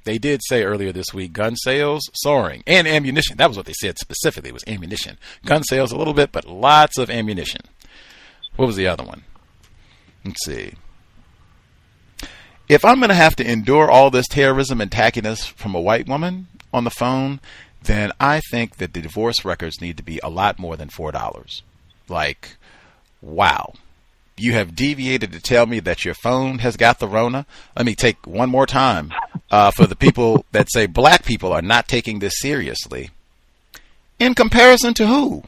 They did say earlier this week, gun sales soaring, and ammunition. That was what they said specifically, was ammunition. Gun sales a little bit, but lots of ammunition. What was the other one? Let's see. If I'm going to have to endure all this terrorism and tackiness from a white woman on the phone, then I think that the divorce records need to be a lot more than $4. Like, wow. You have deviated to tell me that your phone has got the Rona. Let me take one more time for the people that say black people are not taking this seriously. In comparison to who?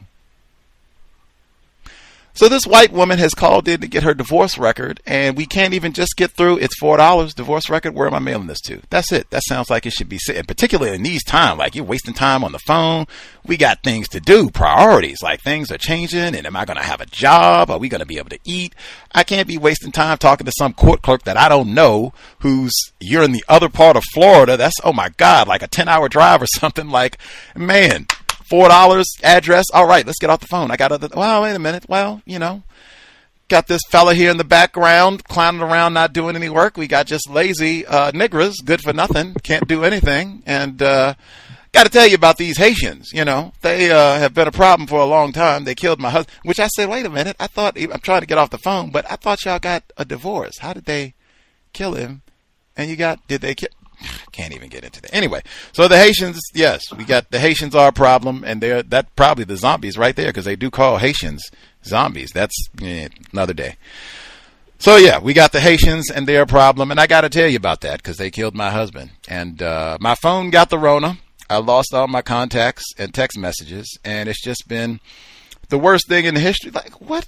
So this white woman has called in to get her divorce record, and we can't even just get through. It's $4 divorce record. Where am I mailing this to? That's it. That sounds like it should be sitting, particularly in these times. Like, you're wasting time on the phone. We got things to do, priorities. Like, things are changing, and am I going to have a job? Are we going to be able to eat? I can't be wasting time talking to some court clerk that I don't know, you're in the other part of Florida. That's, oh my God, like a 10-hour drive or something. Like, man. $4 address. All right, let's get off the phone. Well, wait a minute. Well, got this fella here in the background clowning around, not doing any work. We got just lazy niggers, good for nothing, can't do anything. And got to tell you about these Haitians. They have been a problem for a long time. They killed my husband, which I said, wait a minute. I'm trying to get off the phone, but I thought y'all got a divorce. How did they kill him? And did they kill? Can't even get into that. Anyway, so the Haitians, yes, we got the Haitians are a problem, and that's probably the zombies right there, because they do call Haitians zombies. That's another day. So yeah, we got the Haitians and their problem, and I got to tell you about that because they killed my husband, and my phone got the Rona. I lost all my contacts and text messages, and it's just been the worst thing in the history. Like, what?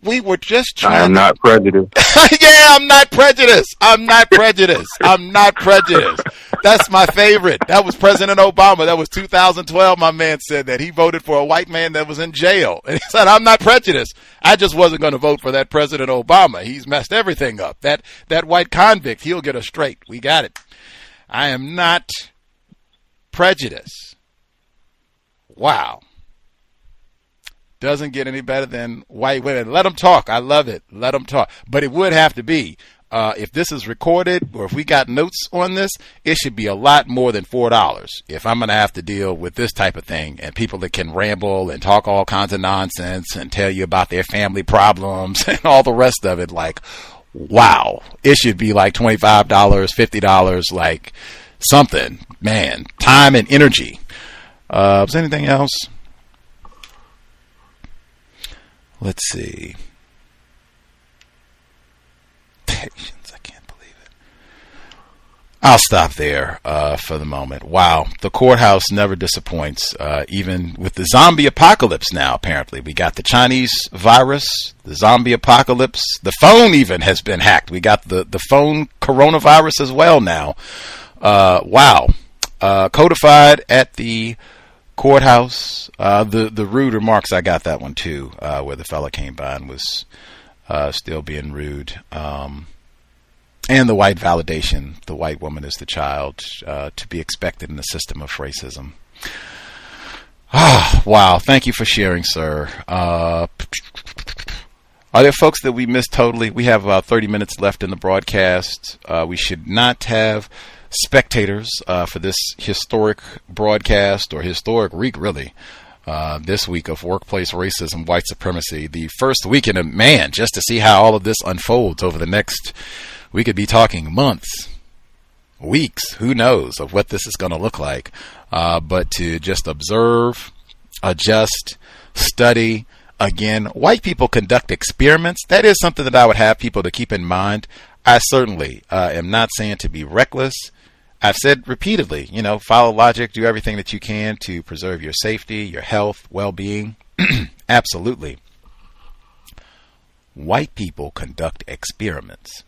We were just trying. I am not prejudiced. Yeah, I'm not prejudiced. I'm not prejudiced. I'm not prejudiced. That's my favorite. That was President Obama. That was 2012. My man said that he voted for a white man that was in jail. And he said, I'm not prejudiced. I just wasn't going to vote for that President Obama. He's messed everything up. That white convict, he'll get us straight. We got it. I am not prejudiced. Wow. Doesn't get any better than white women. Let them talk. I love it. Let them talk. But it would have to be, if this is recorded or if we got notes on this, it should be a lot more than $4 if I'm going to have to deal with this type of thing and people that can ramble and talk all kinds of nonsense and tell you about their family problems and all the rest of it. Like, wow. It should be like $25, $50, like something. Man, time and energy. Was there anything else? Let's see. Patience, I can't believe it. I'll stop there for the moment. Wow, the courthouse never disappoints, even with the zombie apocalypse now, apparently. We got the Chinese virus, the zombie apocalypse. The phone even has been hacked. We got the phone coronavirus as well now. Wow. Codified at the courthouse. The rude remarks, I got that one too, where the fella came by and was still being rude. And the white validation, the white woman is the child, to be expected in the system of racism. Oh, wow. Thank you for sharing, sir. Are there folks that we missed totally? We have about 30 minutes left in the broadcast. We should not have spectators for this historic broadcast, or historic week, really. This week of workplace racism, white supremacy, the first weekend of man, just to see how all of this unfolds over the next, we could be talking months, weeks, who knows of what this is going to look like. But to just observe, adjust, study. Again, white people conduct experiments. That is something that I would have people to keep in mind. I certainly am not saying to be reckless. I've said repeatedly, follow logic, do everything that you can to preserve your safety, your health, well-being. Absolutely. White people conduct experiments.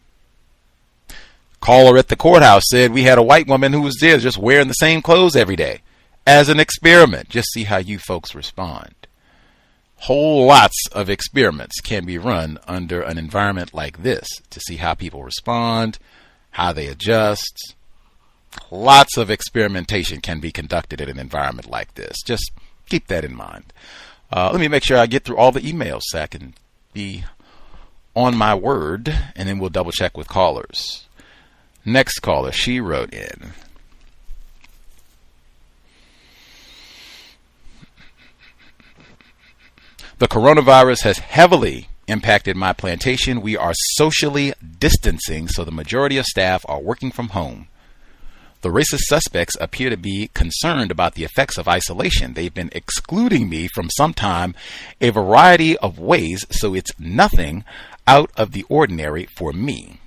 Caller at the courthouse said we had a white woman who was there just wearing the same clothes every day as an experiment. Just see how you folks respond. Whole lots of experiments can be run under an environment like this to see how people respond, how they adjust. Lots of experimentation can be conducted in an environment like this. Just keep that in mind. Let me make sure I get through all the emails so I can be on my word, and then we'll double check with callers. Next caller, she wrote in. The coronavirus has heavily impacted my plantation. We are socially distancing, so the majority of staff are working from home. The racist suspects appear to be concerned about the effects of isolation. They've been excluding me from some time a variety of ways, so it's nothing out of the ordinary for me.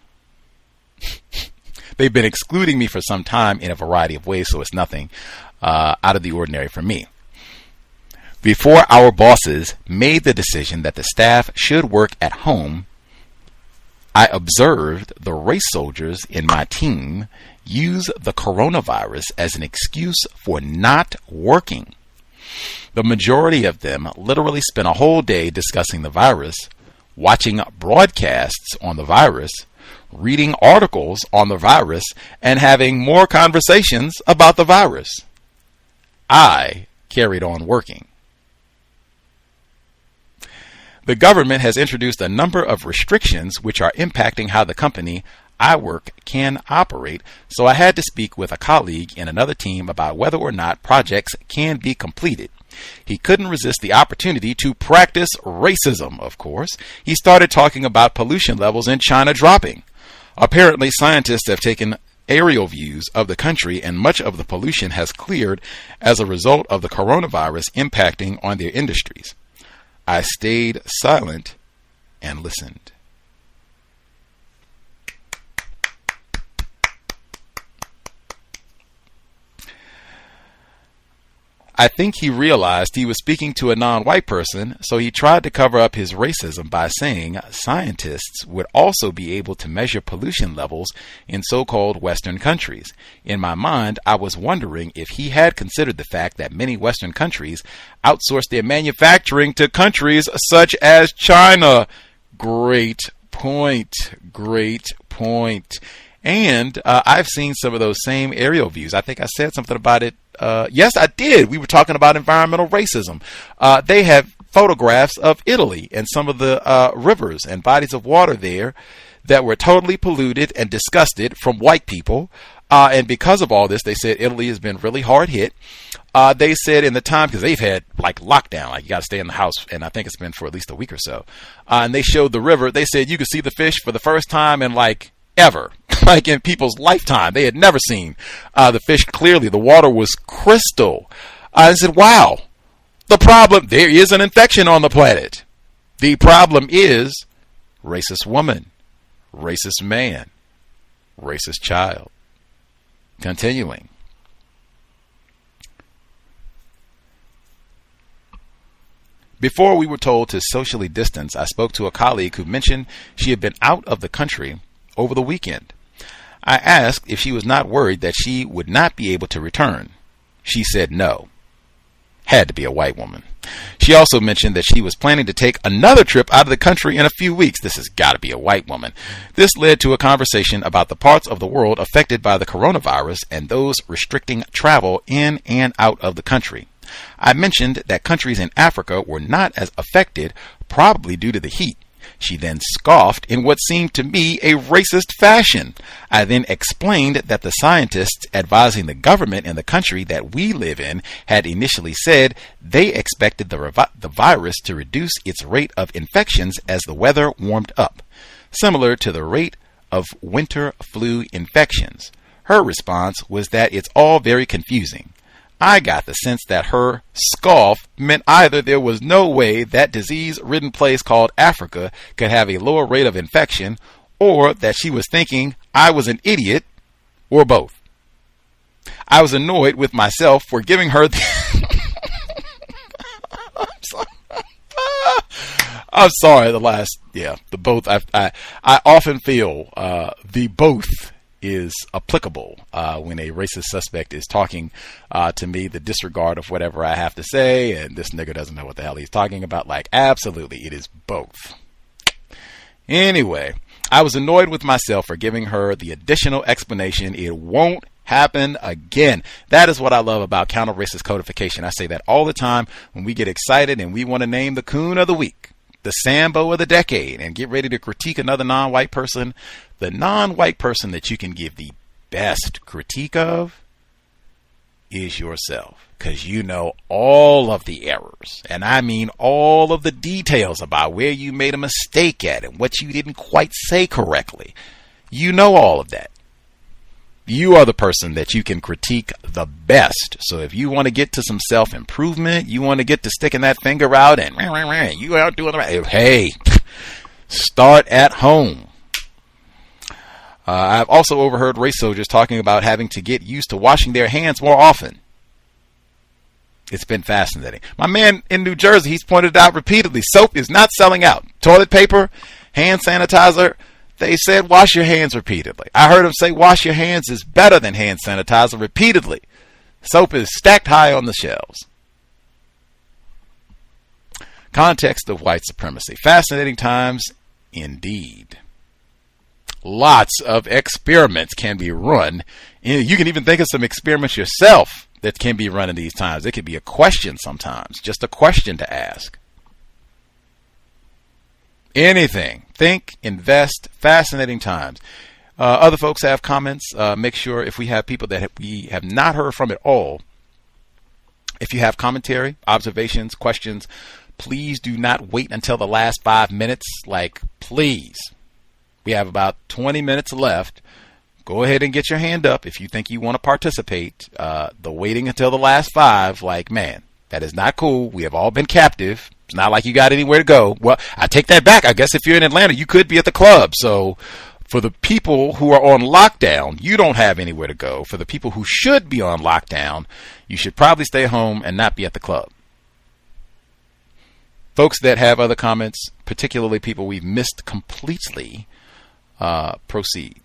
They've been excluding me for some time in a variety of ways, so it's nothing out of the ordinary for me. Before our bosses made the decision that the staff should work at home, I observed the race soldiers in my team use the coronavirus as an excuse for not working. The majority of them literally spent a whole day discussing the virus, watching broadcasts on the virus, reading articles on the virus, and having more conversations about the virus. I carried on working. The government has introduced a number of restrictions which are impacting how the company I work can operate, so I had to speak with a colleague in another team about whether or not projects can be completed. He couldn't resist the opportunity to practice racism, of course. He started talking about pollution levels in China dropping. Apparently, scientists have taken aerial views of the country, and much of the pollution has cleared as a result of the coronavirus impacting on their industries. I stayed silent and listened. I think he realized he was speaking to a non-white person, so he tried to cover up his racism by saying scientists would also be able to measure pollution levels in so-called Western countries. In my mind, I was wondering if he had considered the fact that many Western countries outsource their manufacturing to countries such as China. Great point. Great point. And I've seen some of those same aerial views. I think I said something about it. Yes, I did. We were talking about environmental racism. They have photographs of Italy and some of the rivers and bodies of water there that were totally polluted and disgusted from white people. And because of all this, they said Italy has been really hard hit. They said in the time, because they've had like lockdown, like you got to stay in the house, and I think it's been for at least a week or so. And they showed the river. They said you could see the fish for the first time in like ever, like in people's lifetime. They had never seen the fish clearly. The water was crystal. I said, wow, the problem, there is an infection on the planet. The problem is racist woman, racist man, racist child. Continuing. Before we were told to socially distance, I spoke to a colleague who mentioned she had been out of the country over the weekend. I asked if she was not worried that she would not be able to return. She said no. Had to be a white woman. She also mentioned that she was planning to take another trip out of the country in a few weeks. This has got to be a white woman. This led to a conversation about the parts of the world affected by the coronavirus and those restricting travel in and out of the country. I mentioned that countries in Africa were not as affected, probably due to the heat. She then scoffed in what seemed to me a racist fashion. I then explained that the scientists advising the government in the country that we live in had initially said they expected the virus to reduce its rate of infections as the weather warmed up, similar to the rate of winter flu infections. Her response was that it's all very confusing. I got the sense that her scoff meant either there was no way that disease-ridden place called Africa could have a lower rate of infection, or that she was thinking I was an idiot, or both. I was annoyed with myself for giving her I'm sorry, the both. I often feel the both is applicable when a racist suspect is talking to me, the disregard of whatever I have to say, and this nigga doesn't know what the hell he's talking about. Like, absolutely, it is both. Anyway, I was annoyed with myself for giving her the additional explanation. It won't happen again. That is what I love about counter-racist codification. I say that all the time when we get excited and we want to name the coon of the week, the Sambo of the decade, and get ready to critique another non-white person. The non-white person that you can give the best critique of is yourself, because you know all of the errors, and I mean all of the details about where you made a mistake at and what you didn't quite say correctly. You know all of that. You are the person that you can critique the best. So if you want to get to some self-improvement, you want to get to sticking that finger out and you out doing the right, hey, start at home. I've also overheard race soldiers talking about having to get used to washing their hands more often. It's been fascinating. My man in New Jersey, he's pointed out repeatedly, soap is not selling out. Toilet paper, hand sanitizer, they said wash your hands repeatedly. I heard him say wash your hands is better than hand sanitizer repeatedly. Soap is stacked high on the shelves. Context of White Supremacy. Fascinating times indeed. Lots of experiments can be run. You can even think of some experiments yourself that can be run in these times. It could be a question sometimes, just a question to ask. Anything. Think, invest. Fascinating times. Other folks have comments. Make sure if we have people that we have not heard from at all, if you have commentary, observations, questions, please do not wait until the last 5 minutes. Like, please. We have about 20 minutes left. Go ahead and get your hand up if you think you want to participate. The waiting until the last 5, like, man, that is not cool. We have all been captive. It's not like you got anywhere to go. Well, I take that back. I guess if you're in Atlanta, you could be at the club. So for the people who are on lockdown, you don't have anywhere to go. For the people who should be on lockdown, you should probably stay home and not be at the club. Folks that have other comments, particularly people we've missed completely, proceed.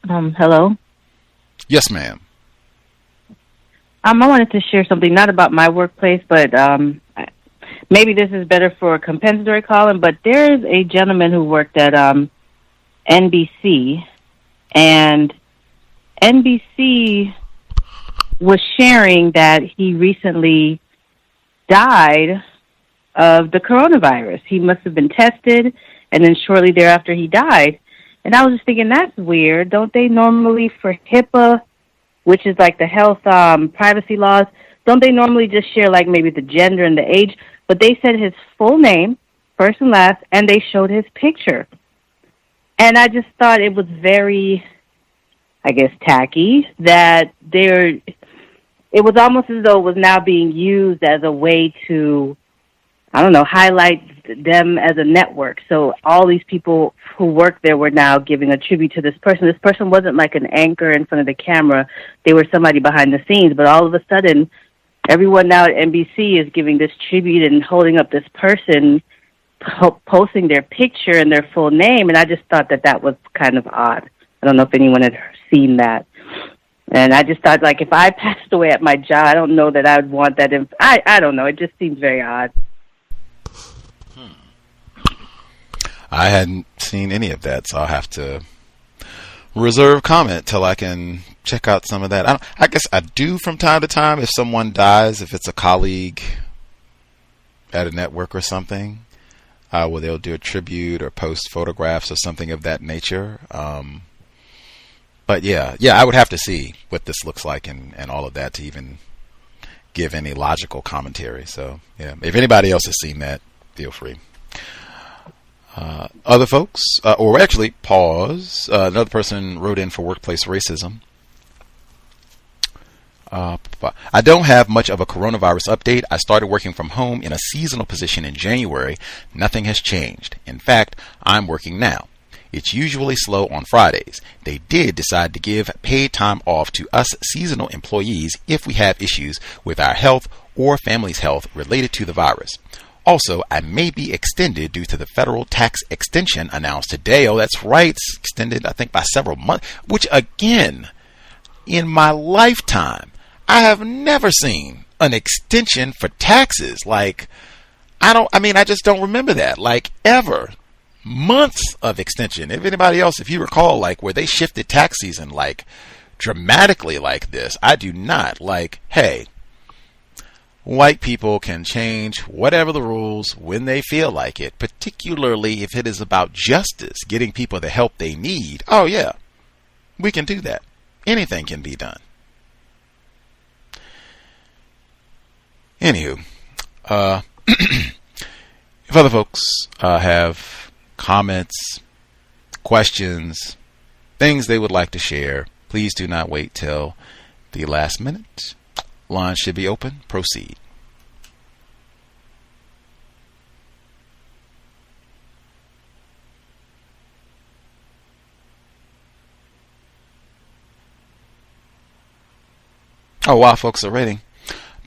Hello? Yes, ma'am. I wanted to share something, not about my workplace, but maybe this is better for a compensatory column, but there is a gentleman who worked at NBC, and NBC was sharing that he recently died of the coronavirus. He must have been tested, and then shortly thereafter he died. And I was just thinking, that's weird. Don't they normally, for HIPAA, which is like the health privacy laws, don't they normally just share like maybe the gender and the age? But they said his full name, first and last, and they showed his picture. And I just thought it was very, I guess, tacky that it was almost as though it was now being used as a way to, I don't know, highlight them as a network. So all these people who worked there were now giving a tribute to this person. This person wasn't like an anchor in front of the camera. They were somebody behind the scenes. But all of a sudden, everyone now at NBC is giving this tribute and holding up this person, posting their picture and their full name. And I just thought that was kind of odd. I don't know if anyone had seen that. And I just thought, like, if I passed away at my job, I don't know that I would want that. I don't know. It just seems very odd. I hadn't seen any of that, so I'll have to reserve comment till I can check out some of that. I guess I do from time to time if someone dies, if it's a colleague at a network or something, where they'll do a tribute or post photographs or something of that nature. But yeah, I would have to see what this looks like and all of that to even give any logical commentary. So yeah, if anybody else has seen that, feel free. Other folks, or actually, pause. Another person wrote in for workplace racism. I don't have much of a coronavirus update. I started working from home in a seasonal position in January. Nothing has changed. In fact, I'm working now. It's usually slow on Fridays. They did decide to give paid time off to us seasonal employees if we have issues with our health or family's health related to the virus. Also, I may be extended due to the federal tax extension announced today. Oh, that's right. It's extended, I think, by several months, which again, in my lifetime, I have never seen an extension for taxes. Like, I just don't remember that, like, ever. Months of extension. If anybody else, if you recall, like, where they shifted tax season, like, dramatically like this, I do not. Like, hey, white people can change whatever the rules when they feel like it, particularly if it is about justice, getting people the help they need. Oh, yeah, we can do that. Anything can be done. Anywho, if other folks have comments, questions, things they would like to share, please do not wait till the last minute. Line should be open. Proceed. Oh, wow, folks are rating.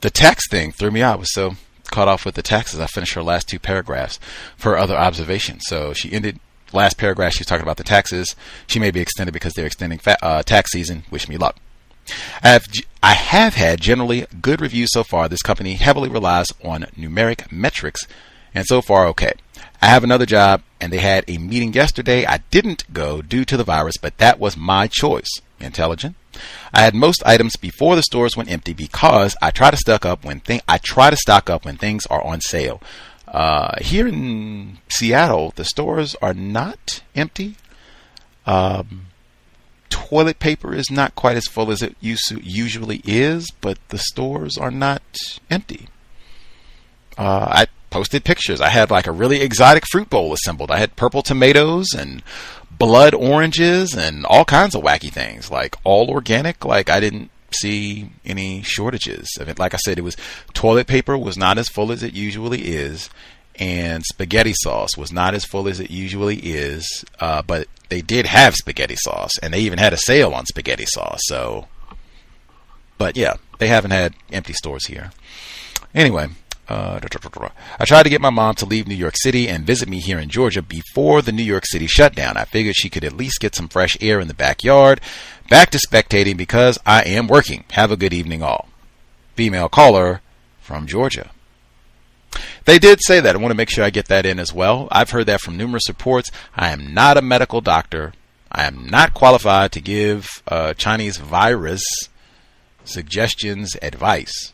The tax thing threw me out. I was so caught off with the taxes. I finished her last two paragraphs for other observations. So she ended last paragraph. She's talking about the taxes. She may be extended because they're extending tax season. Wish me luck. I have had generally good reviews so far. This company heavily relies on numeric metrics, and so far okay. I have another job, and they had a meeting yesterday. I didn't go due to the virus, but that was my choice. Intelligent. I had most items before the stores went empty because I try to stock up when things are on sale. Here in Seattle, the stores are not empty. Toilet paper is not quite as full as it usually is, but the stores are not empty. I posted pictures. I had like a really exotic fruit bowl assembled. I had purple tomatoes and blood oranges and all kinds of wacky things, like all organic. Like I didn't see any shortages of it. Like I said, it was toilet paper was not as full as it usually is, and spaghetti sauce was not as full as it usually is, but they did have spaghetti sauce, and they even had a sale on spaghetti sauce. So, but yeah, they haven't had empty stores here. Anyway, I tried to get my mom to leave New York City and visit me here in Georgia before the New York City shutdown. I figured she could at least get some fresh air in the backyard. Back to spectating because I am working. Have a good evening all. Female caller from Georgia. They did say that. I want to make sure I get that in as well. I've heard that from numerous reports. I am not a medical doctor. I am not qualified to give Chinese virus suggestions, advice.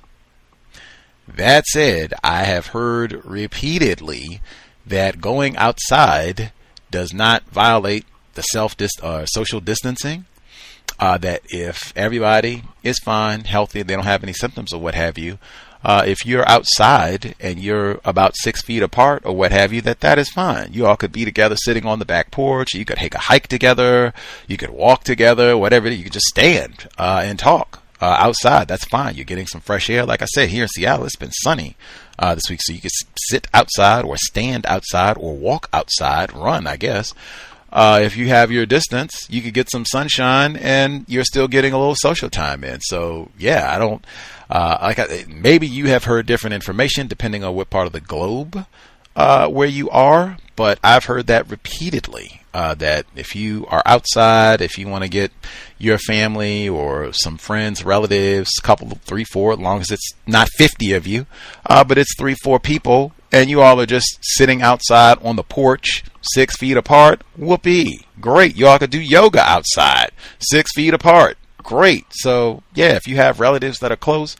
That said, I have heard repeatedly that going outside does not violate the social distancing. That if everybody is fine, healthy, they don't have any symptoms or what have you, if you're outside and you're about 6 feet apart or what have you, that is fine. You all could be together sitting on the back porch. You could take a hike together. You could walk together, whatever. You could just stand and talk outside. That's fine. You're getting some fresh air. Like I said, here in Seattle, it's been sunny this week. So you could sit outside or stand outside or walk outside, run, I guess. If you have your distance, you could get some sunshine and you're still getting a little social time in. So yeah, I don't, maybe you have heard different information depending on what part of the globe, where you are, but I've heard that repeatedly, that if you are outside, if you want to get your family or some friends, relatives, couple, 3, 4, as long as it's not 50 of you, but it's 3, 4 people, and you all are just sitting outside on the porch, 6 feet apart, whoopee, great. You all could do yoga outside, 6 feet apart, great. So yeah, if you have relatives that are close,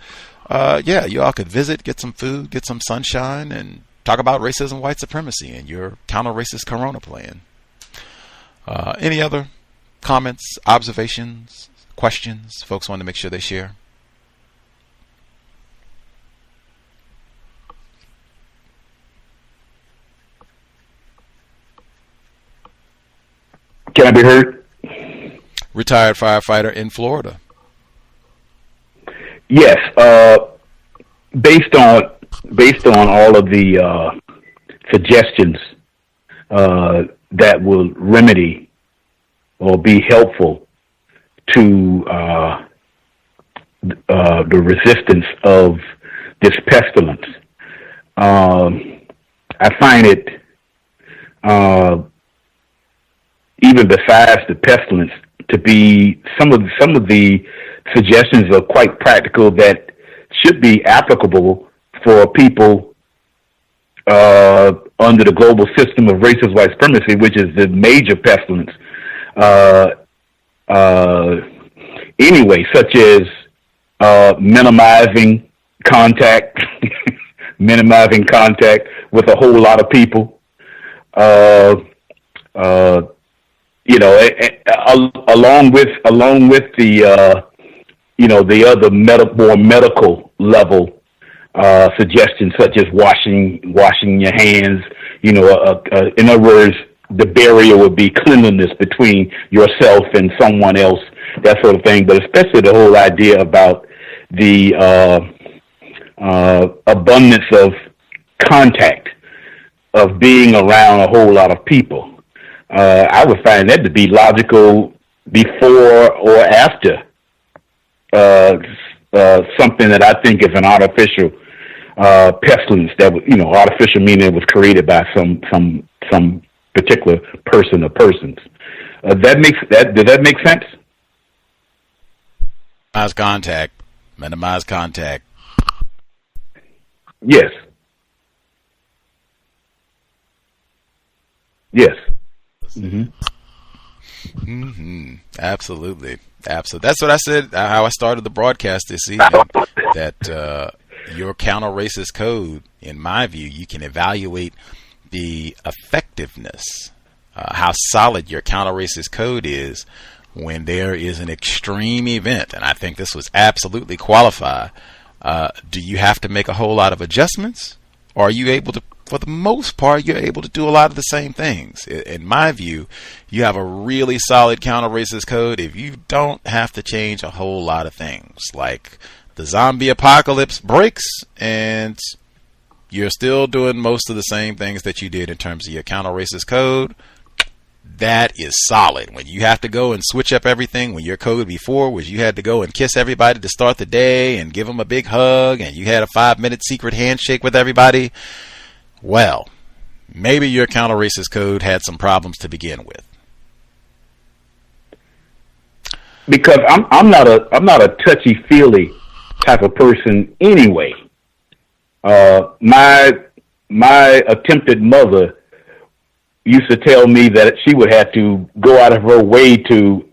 yeah, you all could visit, get some food, get some sunshine, and talk about racism, white supremacy, and your counter-racist corona plan. Any other comments, observations, questions folks want to make sure they share? Can I be heard? Retired firefighter in Florida. Yes. Based on all of the suggestions that will remedy or be helpful to the resistance of this pestilence, I find it, even besides the pestilence, to be some of the suggestions are quite practical that should be applicable for people under the global system of racist white supremacy, which is the major pestilence. Anyway, such as minimizing contact, minimizing contact with a whole lot of people. You know, along with the the other more medical level suggestions, such as washing your hands. In other words, the barrier would be cleanliness between yourself and someone else, that sort of thing. But especially the whole idea about the abundance of contact, of being around a whole lot of people. I would find that to be logical before or after something that I think is an artificial pestilence. That was, artificial meaning it was created by some particular person or persons. Does that make sense? Minimize contact. Yes. Yes. Mm-hmm. Mm-hmm. Absolutely. That's what I said, how I started the broadcast this evening, that your counter-racist code, in my view, you can evaluate the effectiveness, how solid your counter-racist code is when there is an extreme event. And I think this was absolutely qualified. Do you have to make a whole lot of adjustments? Or are you able to for the most part, you're able to do a lot of the same things. In my view, you have a really solid counter-racist code if you don't have to change a whole lot of things. Like the zombie apocalypse breaks, and you're still doing most of the same things that you did in terms of your counter-racist code. That is solid. When you have to go and switch up everything, when your code before was you had to go and kiss everybody to start the day and give them a big hug, and you had a 5-minute secret handshake with everybody, well, maybe your counter-racist code had some problems to begin with. Because I'm not a touchy-feely type of person anyway. My attempted mother used to tell me that she would have to go out of her way to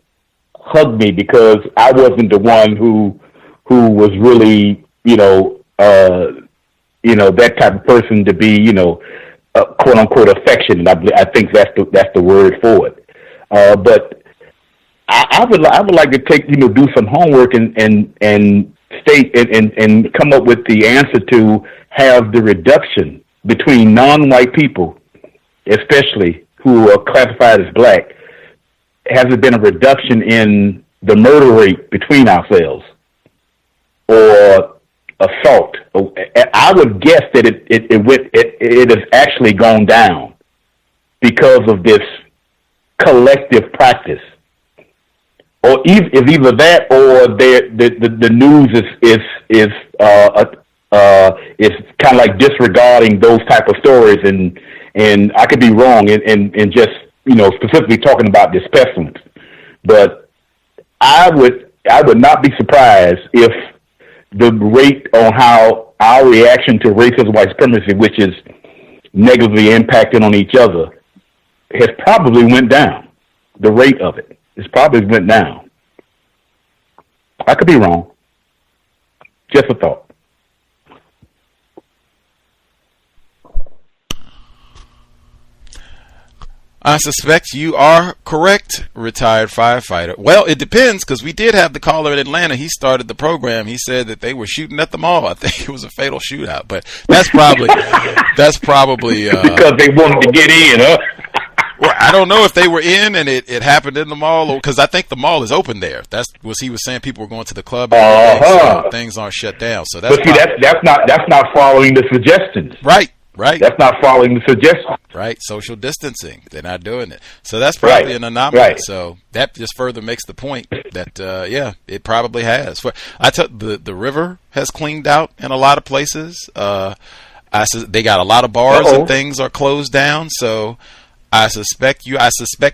hug me because I wasn't the one who was really, that type of person to be, quote unquote affectionate. I think that's the word for it. But I would like to take, do some homework and state and come up with the answer to have the reduction between non-white people, especially who are classified as black. Has there been a reduction in the murder rate between ourselves or assault? I would guess that it has actually gone down because of this collective practice. Or it's either that, or the news is kind of like disregarding those type of stories, and I could be wrong in just specifically talking about this pestilence, but I would not be surprised if the rate on how our reaction to racism, white supremacy, which is negatively impacting on each other, has probably went down. The rate of it has probably went down. I could be wrong. Just a thought. I suspect you are correct, retired firefighter. Well, it depends, because we did have the caller in Atlanta. He started the program. He said that they were shooting at the mall. I think it was a fatal shootout, but that's probably because they wanted to get in, huh? Well, I don't know if they were in and it happened in the mall, because I think the mall is open there. That's what he was saying. People were going to the club, so things aren't shut down. So that's that's not following the suggestions. Right. That's not following the suggestions. Right. Social distancing. They're not doing it. So that's probably an anomaly. Right. So that just further makes the point that, it probably has. The river has cleaned out in a lot of places. They got a lot of bars and things are closed down. So I suspect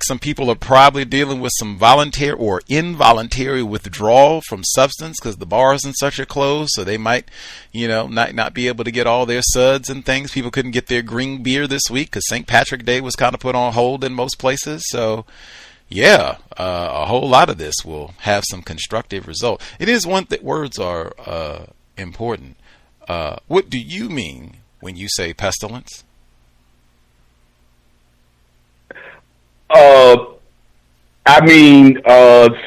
some people are probably dealing with some voluntary or involuntary withdrawal from substance, because the bars and such are closed, so they might, not be able to get all their suds and things. People couldn't get their green beer this week because St. Patrick's Day was kind of put on hold in most places. So, a whole lot of this will have some constructive result. It is one that words are important. What do you mean when you say pestilence? I mean,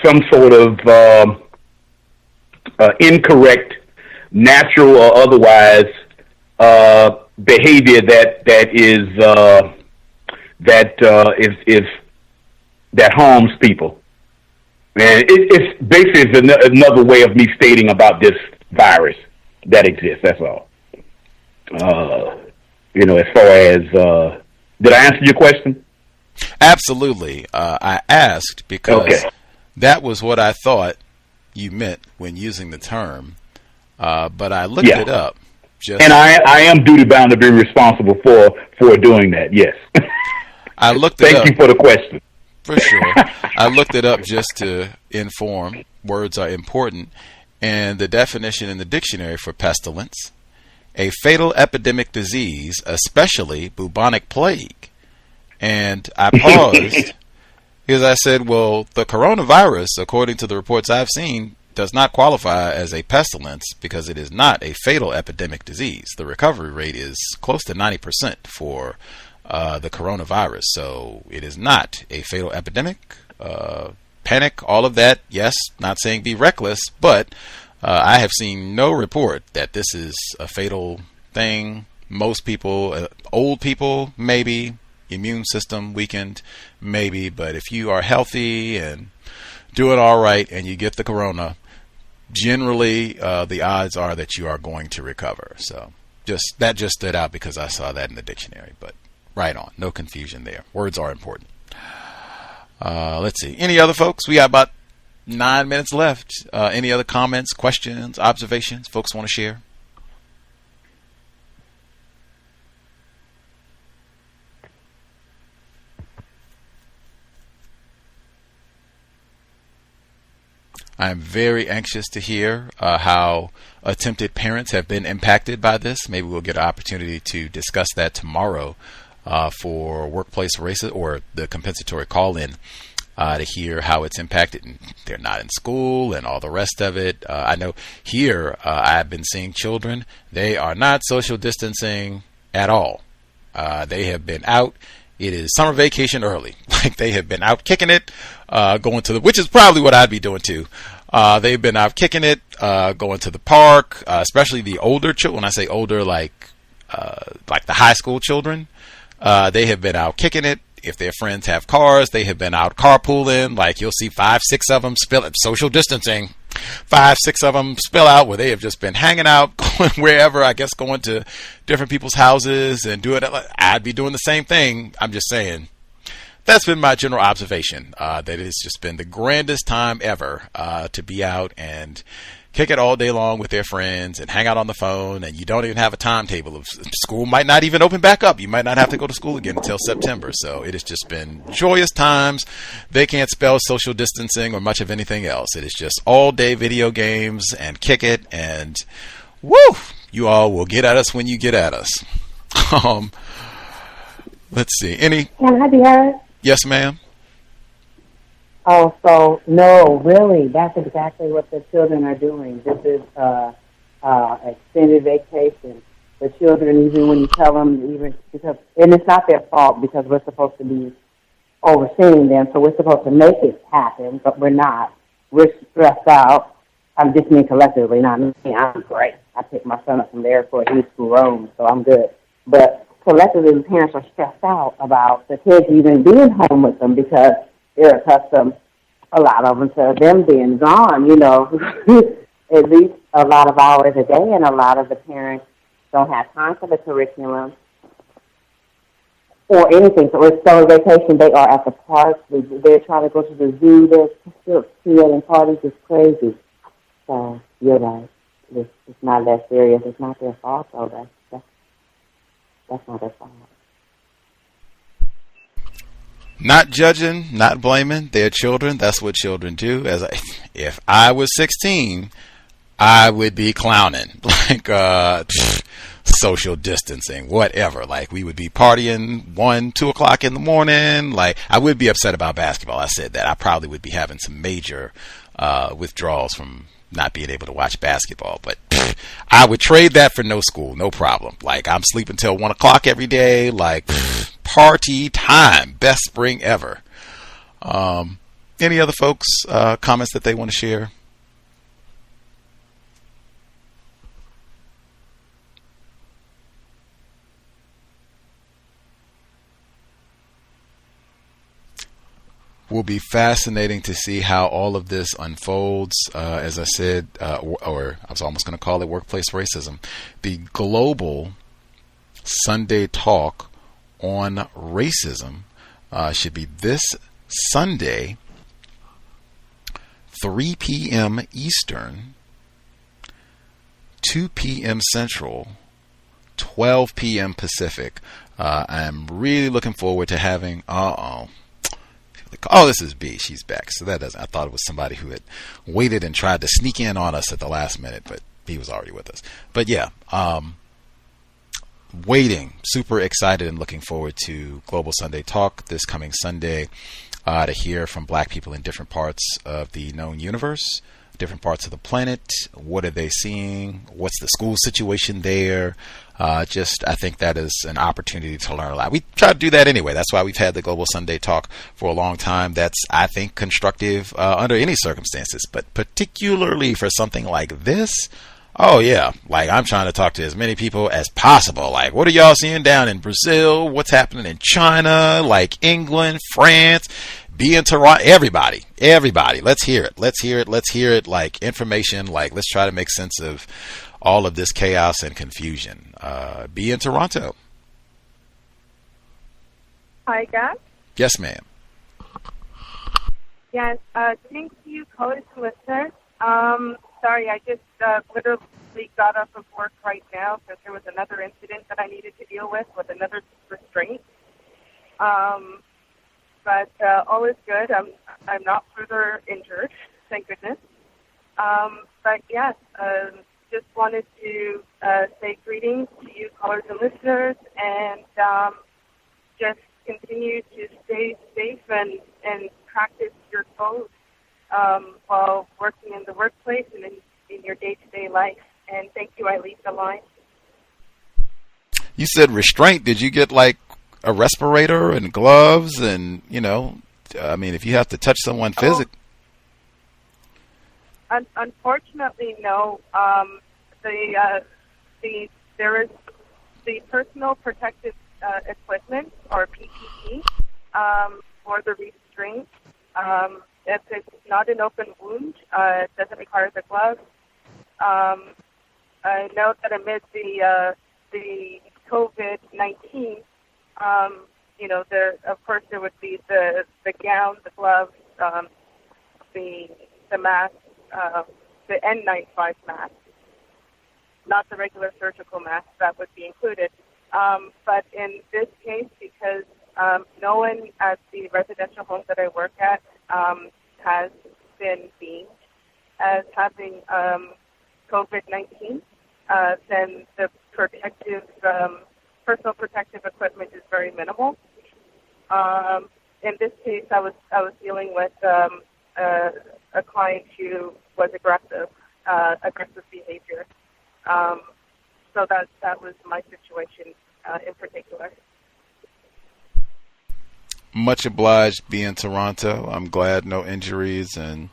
some sort of incorrect, natural or otherwise, behavior that harms people. And it's basically another way of me stating about this virus that exists. That's all. As far as did I answer your question? Absolutely. I asked because that was what I thought you meant when using the term, but I looked it up. And I am duty bound to be responsible for doing that. Yes. I looked it up. Thank you for the question. For sure. I looked it up just to inform. Words are important. And the definition in the dictionary for pestilence: a fatal epidemic disease, especially bubonic plague. And I paused because I said, well, the coronavirus, according to the reports I've seen, does not qualify as a pestilence because it is not a fatal epidemic disease. The recovery rate is close to 90% for the coronavirus. So it is not a fatal epidemic. Panic, all of that, yes, not saying be reckless, but I have seen no report that this is a fatal thing. Most people, old people, maybe, immune system weakened, maybe, but if you are healthy and doing all right and you get the corona, generally the odds are that you are going to recover. So that just stood out because I saw that in the dictionary, but right on. No confusion there. Words are important. Let's see. Any other folks? We got about 9 minutes left. Any other comments, questions, observations folks want to share? I'm very anxious to hear how attempted parents have been impacted by this. Maybe we'll get an opportunity to discuss that tomorrow for workplace racism or the compensatory call-in to hear how it's impacted. And they're not in school and all the rest of it. I know here I've been seeing children. They are not social distancing at all. They have been out. It is summer vacation early. Like they have been out kicking it, which is probably what I'd be doing too. They've been out kicking it, going to the park, especially the older children. When I say older, like the high school children, they have been out kicking it. If their friends have cars, they have been out carpooling. Like you'll see 5, 6 of them spill it, social distancing. 5, 6 of them spill out where they have just been hanging out, going wherever, I guess going to different people's houses and doing it. I'd be doing the same thing. I'm just saying. That's been my general observation, that it's just been the grandest time ever to be out and kick it all day long with their friends and hang out on the phone, and you don't even have a timetable. Of school might not even open back up. You might not have to go to school again until September. So it has just been joyous times. They can't spell social distancing or much of anything else. It is just all day video games and kick it, and woo! You all will get at us when you get at us. Let's see. Can I be heard? Yes, ma'am. Oh, so no, really, that's exactly what the children are doing. This is extended vacation. The children, even when you tell them, and it's not their fault because we're supposed to be overseeing them, so we're supposed to make it happen, but we're not. We're stressed out. I'm just mean collectively, not me. I'm great. I picked my son up from the airport. He's school roam, so I'm good. But collectively, the parents are stressed out about the kids even being home with them because they're accustomed, a lot of them, to them being gone, at least a lot of hours a day, and a lot of the parents don't have time for the curriculum or anything. So it's summer vacation. They are at the park. They're trying to go to the zoo. They're still creating parties. It's crazy. So you're right. It's not that serious. It's not their fault, though. That's not their fault. Not judging, not blaming. They're children. That's what children do. If I was 16, I would be clowning. Social distancing, whatever. Like, we would be partying 1, 2 o'clock in the morning. Like, I would be upset about basketball. I said that. I probably would be having some major withdrawals from not being able to watch basketball. But I would trade that for no school, no problem. Like, I'm sleeping till 1 o'clock every day. Like, party time, best spring ever. Any other folks, comments that they want to share? Will be fascinating to see how all of this unfolds. As I said, or I was almost going to call it workplace racism. The global Sunday talk on racism should be this Sunday, 3 p.m. Eastern, 2 p.m. Central, 12 p.m. Pacific. I'm really looking forward to having this is B. She's back. So I thought it was somebody who had waited and tried to sneak in on us at the last minute, but he was already with us. But yeah, waiting, super excited and looking forward to Global Sunday Talk this coming Sunday to hear from Black people in different parts of the known universe, different parts of the planet. What are they seeing? What's the school situation there? I think that is an opportunity to learn a lot. We try to do that anyway. That's why we've had the Global Sunday Talk for a long time. That's, I think, constructive under any circumstances, but particularly for something like this, Oh, yeah. Like, I'm trying to talk to as many people as possible. Like, what are y'all seeing down in Brazil? What's happening in China? Like, England, France, be in Toronto? Everybody. Let's hear it. Like, information. Like, let's try to make sense of all of this chaos and confusion. Be in Toronto. Hi, Gus. Yes, ma'am. Yes, thank you, Co.W.S listeners. Sorry, I just literally got off of work right now because there was another incident that I needed to deal with another restraint. But all is good. I'm not further injured, thank goodness. But yes, just wanted to say greetings to you callers and listeners, and just continue to stay safe and practice your code while working in the workplace and in your day-to-day life. And thank you, I leave the line. You said restraint. Did you get like a respirator and gloves and, I mean, if you have to touch someone physically? Unfortunately, no. There is the personal protective equipment, or PPE, for the restraint. If it's not an open wound, it doesn't require the gloves. I know that amid the COVID-19, there would be the gown, the gloves, the mask, the N95 mask, not the regular surgical mask that would be included. But in this case, because no one at the residential home that I work at has been deemed as having COVID-19, then the personal protective equipment is very minimal. In this case, I was dealing with a client who was aggressive behavior. So that was my situation in particular. Much obliged, be in Toronto. I'm glad no injuries, and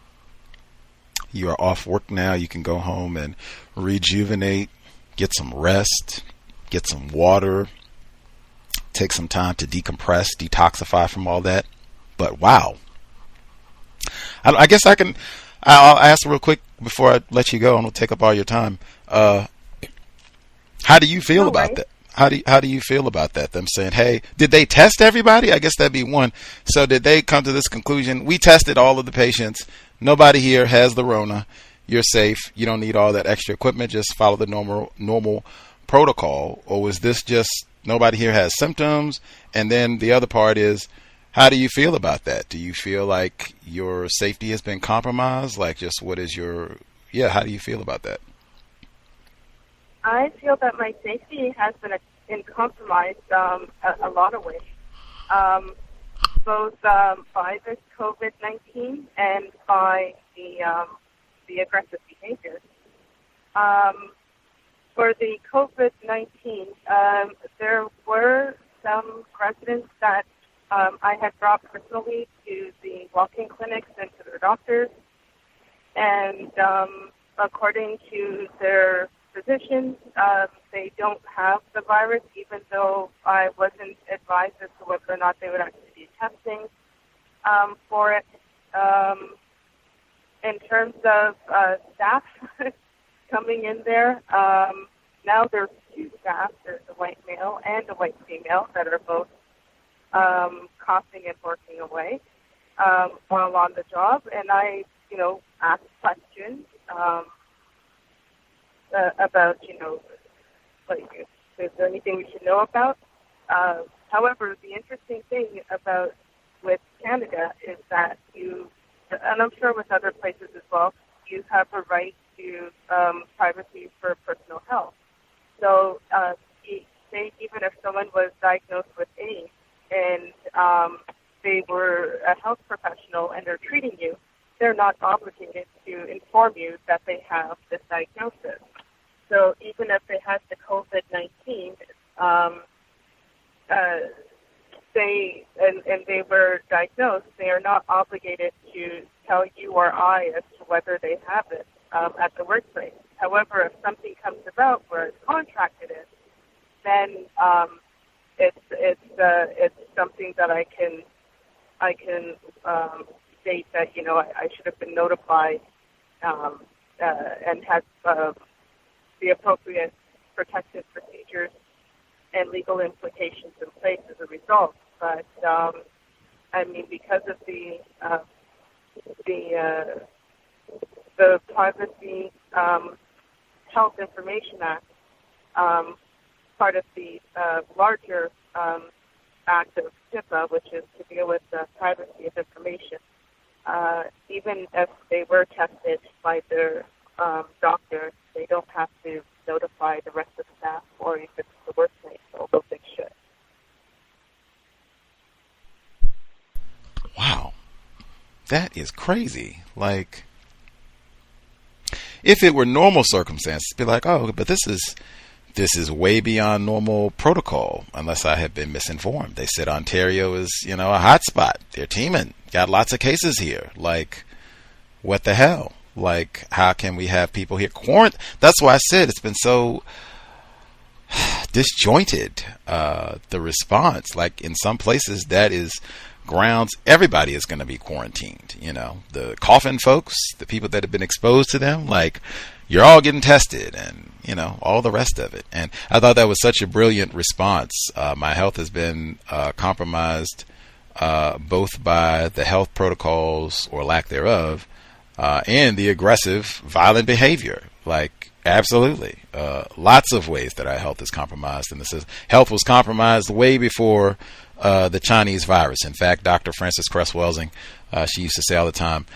you are off work now. You can go home and rejuvenate, get some rest, get some water, take some time to decompress, detoxify from all that. But wow. I guess I'll ask real quick before I let you go, and we'll take up all your time. How do you feel about that? How do you feel about that? Them saying, hey, did they test everybody? I guess that'd be one. So did they come to this conclusion? We tested all of the patients. Nobody here has the Rona. You're safe. You don't need all that extra equipment. Just follow the normal protocol. Or was this just nobody here has symptoms? And then the other part is, how do you feel about that? Do you feel like your safety has been compromised? Like, just what is how do you feel about that? I feel that my safety has been compromised a lot of ways, both by this COVID-19 and by the aggressive behavior. For the COVID-19, there were some residents that I had brought personally to the walk-in clinics and to their doctors, and according to their physicians, they don't have the virus, even though I wasn't advised as to whether or not they would actually be testing for it. In terms of staff coming in there, now there's two staff. There's a white male and a white female that are both coughing and working away while on the job. And I, asked questions about, like, is there anything we should know about? However, the interesting thing with Canada is that you, and I'm sure with other places as well, you have a right to privacy for personal health. So, say even if someone was diagnosed with AIDS and they were a health professional and they're treating you, they're not obligated to inform you that they have this diagnosis. So even if they had the COVID-19, they were diagnosed, they are not obligated to tell you or I as to whether they have it at the workplace. However, if something comes about where it's contracted in, then it's something that I can state that I should have been notified and had the appropriate protective procedures and legal implications in place as a result. But because of the Privacy Health Information Act, part of the larger act of HIPAA, which is to deal with the privacy of information, even if they were tested by their doctor, they don't have to notify the rest of the staff or if it's the workplace, although they should. Wow. That is crazy. Like, if it were normal circumstances, be like, oh, but this is way beyond normal protocol, unless I have been misinformed. They said Ontario is, a hot spot. They're teeming. Got lots of cases here. Like, what the hell? Like, how can we have people here That's why I said it's been so disjointed, the response. Like, in some places, that is grounds everybody is going to be quarantined. The coffin folks, the people that have been exposed to them, like, you're all getting tested, and all the rest of it. And I thought that was such a brilliant response. My health has been compromised both by the health protocols or lack thereof, and the aggressive, violent behavior. Like, absolutely, lots of ways that our health is compromised, and health was compromised way before the Chinese virus. In fact, Dr. Frances Cress Welsing, she used to say all the time,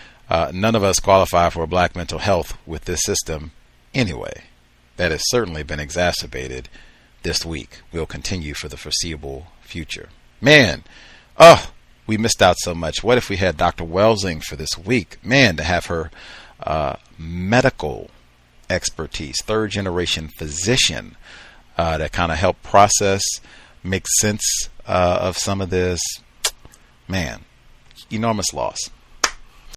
none of us qualify for black mental health with this system anyway. That has certainly been exacerbated this week. Will continue for the foreseeable future. Man, we missed out so much. What if we had Dr. Welsing for this week? Man, to have her medical expertise, third generation physician, that kind of help process, make sense of some of this. Man, enormous loss.